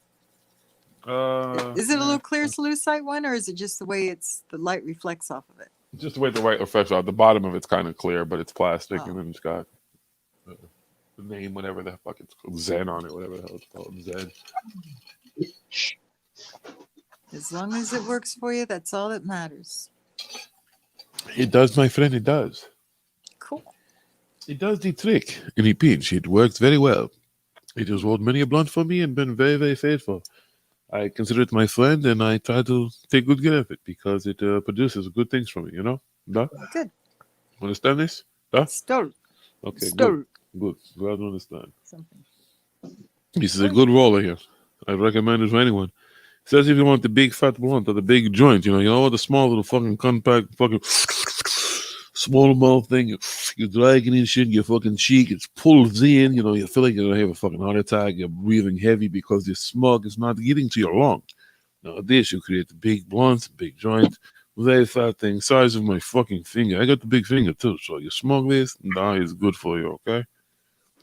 Is it a yeah. little clear lucite one, or is it just the way the light reflects off of it? Just the way the white reflects out. The bottom of it's kind of clear, but it's plastic, Oh. and then it's got the name, whatever the fuck it's called, Zen on it, whatever the hell it's called, Zen. As long as it works for you, that's all that matters. It does, my friend. It does. Cool. It does the trick in a pinch. It works very well. It has rolled many a blunt for me and been very, very faithful. I consider it my friend, and I try to take good care of it because it produces good things for me. You know? Da? Good. Understand this? Da? Start. Okay, good. Start. Good. Glad to understand. Something. This is a good roller here. I recommend it for anyone. It says if you want the big fat blunt or the big joint, you know the small little fucking compact fucking small mouth thing, you're dragging in shit in your fucking cheek, it's pulled in, you feel like you're gonna have a fucking heart attack, you're breathing heavy because the smog is not getting to your lung. Now this, you create a big blunt, big joint, very fat thing, size of my fucking finger. I got the big finger too, so you smoke this, that is good for you, okay?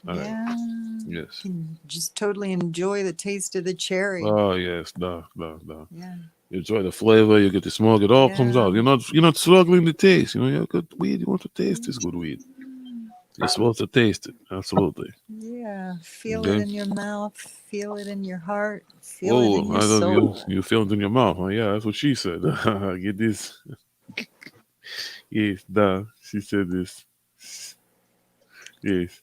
All right. Yeah. Yes. You can just totally enjoy the taste of the cherry. Oh yes, da. Yeah. You enjoy the flavor, you get the smoke, it all comes Yeah. out. You're not struggling to taste. You're good weed, you want to taste this good weed. You're supposed to taste it. Absolutely. Yeah. Feel Okay. it in your mouth. Feel it in your heart. Feel it in your I love you. soul. You feel it in your mouth. Oh yeah, that's what she said. Get this. Yes, da. She said this. Yes.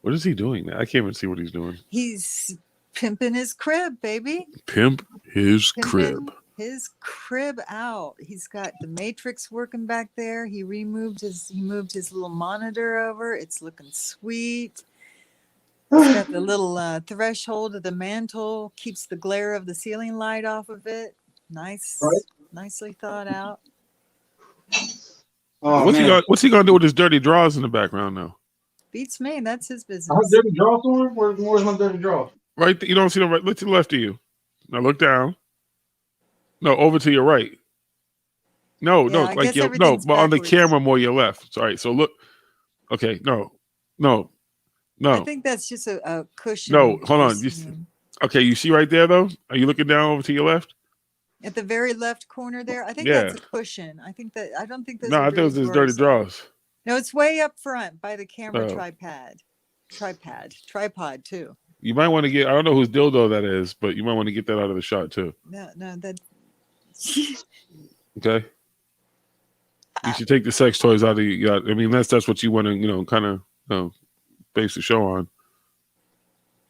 What is he doing now? I can't even see what he's doing. He's pimping his crib, baby. Pimp his Pimping crib. his crib out. He's got the matrix working back there. He moved his little monitor over. It's looking sweet. It's got the little threshold of the mantle, keeps the glare of the ceiling light off of it. Nice, Right. Nicely thought out. Oh, What's he gonna do with his dirty drawers in the background now? Beats me. That's his I have business. dirty draw somewhere? Where's my dirty draw? Right, you don't see them right. Look to the left of you. Now look down. No, over to your right. No, Yeah, I like guess your everything's but on the backwards. camera more your left. Sorry. So look. Okay, no. No, I think that's just a cushion. no. Hold you're on. seeing. Okay, you see right there though? Are you looking down over to your left? At the very left corner there, I think Yeah. that's a cushion. I don't think those No, are I think it was really his dirty drawers. draws. No, it's way up front by the camera Oh. tripod too. You might want to get. I don't know whose dildo that is, but you might want to get that out of the shot too. No, that. Okay. You should take the sex toys out of you. I mean, that's what you want to, kind of, base the show on.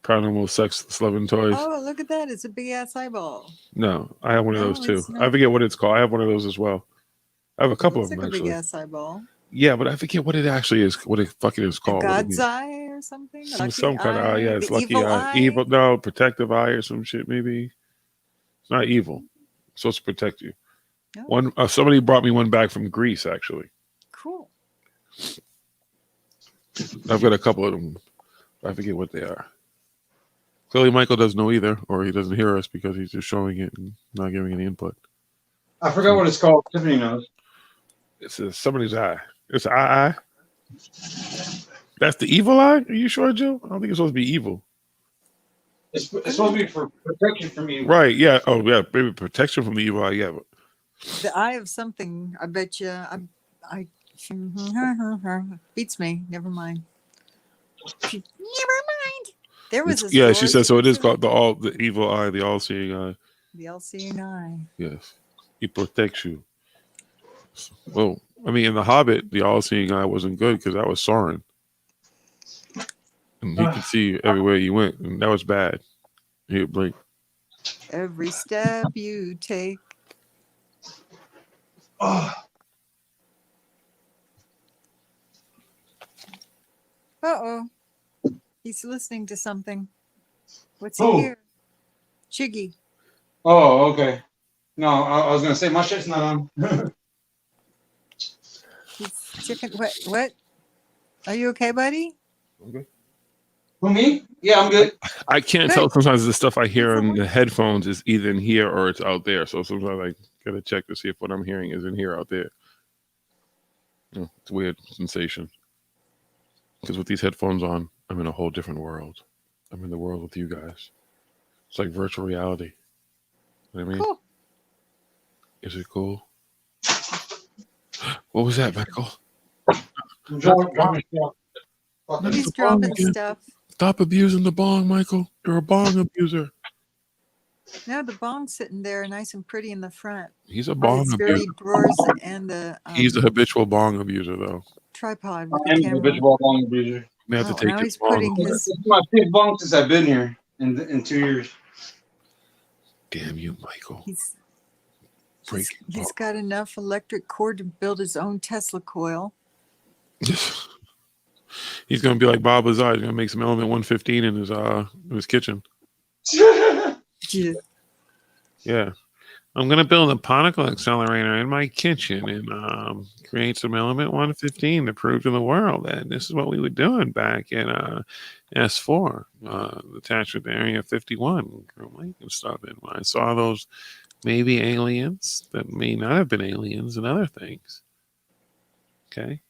Paranormal sex loving toys. Oh, look at that! It's a big ass eyeball. No, I have one of No, those too. it's I not. forget what it's called. I have one of those as well. I have a couple Looks of them like a big actually. ass eyeball. Yeah, but I forget what it actually is. What it fucking is A called. What it God's means. eye or something? Some kind of eye. Yeah, it's the lucky evil eye. Evil. No, protective eye or some shit. Maybe it's not evil. It's supposed to protect you. Oh. One. Somebody brought me one back from Greece actually. Cool. I've got a couple of them. I forget what they are. Clearly, Michael doesn't know either, or he doesn't hear us because he's just showing it and not giving any input. I forgot what it's called. Tiffany knows. It's somebody's eye. It's an eye. That's the evil eye? Are you sure, Joe? I don't think it's supposed to be evil. It's supposed to be for protection from you. Right, yeah. Oh, yeah. Maybe protection from the evil eye, yeah. But The eye of something. I bet you. I beats me. Never mind. Never mind. There was a yeah, she story said so. It is too. called the evil eye, the all-seeing eye. The all-seeing eye. Yes, it protects you. Well, I mean, in The Hobbit, the all-seeing eye wasn't good because that was Sauron, and he could see everywhere you went, and that was bad. He would blink. Every step you take. Oh, Uh-oh. He's listening to something. What's he Who? hear? Chiggy. oh, okay. No, I was gonna say my shit's not on. He's chicken. What? Are you okay, buddy? Okay. Who, me? Yeah, I'm good. I can't Good. tell. Sometimes the stuff I hear Good for on once. the headphones is either in here or it's out there. So sometimes I gotta check to see if what I'm hearing is in here or out there. It's a weird sensation. Because with these headphones on, I'm in a whole different world. I'm in the world with you guys. It's like virtual reality. You know what I mean? Cool. Is it cool? What was that, Michael? I'm dropping stuff. That's He's the bong dropping again. stuff. Stop abusing the bong, Michael. You're a bong abuser. No, the bong's sitting there nice and pretty in the front. He's a By the bong security abuser. drawers and the He's a habitual bong abuser, though. tripod I with am the a camera. visual long abuser. You have to Oh, take now his he's bong. putting This his. is my fifth bunk since I've been here in 2 years. Damn you, Michael. He's Breaking he's got enough electric cord to build his own Tesla coil. He's gonna be like Bob Lazar. He's gonna make some element 115 in his kitchen. Yeah. Yeah. I'm gonna build a particle accelerator in my kitchen and create some element 115 to prove to the world that this is what we were doing back in S4, attachment to Area 51, and stuff. And when I saw those maybe aliens that may not have been aliens and other things. Okay.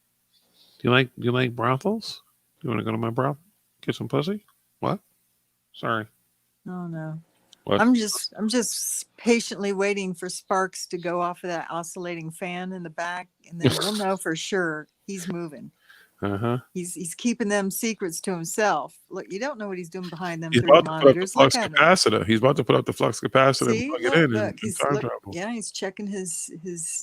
Do you like brothels? Do you want to go to my brothel? Get some pussy? What? Sorry. Oh no. What? I'm just patiently waiting for sparks to go off of that oscillating fan in the back, and then we'll know for sure he's moving. Uh-huh. He's keeping them secrets to himself. Look, you don't know what he's doing behind them He's three about to put up the monitors. Look flux at him. capacitor. He's about to put up the flux capacitor See, and plug look, it in look, and he's time look, travel. yeah, he's checking his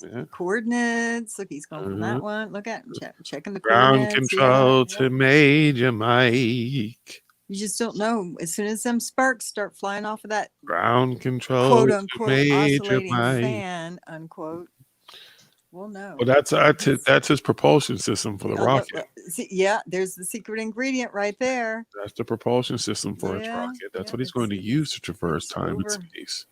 Yeah. coordinates. Look, he's going from that Mhm. one. Look at him, checking the Ground coordinates. control Yeah, to yeah. Major Mike. You just don't know. As soon as them sparks start flying off of that Ground control quote to unquote Major oscillating Mike. fan unquote, we'll know. Well, that's his propulsion system for the Look, rocket. see, yeah, there's the secret ingredient right there. That's the propulsion system for his Yeah, rocket. That's yeah, what he's going to use to traverse it's time and over. space.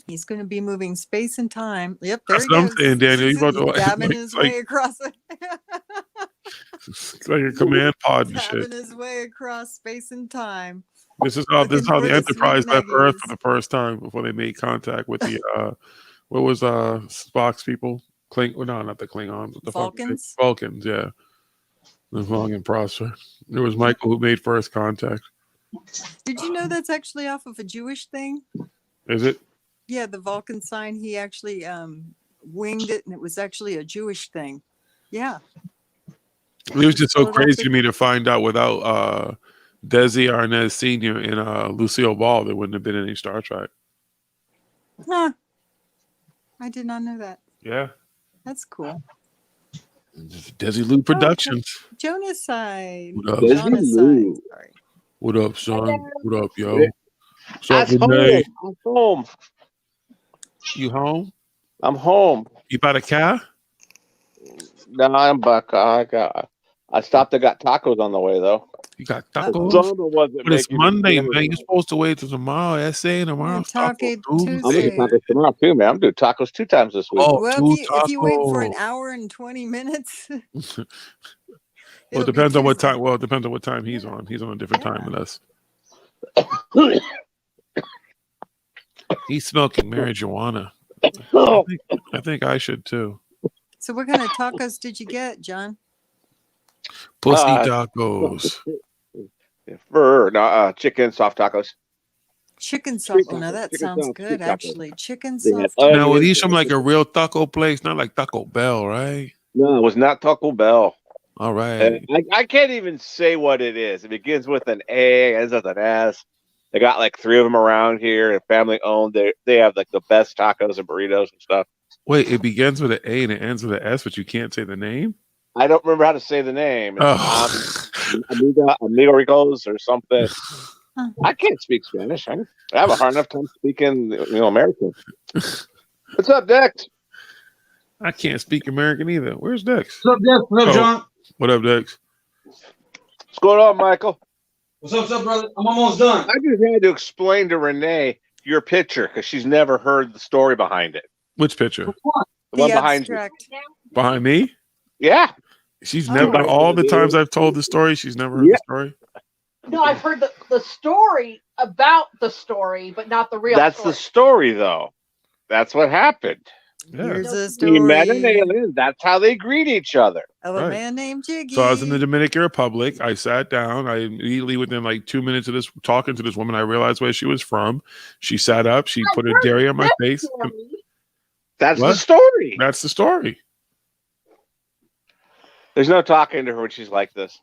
He's going to be moving space and time. Yep, there That's he what I'm goes. saying, Daniel. He's You about to dabbing it's his like, way across it. it's like a command pod and shit. Dabbing his way across space and time. This is how looking the for the Enterprise sweet left Earth for nuggies. the first time before they made contact with the what was Spock's people? No, not the Klingons. The fucking Vulcans? Vulcans, yeah. Live long and prosper. There was Michael who made first contact. Did you know that's actually off of a Jewish thing? Is it? Yeah, the Vulcan sign. He actually winged it, and it was actually a Jewish thing. Yeah. It was just so Pull it up crazy there. to me to find out without Desi Arnaz Sr. and Lucille Ball, there wouldn't have been any Star Trek. Huh. I did not know that. Yeah. That's cool. Desi Lou Productions. Jonaside. What up? Jonaside. Sorry. What up, son? What up, yo? Yeah. What's up, That's Renee? home. I'm home. You home? I'm home. You bought a car? No, I'm back. I stopped. I got tacos on the way though. You got Uh-oh. tacos? Zona wasn't But it's making Monday, it. man. You're supposed to wait till tomorrow. SA tomorrow. Taco Tuesday. I'm doing Tuesday. tacos tomorrow too, man. I'm doing tacos 2 times this week. Oh, Well, two if you wait for an tacos. hour and 20 minutes, Well, it'll it be depends on what Tuesday. time. Well, it depends on what time he's on. He's on a different time than us. He's smoking marijuana. I think I should too. So, what kind of tacos did you get, John? Pussy Uh, tacos. Chicken soft tacos. Chicken sauce. Oh, tacos. now that Chicken sounds sauce, good, street tacos. actually. Chicken They had sauce. Now, were onions. these from like a real taco place? Not like Taco Bell, right? No, it was not Taco Bell. All And right. I can't even say what it is. It begins with an A, ends with an S. They got like 3 of them around here, and family owned. They have like the best tacos and burritos and stuff. Wait, it begins with an A and it ends with an S, but you can't say the name? I don't remember how to say the name. Oh. Amigo Ricos or something. Huh. I can't speak Spanish. I have a hard enough time speaking, American. What's up, Dex? I can't speak American either. Where's Dex? What's up, Jeff? What up, Oh. John? What up, Dex? What's going on, Michael? What's up, brother? I'm almost done. I just had to explain to Renee your picture because she's never heard the story behind it. Which picture? The one The behind you. abstract. Behind me? Yeah. She's Oh. never, all the times I've told the story, she's never heard Yeah. the story. No, I've heard the story about the story, but not the real That's story. the story, though. That's what happened. Yeah. Here's a He met an story alien. That's how they greet each other. of a Right. man named Jiggy. So I was in the Dominican Republic. I sat down. I immediately, within like 2 minutes of this talking to this woman, I realized where she was from. She sat up. She put her dairy on my face. That's What? the story. That's the story. There's no talking to her when she's like this.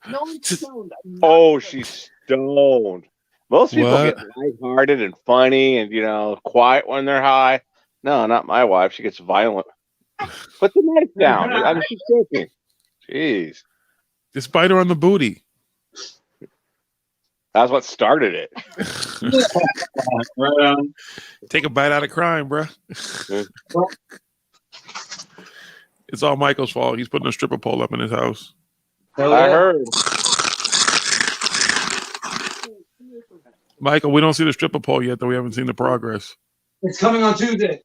No one's stoned. I'm not Oh, stoned. she's stoned. Most people What? get lighthearted and funny and, quiet when they're high. No, not my wife. She gets violent. Put the knife down. I'm just joking. Jeez. Just bite her on the booty. That's what started it. Right on. Take a bite out of crime, bruh. It's all Michael's fault. He's putting a stripper pole up in his house. Hell I yeah. heard. Michael, we don't see the stripper pole yet, though. We haven't seen the progress. It's coming on Tuesday.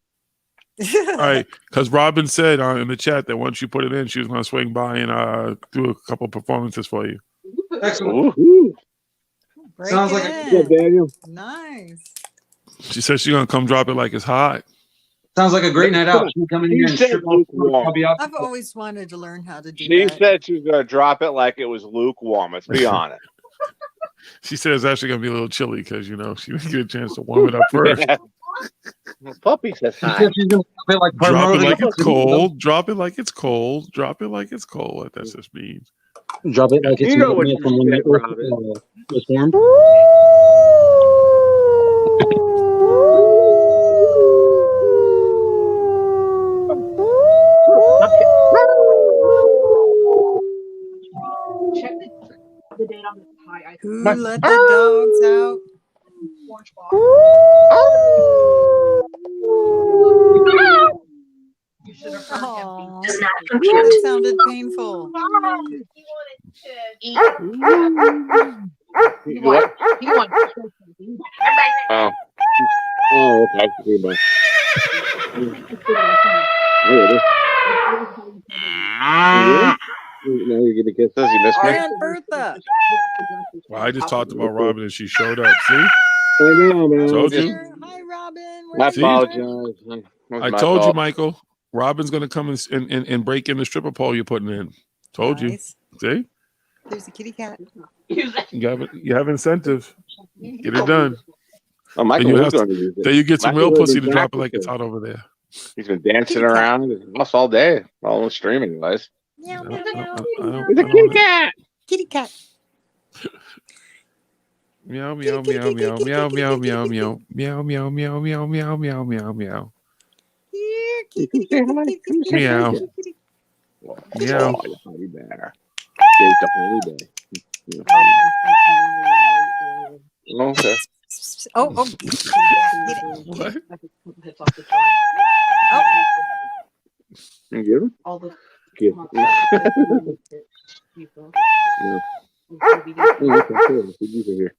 All right, because Robin said in the chat that once you put it in, she was going to swing by and do a couple performances for you. Excellent. Woohoo. Break Sounds it like in. Good, Daniel. Nice. She said she's going to come drop it like it's hot. Sounds like a great night out. She come in here and You said strip off. lukewarm. I'll be out. I've always wanted to learn how to do She that. said she was going to drop it like it was lukewarm. Let's be honest. She said it's actually going to be a little chilly because, she didn't get a chance to warm it up first. Puppy says She hi. said she's gonna drop it like Drop it primarily- like it's cold. Drop it like it's cold. Drop it like it's cold. What that just means. Drop it like it's You know what you from when said, the earth Robin. was formed. Check the date on the pie. I Who let the dogs out? orange box. You should have heard Aw, him. that sounded painful. He You what? wants something. Oh. Oh, okay. Goodbye. There it is. Now you're gonna kiss us. You missed me. Aunt Bertha. Well, I just talked about Robin and she showed up. See? I know, man. Told Just- you. Hi, Robin. I Where's your- apologize. I told you, Michael. Robin's gonna come and break in the stripper pole you're putting in. Told Nice. you. See? There's a kitty cat. You have incentive. Get it done. Oh, Then Michael you was have going to use it. Then you get some Michael real was pussy to drop it like practicing. it's hot over there. He's been dancing Kitty cat. around his house all day, all on streaming, guys. Meow, I meow, don't- meow. He's a kitty cat. Kitty cat. Meow meow meow meow meow meow meow meow meow meow meow meow meow meow meow meow. Here, kitty, kitty, kitty, kitty, kitty, kitty, Meow. kitty, kitty. Meow. Oh, you honey bear. Gave the honey bear. Oh, okay. Oh, kitty cat, get it. What? Oh, You get him? All the Get him. Here.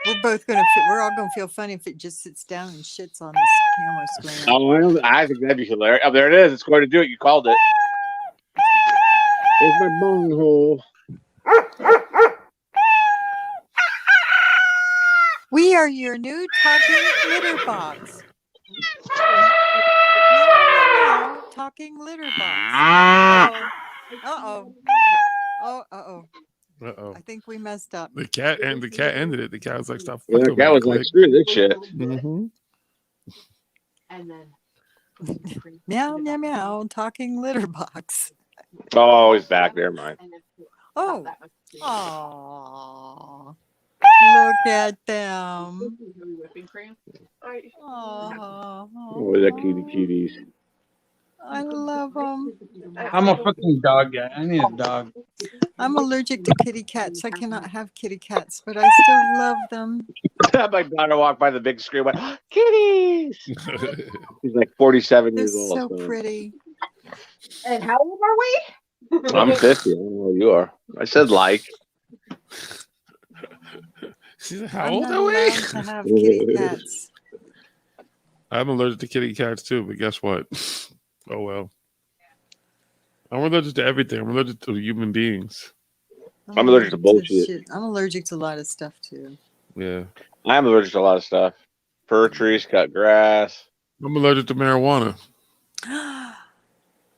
we're all gonna feel funny if it just sits down and shits on this camera screen. Oh, I think that'd be hilarious. Oh, there it is. It's going to do it. You called it. It's my bunghole. We are your new talking litter box. No, talking litter box. Uh-oh. Uh-oh. Uh-oh. I think we messed up. The cat ended it. The cat was like, stop Yeah, fucking the cat was like, screw this shit. Mm-hmm. And then Meow, meow, meow. Talking litter box. Oh, he's back there, mine. Oh. Aww. Look at them. Whipping cream. Aww. Oh, the cutie cuties. I love them. I'm a fucking dog guy. I need a dog. I'm allergic to kitty cats. I cannot have kitty cats, but I still love them. My daughter walked by the big screen, went, kitties! He's like 47 They're years old. so pretty. And how old are we? I'm 50. I don't know what you are. I said like. She said, how I'm old not are we? allowed to have kitty cats. I'm allergic to kitty cats too, but guess what? Oh well. I'm allergic to everything. I'm allergic to human beings. I'm allergic to bullshit. shit. I'm allergic to a lot of stuff too. Yeah. I'm allergic to a lot of stuff. Fir trees, cut grass. I'm allergic to marijuana. For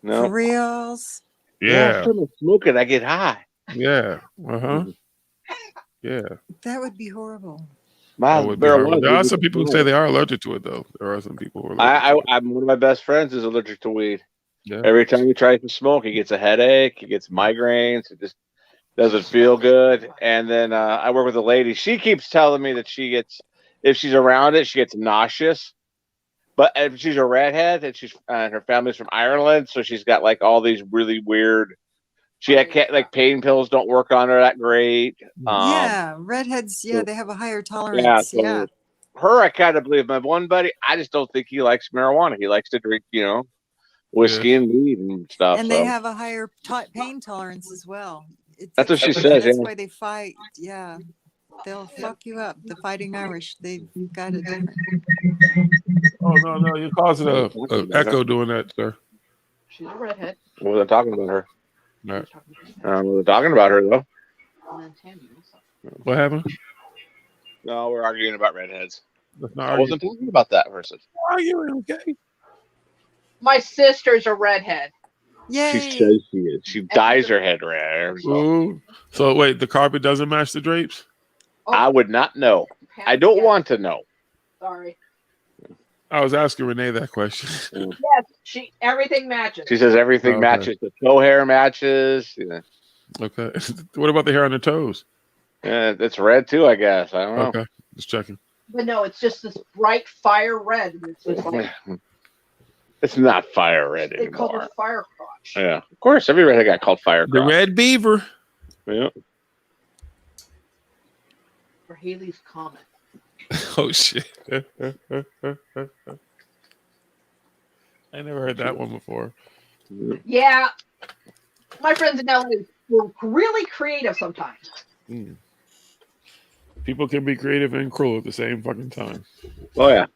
No. reals? Yeah. From smoking, I get high. Yeah. Uh-huh. Yeah. That would be horrible. Wow, That would be horrible. There are some people who say they are allergic to it though. There are some people who are allergic to it. I'm one of my best friends is allergic to weed. Yeah. Every time he tries to smoke, he gets a headache, he gets migraines, it just doesn't feel good. And then I work with a lady. She keeps telling me that she gets, if she's around it, she gets nauseous. But if she's a redhead and she's her family's from Ireland, so she's got like all these really weird. She had like pain pills don't work on her that great. Yeah, redheads. Yeah, they have a higher Yeah, tolerance. so Yeah. her, I kind of believe. My one buddy, I just don't think he likes marijuana. He likes to drink, whiskey and weed and stuff. And so. they have a higher pain tolerance as well. That's what she says. That's Yeah. why they fight. Yeah, they'll fuck you up. The Fighting Irish, they've got it different. Oh no, you're causing a echo doing that, sir. She's a redhead. I wasn't talking about her. Right. I wasn't talking about her though. And then Tammy also. What happened? No, we're arguing about redheads. Let's I not argue. wasn't talking about that person. Arguing, okay? My sister's a redhead. Yay! She says she is. She dyes her head red. Ooh. So wait, the carpet doesn't match the drapes? I would not know. I don't Yes. want to know. Sorry. I was asking Renee that question. Yes, everything matches. She says everything Okay. matches. The toe hair matches. Okay. What about the hair on the toes? Yeah, it's red too, I guess. I don't know. Okay. Just checking. But no, it's just this bright fire red. It's just like It's not fire red they call anymore. it fire crotch. Yeah, of course. Every redhead got called fire. The red beaver. Yeah. For Haley's Comet. Oh shit. I never heard that one before. Yeah. My friends in LA were really creative sometimes. Mm. People can be creative and cruel at the same fucking time. Oh yeah.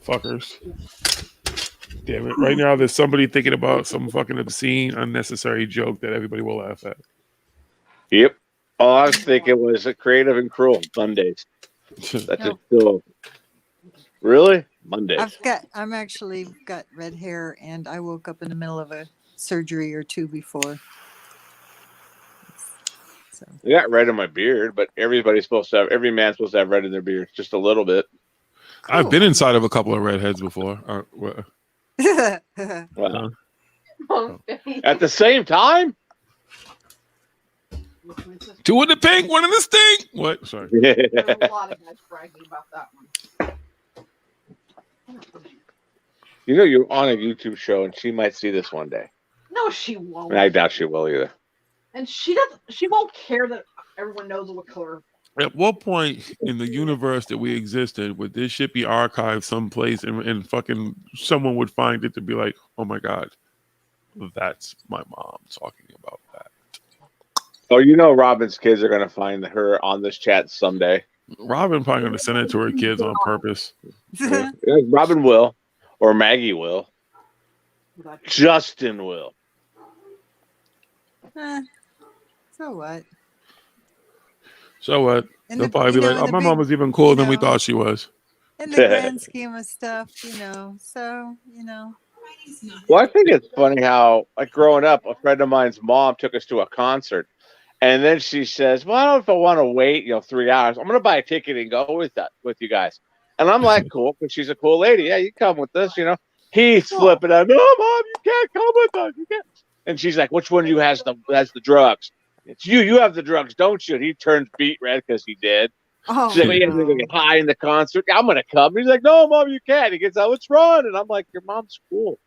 Fuckers. Damn it. Right now there's somebody thinking about some fucking obscene, unnecessary joke that everybody will laugh at. Yep. All I was thinking was a creative and cruel Mondays. That's No. just still. Really? Mondays. I'm actually got red hair, and I woke up in the middle of a surgery or two before. So I got red in my beard, but every man's supposed to have red in their beard, just a little bit. cool. I've been inside of a couple of redheads before. Well, at the same time. Two in the pink, one in the stink. What? Sorry. There's a lot of guys bragging about that one. You know, you're on a YouTube show, and she might see this one day. No, she won't. And I doubt she will either. And she doesn't. She won't care that everyone knows what color. At what point in the universe that we existed would this shit be archived someplace and fucking someone would find it to be like, oh my God, that's my mom talking about that. Oh, you know, Robin's kids are going to find her on this chat someday. Robin probably going to send it to her kids on purpose. Yeah, Robin will, or Maggie will. Justin will. So what? So what? In They'll the- probably you be know, like, in oh, the my big- mom was even cooler than we know. thought she was. In the grand scheme of stuff, so, Well, I think it's funny how, like, growing up, a friend of mine's mom took us to a concert, and then she says, "Well, I don't know if I want to wait, 3 hours. I'm going to buy a ticket and go with you guys." And I'm like, "Cool," because she's a cool lady. Yeah, you come with us, He's flipping out. "No, Mom, you can't come with us. You can't." And she's like, "Which one of you has the drugs?" "It's you. You have the drugs, don't you?" And he turns beet red because he did. oh, She's like, "Well, you're going to get high in the concert. I'm going to come." He's like, "No, Mom, you can't." He gets out, "Let's run." And I'm like, "Your mom's cool."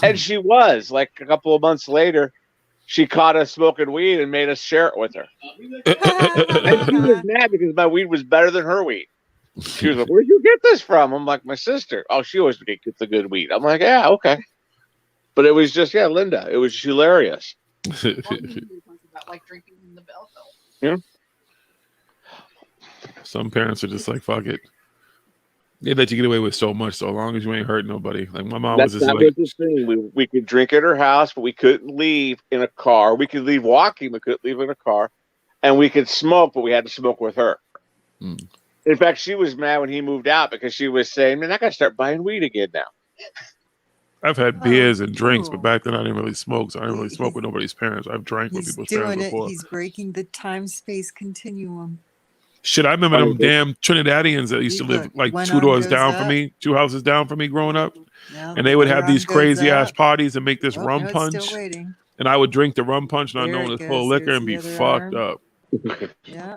And she was. Like, a couple of months later, she caught us smoking weed and made us share it with her. And she was mad because my weed was better than her weed. She was like, "Where'd you get this from?" I'm like, "My sister." "Oh, she always gets the good weed." I'm like, "Yeah, okay." But it was just, Linda. It was hilarious. Like drinking in the Belleville. Yeah. Some parents are just like, fuck it. They let you get away with so much, so long as you ain't hurt nobody. Like my mom was That's just not like, the thing. We could drink at her house, but we couldn't leave in a car. We could leave walking, but couldn't leave in a car. And we could smoke, but we had to smoke with her. Mm. In fact, she was mad when he moved out because she was saying, "Man, I got to start buying weed again now." I've had beers and drinks, cool. but back then I didn't really smoke, so I didn't really smoke with nobody's parents. I've drank with he's people's doing parents it. before. He's breaking the time-space continuum. Shit, I remember them damn Trinidadians that used to live Look, like one 2 arm doors goes down up. from me, 2 houses down from me growing up. Yeah, And they would one have arm these goes crazy up. ass parties and make this Oh, rum no, it's punch. still waiting. And I would drink the rum punch not There knowing it it's full of goes. liquor There's and be the other fucked arm. up. Yeah.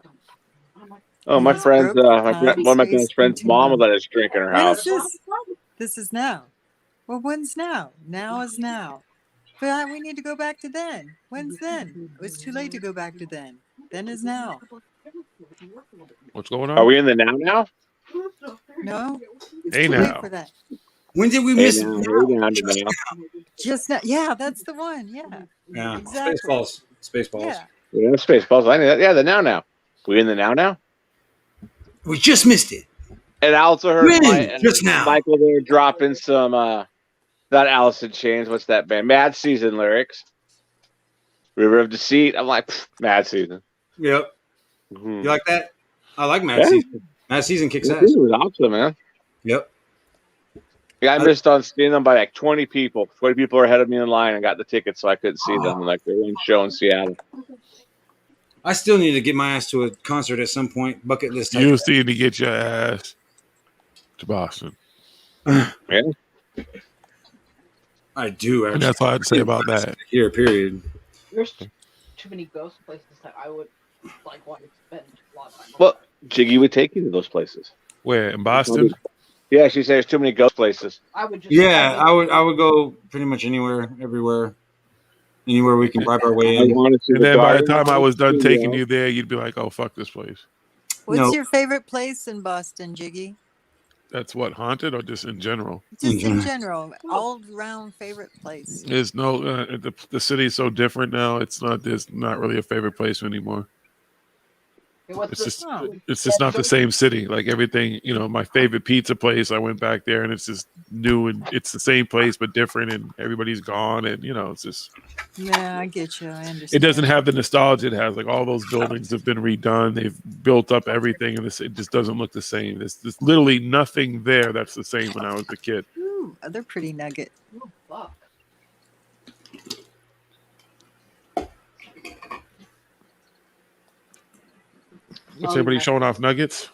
Oh, my He's friend's, broke the one of my time-space best friend's mom continuum. would let us drink in her When house. is this? This is now. Well, when's now? Now is now. But we need to go back to then. When's then? It's too late to go back to then. Then is now. What's going on? Are we in the now? No, it's Hey too now. late for that. When did we Hey miss now, it? hey now, Just now. Just now. Yeah, that's the one. Yeah. Yeah, Exactly. Spaceballs. Yeah. Yeah, Spaceballs. I knew that. Yeah, the now. We in the now? We just missed it. And I also heard When? Just now. Michael there dropping some, not Alice in Chains. What's that band? Mad Season lyrics. River of Deceit. I'm like, Mad Season. Yep. Mm-hmm. You like that? I like Mad Yeah. Season. Mad Season kicks Mad ass. Season was awesome, man. Yep. Yeah, I missed on seeing them by like 20 people. 20 people are ahead of me in line and got the tickets, so I couldn't see them. Like their one show in Seattle. I still need to get my ass to a concert at some point. Bucket list. You still need to get your ass to Boston. Yeah. I do. And that's all I had to say about that. Here, period. There's too many ghost places that I would want to spend a lot of time. Well, Jiggy would take you to those places. Where, in Boston? Yeah, she says there's too many ghost places. I would just. Yeah, I would go pretty much anywhere, everywhere, anywhere we can bribe our way in. And then by the time I was done taking you there, you'd be like, oh, fuck this place. What's No. your favorite place in Boston, Jiggy? That's what, haunted or just in general? Just in general, all round favorite place. There's no, the city's so different now. It's not, there's not really a favorite place anymore. It's just not the same city. Like everything, my favorite pizza place, I went back there and it's just new and it's the same place but different and everybody's gone and it's just. Yeah, I get you. I understand. It doesn't have the nostalgia it has. Like all those buildings have been redone. They've built up everything and it just doesn't look the same. There's literally nothing there that's the same when I was a kid. Ooh, other pretty nugget. Oh, fuck. Is everybody showing off nuggets?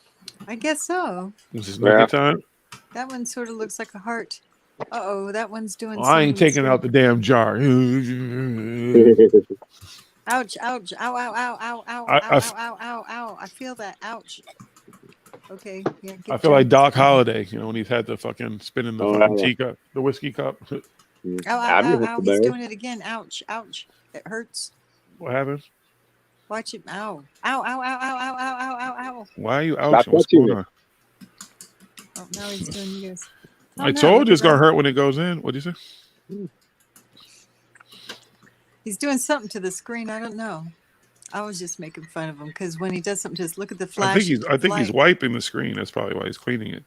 I guess so. This is nugget time. That one sort of looks like a heart. Uh-oh, that one's doing Well, I ain't taking out the damn jar. Ouch, ouch, ow, ow, ow, ow, ow, I- ow, ow, ow, ow, ow. I feel that. Ouch. Okay. Yeah, I feel like Doc Holliday, when he's had the fucking spinning the fucking teacup, the whiskey cup. Ow, ow, ow, ow. He's doing it again. Ouch, ouch. It hurts. What happened? Watch it. Ow. Ow, ow, ow, ow, ow, ow, ow, ow, ow. Why are you out? What's going on? Oh, now he's doing you guys. I told you it's going to hurt when it goes in. What do you say? He's doing something to the screen. I don't know. I was just making fun of him because when he does something, just look at the flash. I think he's wiping the screen. That's probably why he's cleaning it.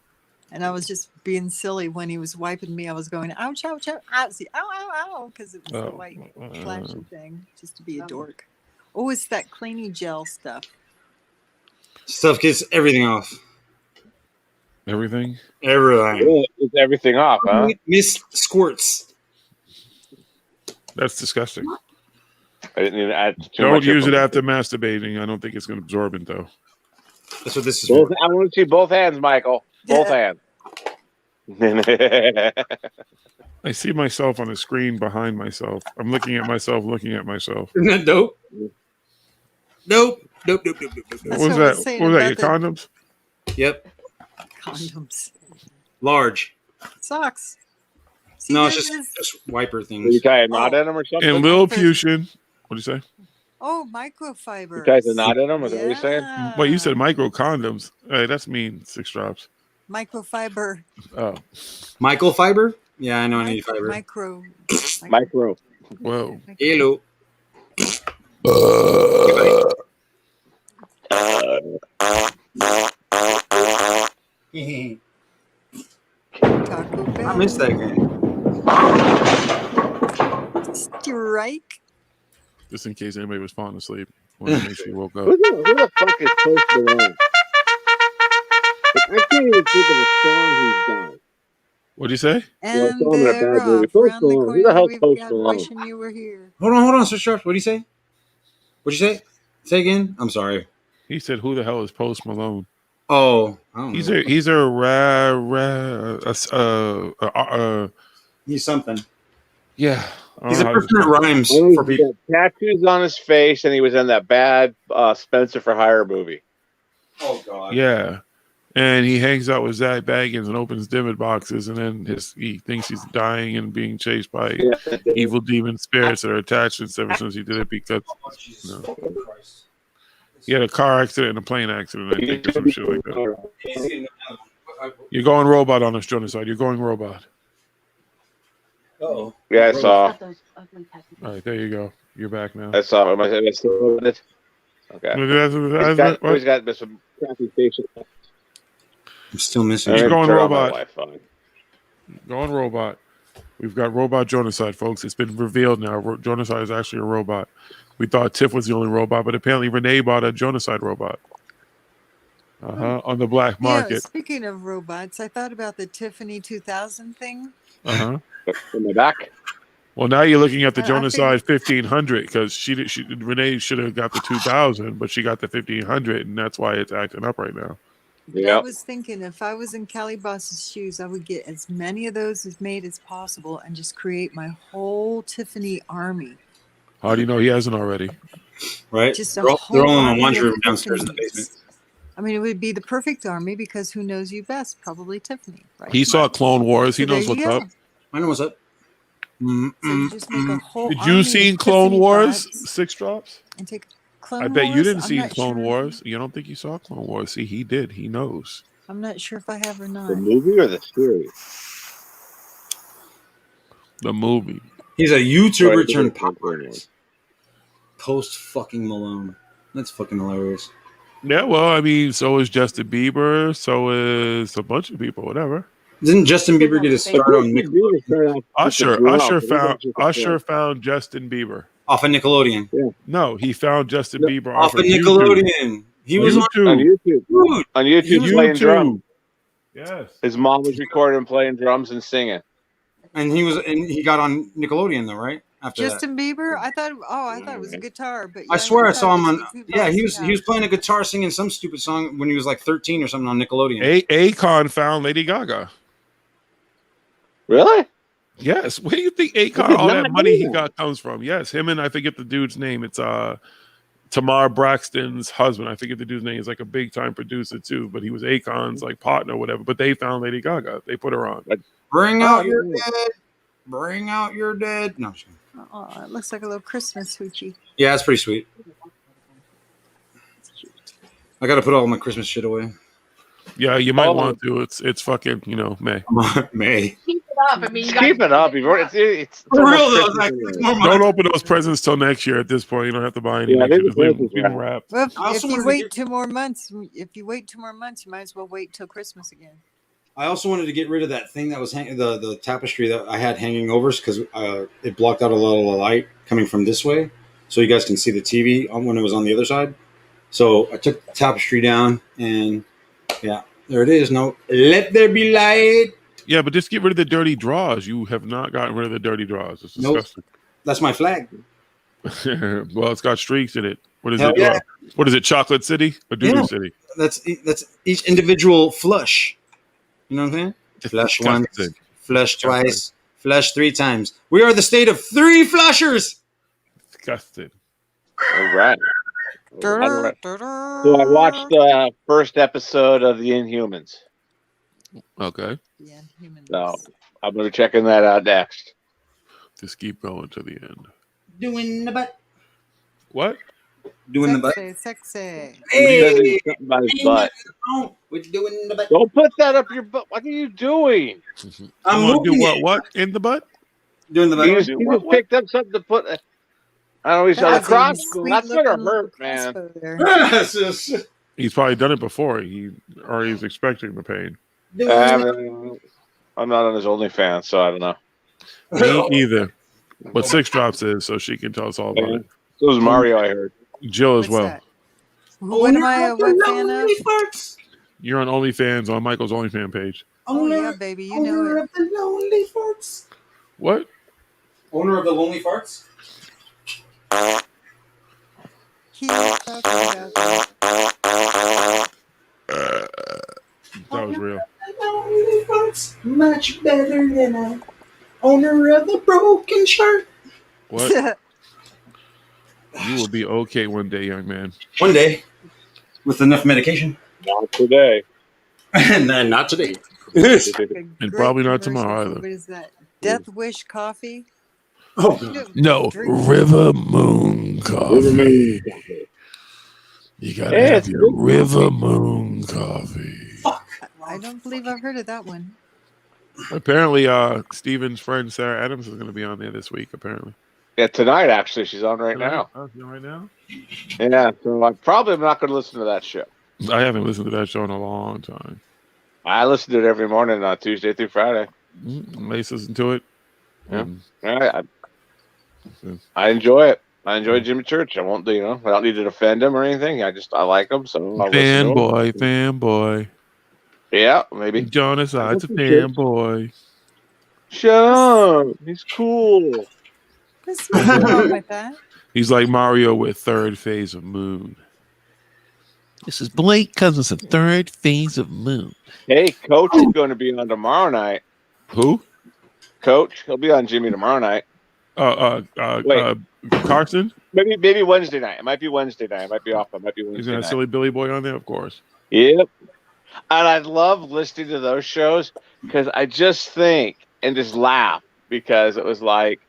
And I was just being silly when he was wiping me. I was going, ouch, ouch, ouch, ouch, ow, ow, ow, because it was the white flashy thing, just to be a dork. Oh, it's that cleaning gel stuff. Stuff gets everything off. Everything? Yeah, it's everything off, huh? Miss squirts. That's disgusting. I didn't even add too Don't much use it information. after masturbating. I don't think it's going to absorb it, though. That's what this is Both, for. I want to see both hands, Michael. Both hands. I see myself on a screen behind myself. I'm looking at myself, looking at myself. Isn't that dope? Nope. Nope. Nope. Nope. Nope. Nope. What was that? What was that? Your condoms? Yep. Condoms. Large. Socks. See, No, it's this just, is- just wiper things. You tie a knot in them or something? And Lilliputian. What do you say? Oh, microfiber. You guys a knot in them? Is that what you're saying? Wait, you said micro condoms. Hey, that's mean 6 drops. Microfiber. Oh. Michael fiber? Yeah, I know I need fiber. Micro. Micro. Whoa. Hello. Taco Bell. I missed that game. Strike. Just in case anybody was falling asleep. Wanted to make sure you woke up. Who the fuck is Post Malone? I can't even think of a song he's done. What'd you say? And Well, it's they're on a bad movie. off. Post Round the Malone. Who the corner, hell's we've Post got Malone? Wishing You Were Here. Hold on, Sir Sharp. What'd he say? What'd you say? Say again? I'm sorry. He said, "Who the hell is Post Malone?" Oh, I don't He's know. He's something. Yeah. I don't He's a know how to person that rhymes I know for he's people. got tattoos on his face, and he was in that bad Spencer for Hire movie. Oh God. Yeah. And he hangs out with Zach Baggins and opens Dimmed boxes, and then he thinks he's dying and being chased by evil demon spirits that are attached to him ever since he did it because Jesus No. fucking Christ. he had a car accident and a plane accident, I think, or some shit like that. Easy. You're going robot on us, Jonaside. You're going robot. Uh-oh. Yeah, I saw. All right, there you go. You're back now. I saw. Am I still in it? Okay. He's got some crappy facial. I'm still missing. He's I going turn on my robot. Wi-Fi. Going robot. We've got robot Jonaside, folks. It's been revealed now. Jonaside is actually a robot. We thought Tiff was the only robot, but apparently Renee bought a Jonaside robot. On the black Yeah, market. speaking of robots, I thought about the Tiffany 2000 thing. In the back. Well, now you're looking at the I Jonaside 1500 because Renee should have got the 2000, but she got the 1500, and that's why it's acting up right now. But I was thinking if I was in Callie Boss's shoes, I would get as many of those as made as possible and just create my whole Tiffany army. How do you know he hasn't already? Right? Just They're all in the army laundry of room downstairs in the Tiffanys. basement. I mean, it would be the perfect army because who knows you best? Probably Tiffany, right? He saw Clone Wars. He So there knows you what's go. up. I know what's up. So you just make a whole Did army you of see Clone Tiffany Wars bots 6 drops? and take Clone I bet you Wars? didn't I'm see not Clone sure. Wars. You don't think you saw Clone Wars? See, he did. He knows. I'm not sure if I have or not. The movie or the series? The movie. He's a YouTuber Right, turned it's a pop artist. Post fucking Malone. That's fucking hilarious. Yeah, well, I mean, so is Justin Bieber. So is a bunch of people. Whatever. Didn't Justin Bieber get his But start on Usher found Justin Bieber. off of Nickelodeon? No, he found Justin No, Bieber Off of YouTube. Nickelodeon. He was on on YouTube. YouTube. dude. On YouTube, playing drums. Yes. His mom was recording him playing drums and singing. And he got on Nickelodeon though, right? After that. Justin Bieber. I thought it was a guitar, but I yeah, swear I thought saw it him was on. YouTube Yeah, he box, was playing a guitar singing some stupid song when he was like 13 or something on Nickelodeon. Akon found Lady Gaga. Really? Yes. Where do you think Akon did all not that money he know. got comes from? Yes, him and I forget the dude's name. It's Tamar Braxton's husband. I forget the dude's name. He's like a big time producer too, but he was Akon's like partner or whatever. But they found Lady Gaga. They put her on. Bring Oh, out your dead. Bring out your dead. No. Oh, it looks like a little Christmas hoochie. Yeah, it's pretty sweet. I got to put all my Christmas shit away. Yeah, you might want to. It's fucking May. May. Keep it up. I mean, Just keep it up. It's For real though, almost Zach, Christmas it's anyway. more Don't money. open those presents till next year. At this point, you don't have to buy any. Yeah, next year. they're Just leave presents, them right. wrapped. Well, I if also you wanted to wait get- 2 more months, you might as well wait till Christmas again. I also wanted to get rid of that thing that was the tapestry that I had hanging over because it blocked out a lot of the light coming from this way, so you guys can see the TV when it was on the other side. So I took the tapestry down, and yeah, there it is. No, let there be light. Yeah, but just get rid of the dirty drawers. You have not gotten rid of the dirty drawers. It's Nope. disgusting. That's my flag. Well, it's got streaks in it. What is Hell it? yeah. What is it? Chocolate City or Doodoo Yeah. City? That's each individual flush. You know what I'm saying? Flush once, Disgusting. flush twice, flush 3 times. We are the state of 3 flushers. Disgusting. All right. So I watched the first episode of The Inhumans. Okay. Yeah, humans. So I'm going to be checking that out next. Just keep going to the end. Doing the butt. What? Doing the butt. Sexy. He says Hey, he's something about his butt. we're doing the butt. Don't put that up your butt. What are you doing? I'm You wanna do moving what? it. What in the butt? Doing the He butt. just, picked up something to put. I don't know. He's on the That's a crossbow. That's sweet-looking gonna little hurt, man. crossbow there. It's just He's probably done it before. He already is expecting the pain. I'm not on his OnlyFans, so I don't know. Me either. But Six Drops is, so she can tell us all about it. So was Mario, I heard. Jill as What's well. that? What am I a what fan of? You're on OnlyFans on Michael's OnlyFans page. Oh yeah, baby, you know Owner it. of the lonely farts. What? Owner of the lonely farts. Keep talking about that. That was real. Lonely farts, much better than I. Owner of the broken shirt. What? You will be okay one day, young man. One day, with enough medication. Not today. And then not today. And probably not tomorrow either. What is that? Death Wish coffee? Oh, No, Drink- River Moon coffee. You gotta Yeah, have it's your good River Moon coffee. I don't believe I've heard of that one. Apparently, Steven's friend Sarah Adams is going to be on there this week. Apparently, Yeah, tonight actually. She's on right now. Oh, she's on right now. Yeah, so I probably am not going to listen to that show. I haven't listened to that show in a long time. I listen to it every morning on Tuesday through Friday. Lace listen to it. Yeah. I enjoy it. I enjoy Jimmy Church. I won't, I don't need to defend him or anything. I like him, so I'll listen to him. Fanboy. Yeah, maybe. Jonas Ides a fanboy. Shut up. He's cool. There's nothing wrong with that. He's like Mario with third phase of moon. This is Blake Cousins of third phase of moon. Hey, Coach is going to be on tomorrow night. Who? Coach, he'll be on Jimmy tomorrow night. Carson? Maybe Wednesday night. It might be Wednesday night. It might be off. It might be Is Wednesday that night. silly Billy Boy on there? Of course. Yep. And I love listening to those shows because I just think and just laugh because it was like,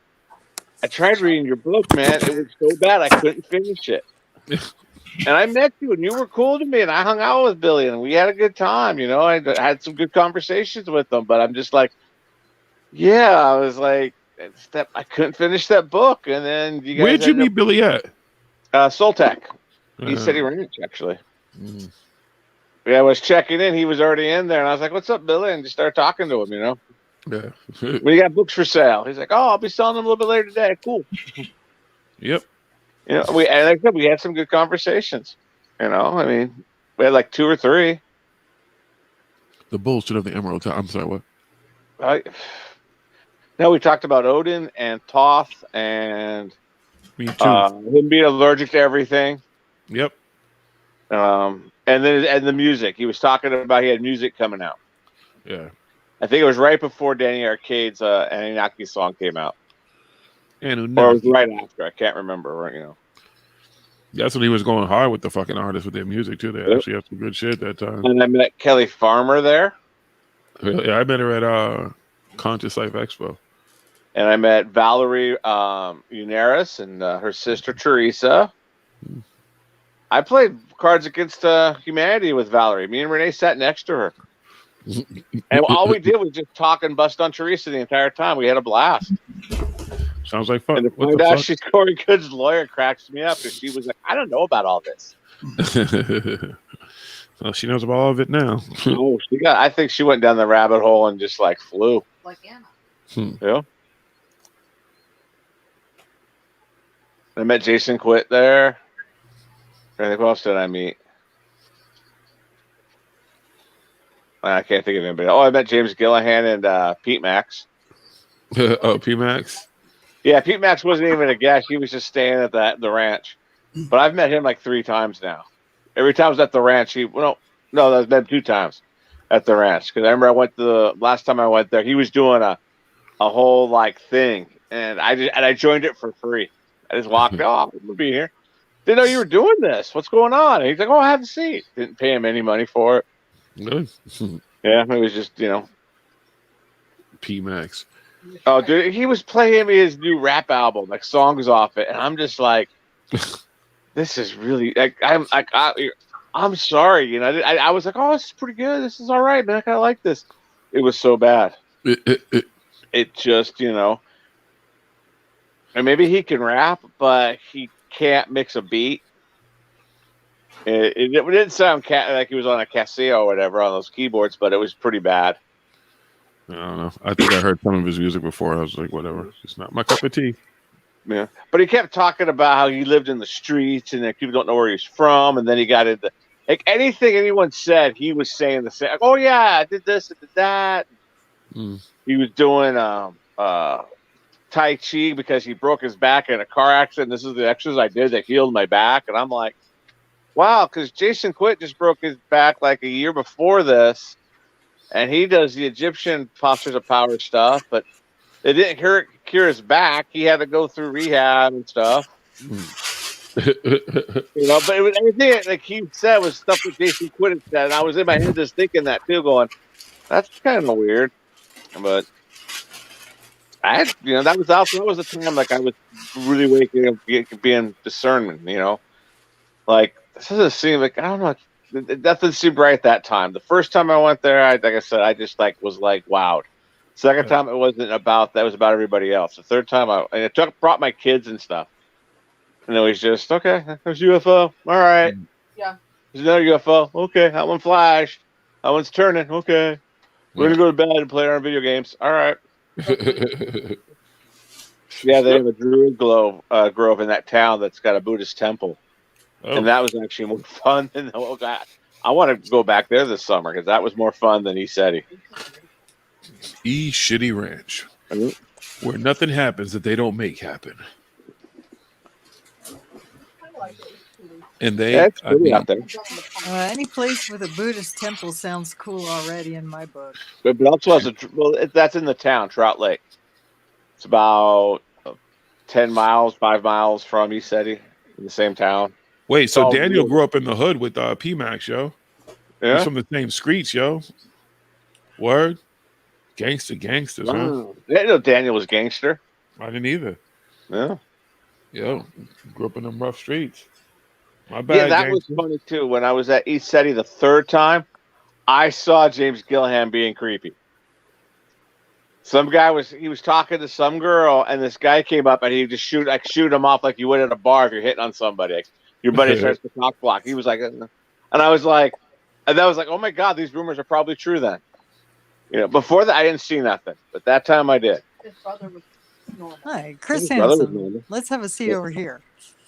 I tried reading your book, man. It was so bad I couldn't finish it. And I met you and you were cool to me and I hung out with Billy and we had a good time. I had some good conversations with them, but I'm just like, yeah, I was like, I couldn't finish that book. And then you guys Where'd you meet Billy at? Soltech. He said he ran it, actually. Mm. Yeah, I was checking in. He was already in there, and I was like, "What's up, Billy?" And just started talking to him. Yeah. We got books for sale. He's like, "Oh, I'll be selling them a little bit later today." Cool. Yep. And like I said, we had some good conversations. I mean, we had like 2 or 3. The bullshit of the Emerald Town. I'm sorry, what? No, we talked about Odin and Toth and Me too. him being allergic to everything. Yep. And the music. He was talking about he had music coming out. Yeah. I think it was right before Danny Arcade's Anunnaki song came out. And Or it was right after. I can't remember. Right, That's when he was going hard with the fucking artists with their music too. They Yep. actually had some good shit that time. And I met Kelly Farmer there. Yeah, I met her at Conscious Life Expo. And I met Valerie Unaris and her sister Teresa. I played Cards Against Humanity with Valerie. Me and Renee sat next to her. And all we did was just talk and bust on Teresa the entire time. We had a blast. Sounds like fun. And to What find the out fuck? she's Corey Good's lawyer cracks me up because she was like, I don't know about all this. Well, she knows about all of it now. Oh, I think she went down the rabbit hole and just like flew. Like Anna. Yeah. I met Jason Quitt there. I think who else did I meet? I can't think of anybody. Oh, I met James Gillahan and Pete Max. Oh, P Max. Yeah, Pete Max wasn't even a guest. He was just staying at the ranch. But I've met him like 3 times now. Every time I was at the ranch, no, that's been 2 times at the ranch. Because I remember last time I went there, he was doing a whole like thing, and I joined it for free. I just walked. Oh, we'll be here. Didn't know you were doing this. What's going on? And he's like, oh, have a seat. Didn't pay him any money for it. Good. Yeah, it was just P Max. Oh, dude, he was playing me his new rap album, like songs off it, and I'm just like, this is really like I'm sorry, I was like, oh, this is pretty good. This is all right, man. I kind of like this. It was so bad. It just, and maybe he can rap, but he can't mix a beat. It didn't sound like he was on a Casio or whatever on those keyboards, but it was pretty bad. I don't know. I think I heard some of his music before. I was like, whatever. It's not my cup of tea. Yeah, but he kept talking about how he lived in the streets and that people don't know where he's from, and then he got into like anything anyone said, he was saying the same. Like, oh yeah, I did this, I did that. He was doing Tai Chi because he broke his back in a car accident. This is the exercise I did that healed my back, and I'm like, wow, because Jason Quitt just broke his back like a year before this, and he does the Egyptian postures of power stuff, but it didn't cure his back. He had to go through rehab and stuff. But it was anything like he said was stuff that Jason Quitt had said, and I was in my head just thinking that too, going, that's kind of weird. But that was the time like I was really waking up, being discernment. Like this doesn't seem like, I don't know. Nothing seemed right at that time. The first time I went there, like I said, I just was wowed. Second time it wasn't about that; it was about everybody else. The third time I brought my kids and stuff, and it was just okay. There's UFO. All right. Yeah. There's another UFO. Okay, that one flashed. That one's turning. Okay, we're gonna go to bed and play our video games. All right. Yeah, they have a Druid grove in that town that's got a Buddhist temple. Oh. And that was actually more fun than I want to go back there this summer because that was more fun than ESETI. Shitty Ranch, where nothing happens that they don't make happen. And It's pretty out there. Any place with a Buddhist temple sounds cool already in my book. But also that's in the town, Trout Lake. It's about 10 miles, 5 miles from ESETI in the same town. Wait, so Daniel grew up in the hood with P Max, yo. Yeah. He's from the same streets, yo. Word. Gangsters, huh? I didn't know Daniel was gangster. I didn't either. Yeah. Yo, grew up in them rough streets. My bad. Yeah, that was funny too. When I was at ESETI the third time, I saw James Gillahan being creepy. Some guy was talking to some girl, and this guy came up and he just shoot him off like you would at a bar if you're hitting on somebody. Like, your buddy starts to cock block. He was like, And I was like, oh my God, these rumors are probably true then. Before that, I didn't see nothing, but that time I did. His brother was normal. Hi, Chris His brother was Hansen. normal. Let's have a seat Yeah. over here.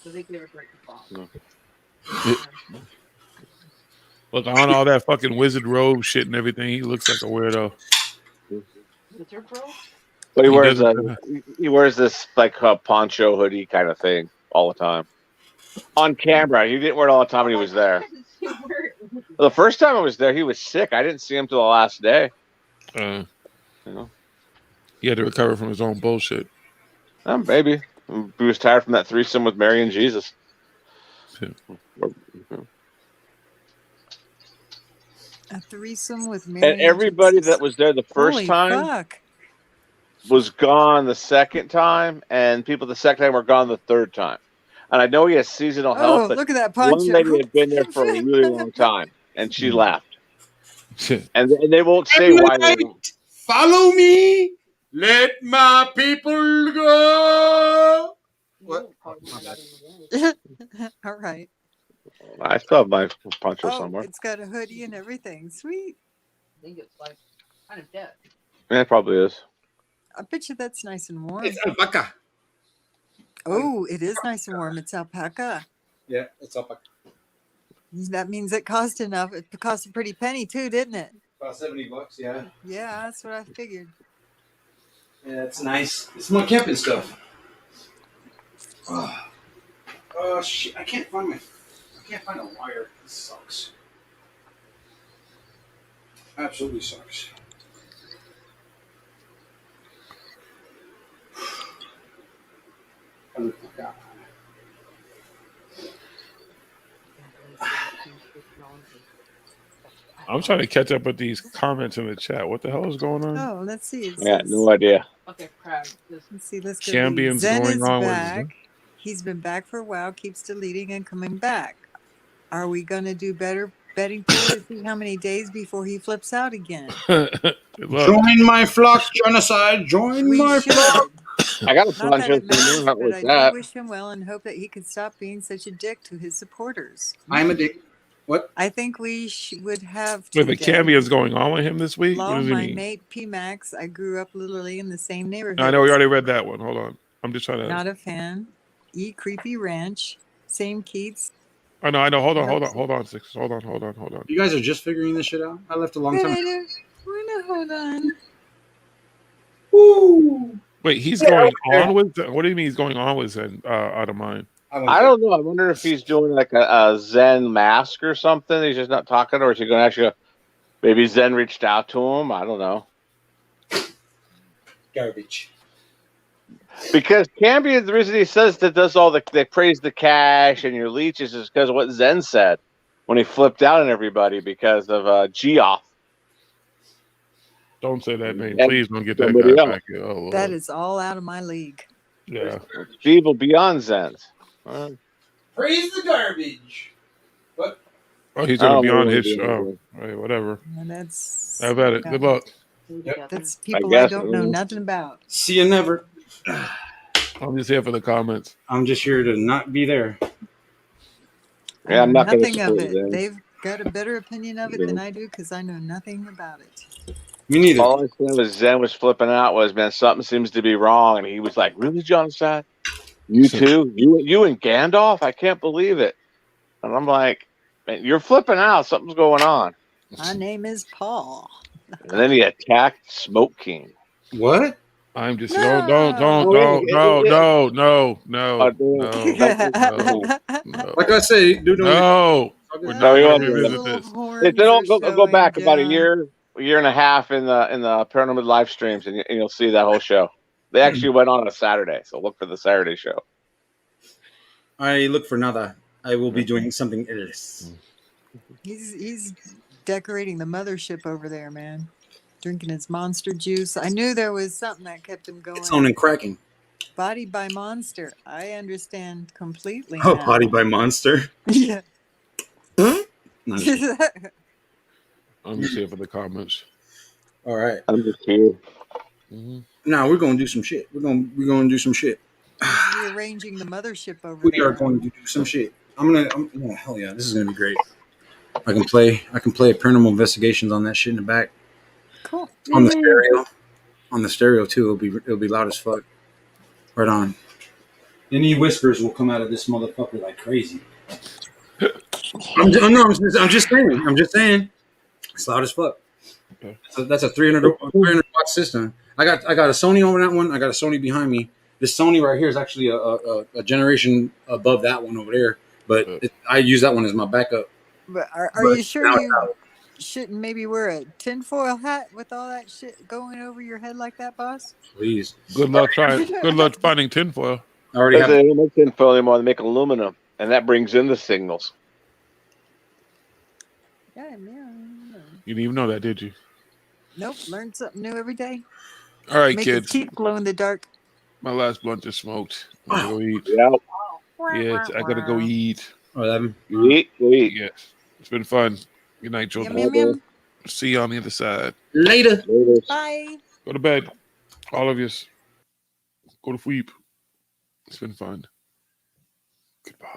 So they gave a great response. Look, on all that fucking wizard robe shit and everything, he looks like a weirdo. Wizard bro? But He doesn't- he wears this like poncho hoodie kind of thing all the time. On camera, he didn't wear it all the time when he was there. The first time I was there, he was sick. I didn't see him till the last day. He had to recover from his own bullshit. Maybe he was tired from that threesome with Mary and Jesus. A threesome with Mary. And everybody that was there the first Holy time fuck. was gone the second time, and people the second time were gone the third time. And I know he has seasonal Oh, health, but look at that poncho. one lady had been there for a really long time, and she left. Shit. And they won't say why. Follow me. Let my people go. What? All right. I still have my poncho Oh, somewhere. it's got a hoodie and everything. Sweet. I think it's like kind of dead. Yeah, it probably is. I bet you that's nice and warm. It's alpaca. Oh, it is nice and warm. It's alpaca. Yeah, it's alpaca. That means it cost enough. It cost a pretty penny too, didn't it? About $70, yeah. Yeah, that's what I figured. Yeah, it's nice. It's my camping stuff. Oh shit! I can't find a wire. This sucks. Absolutely sucks. Oh, God. I'm trying to catch up with these comments in the chat. What the hell is going on? Oh, let's see. It Yeah, says- no idea. Okay, crab. Let's see. Let's go. Champion's Zen going is on with back. He's been back for a while. Keeps deleting and coming back. Are we going to do better betting pool to see how many days before he flips out again? Good luck. Join my flock, genocide. Join We my flock. should. I got a Not that poncho it matters, somewhere. Not but with I that. do wish him well and hope that he could stop being such a dick to his supporters. I'm a dick. What? I think we would have to. Wait, the Campion's going on with him this week? What Law, does he my mean? mate P Max. I grew up literally in the same neighborhood. I know we already read that one. Hold on. I'm just trying to. Not a fan. E Creepy Ranch. Same Keats. I know. Hold on, Six. Hold on. You guys are just figuring this shit out? I left a long Wait, time. hold on. Woo! Wait, he's going on with. What do you mean he's going on with Zen out of mind? I don't know. I wonder if he's doing like a Zen mask or something. He's just not talking, or is he going to actually? Maybe Zen reached out to him. I don't know. Garbage. Because Cambion, the reason he says that does all they praise the cash and your leeches is because of what Zen said when he flipped out on everybody because of JiGGYS. Don't say that name. And Please don't get that somebody guy else. back here. Oh, Lord. That is all out of my league. Yeah. Evil beyond Zen's. Praise the garbage. What? Oh, he's I going to don't be know on what his he's show. doing. Right, whatever. And that's. Have at it. Good luck. That's people I guess. don't know nothing about. See you never. I'm just here for the comments. I'm just here to not be there. Yeah, I'm not going to Nothing of support it. Zen. They've got a better opinion of it than I do because I know nothing about it. Me neither. All I said was Zen was flipping out was, man, something seems to be wrong. And he was like, really, John Sad? You too? You and Gandalf? I can't believe it. And I'm like, man, you're flipping out. Something's going on. My name is Paul. And then he attacked Smoke King. What? I'm just No. no. Like I say, dude. No. We're No, he His wasn't. revisit little this. horns They don't are go back showing about a down. year and a half in the Paranormal live streams, and you'll see that whole show. They actually went on a Saturday, so look for the Saturday show. I look for nada. I will be doing something else. He's decorating the mothership over there, man. Drinking his monster juice. I knew there was something that kept him going. It's on and cracking. Body by monster. I understand completely. Oh, now. body by monster. Yeah. No, I'm just here for the comments. all right. I'm just here. Now we're gonna do some shit. We're gonna do some shit. He's rearranging the mothership over We there. are going to do some shit. Oh, hell yeah, this is gonna be great. I can play paranormal investigations on that shit in the back. Cool. On the stereo. On the stereo too. It'll be loud as fuck. Right on. Any whispers will come out of this motherfucker like crazy. I'm just saying. It's loud as fuck. Okay. So that's a 300 watt system. I got a Sony over that one. I got a Sony behind me. This Sony right here is actually a generation above that one over there. But I use that one as my backup. But are But you sure now you shouldn't maybe wear a tinfoil hat with all that shit going over your head like that, boss? please. Good luck trying. Good luck finding tinfoil. I already Because have. they don't make tinfoil anymore. They make aluminum, and that brings in the signals. Yeah. You didn't even know that, did you? Nope. Learn something new every day. All right, Make your kids. teeth glow in the dark. My last blunt is smoked. I gotta go eat. Yeah. Yes, I gotta go eat. 11. Eat. Yes, it's been fun. Good night, Yum, children. yum, yum. See you on the other side. Later. Bye. Go to bed. All of you. Go to sleep. It's been fun. Goodbye.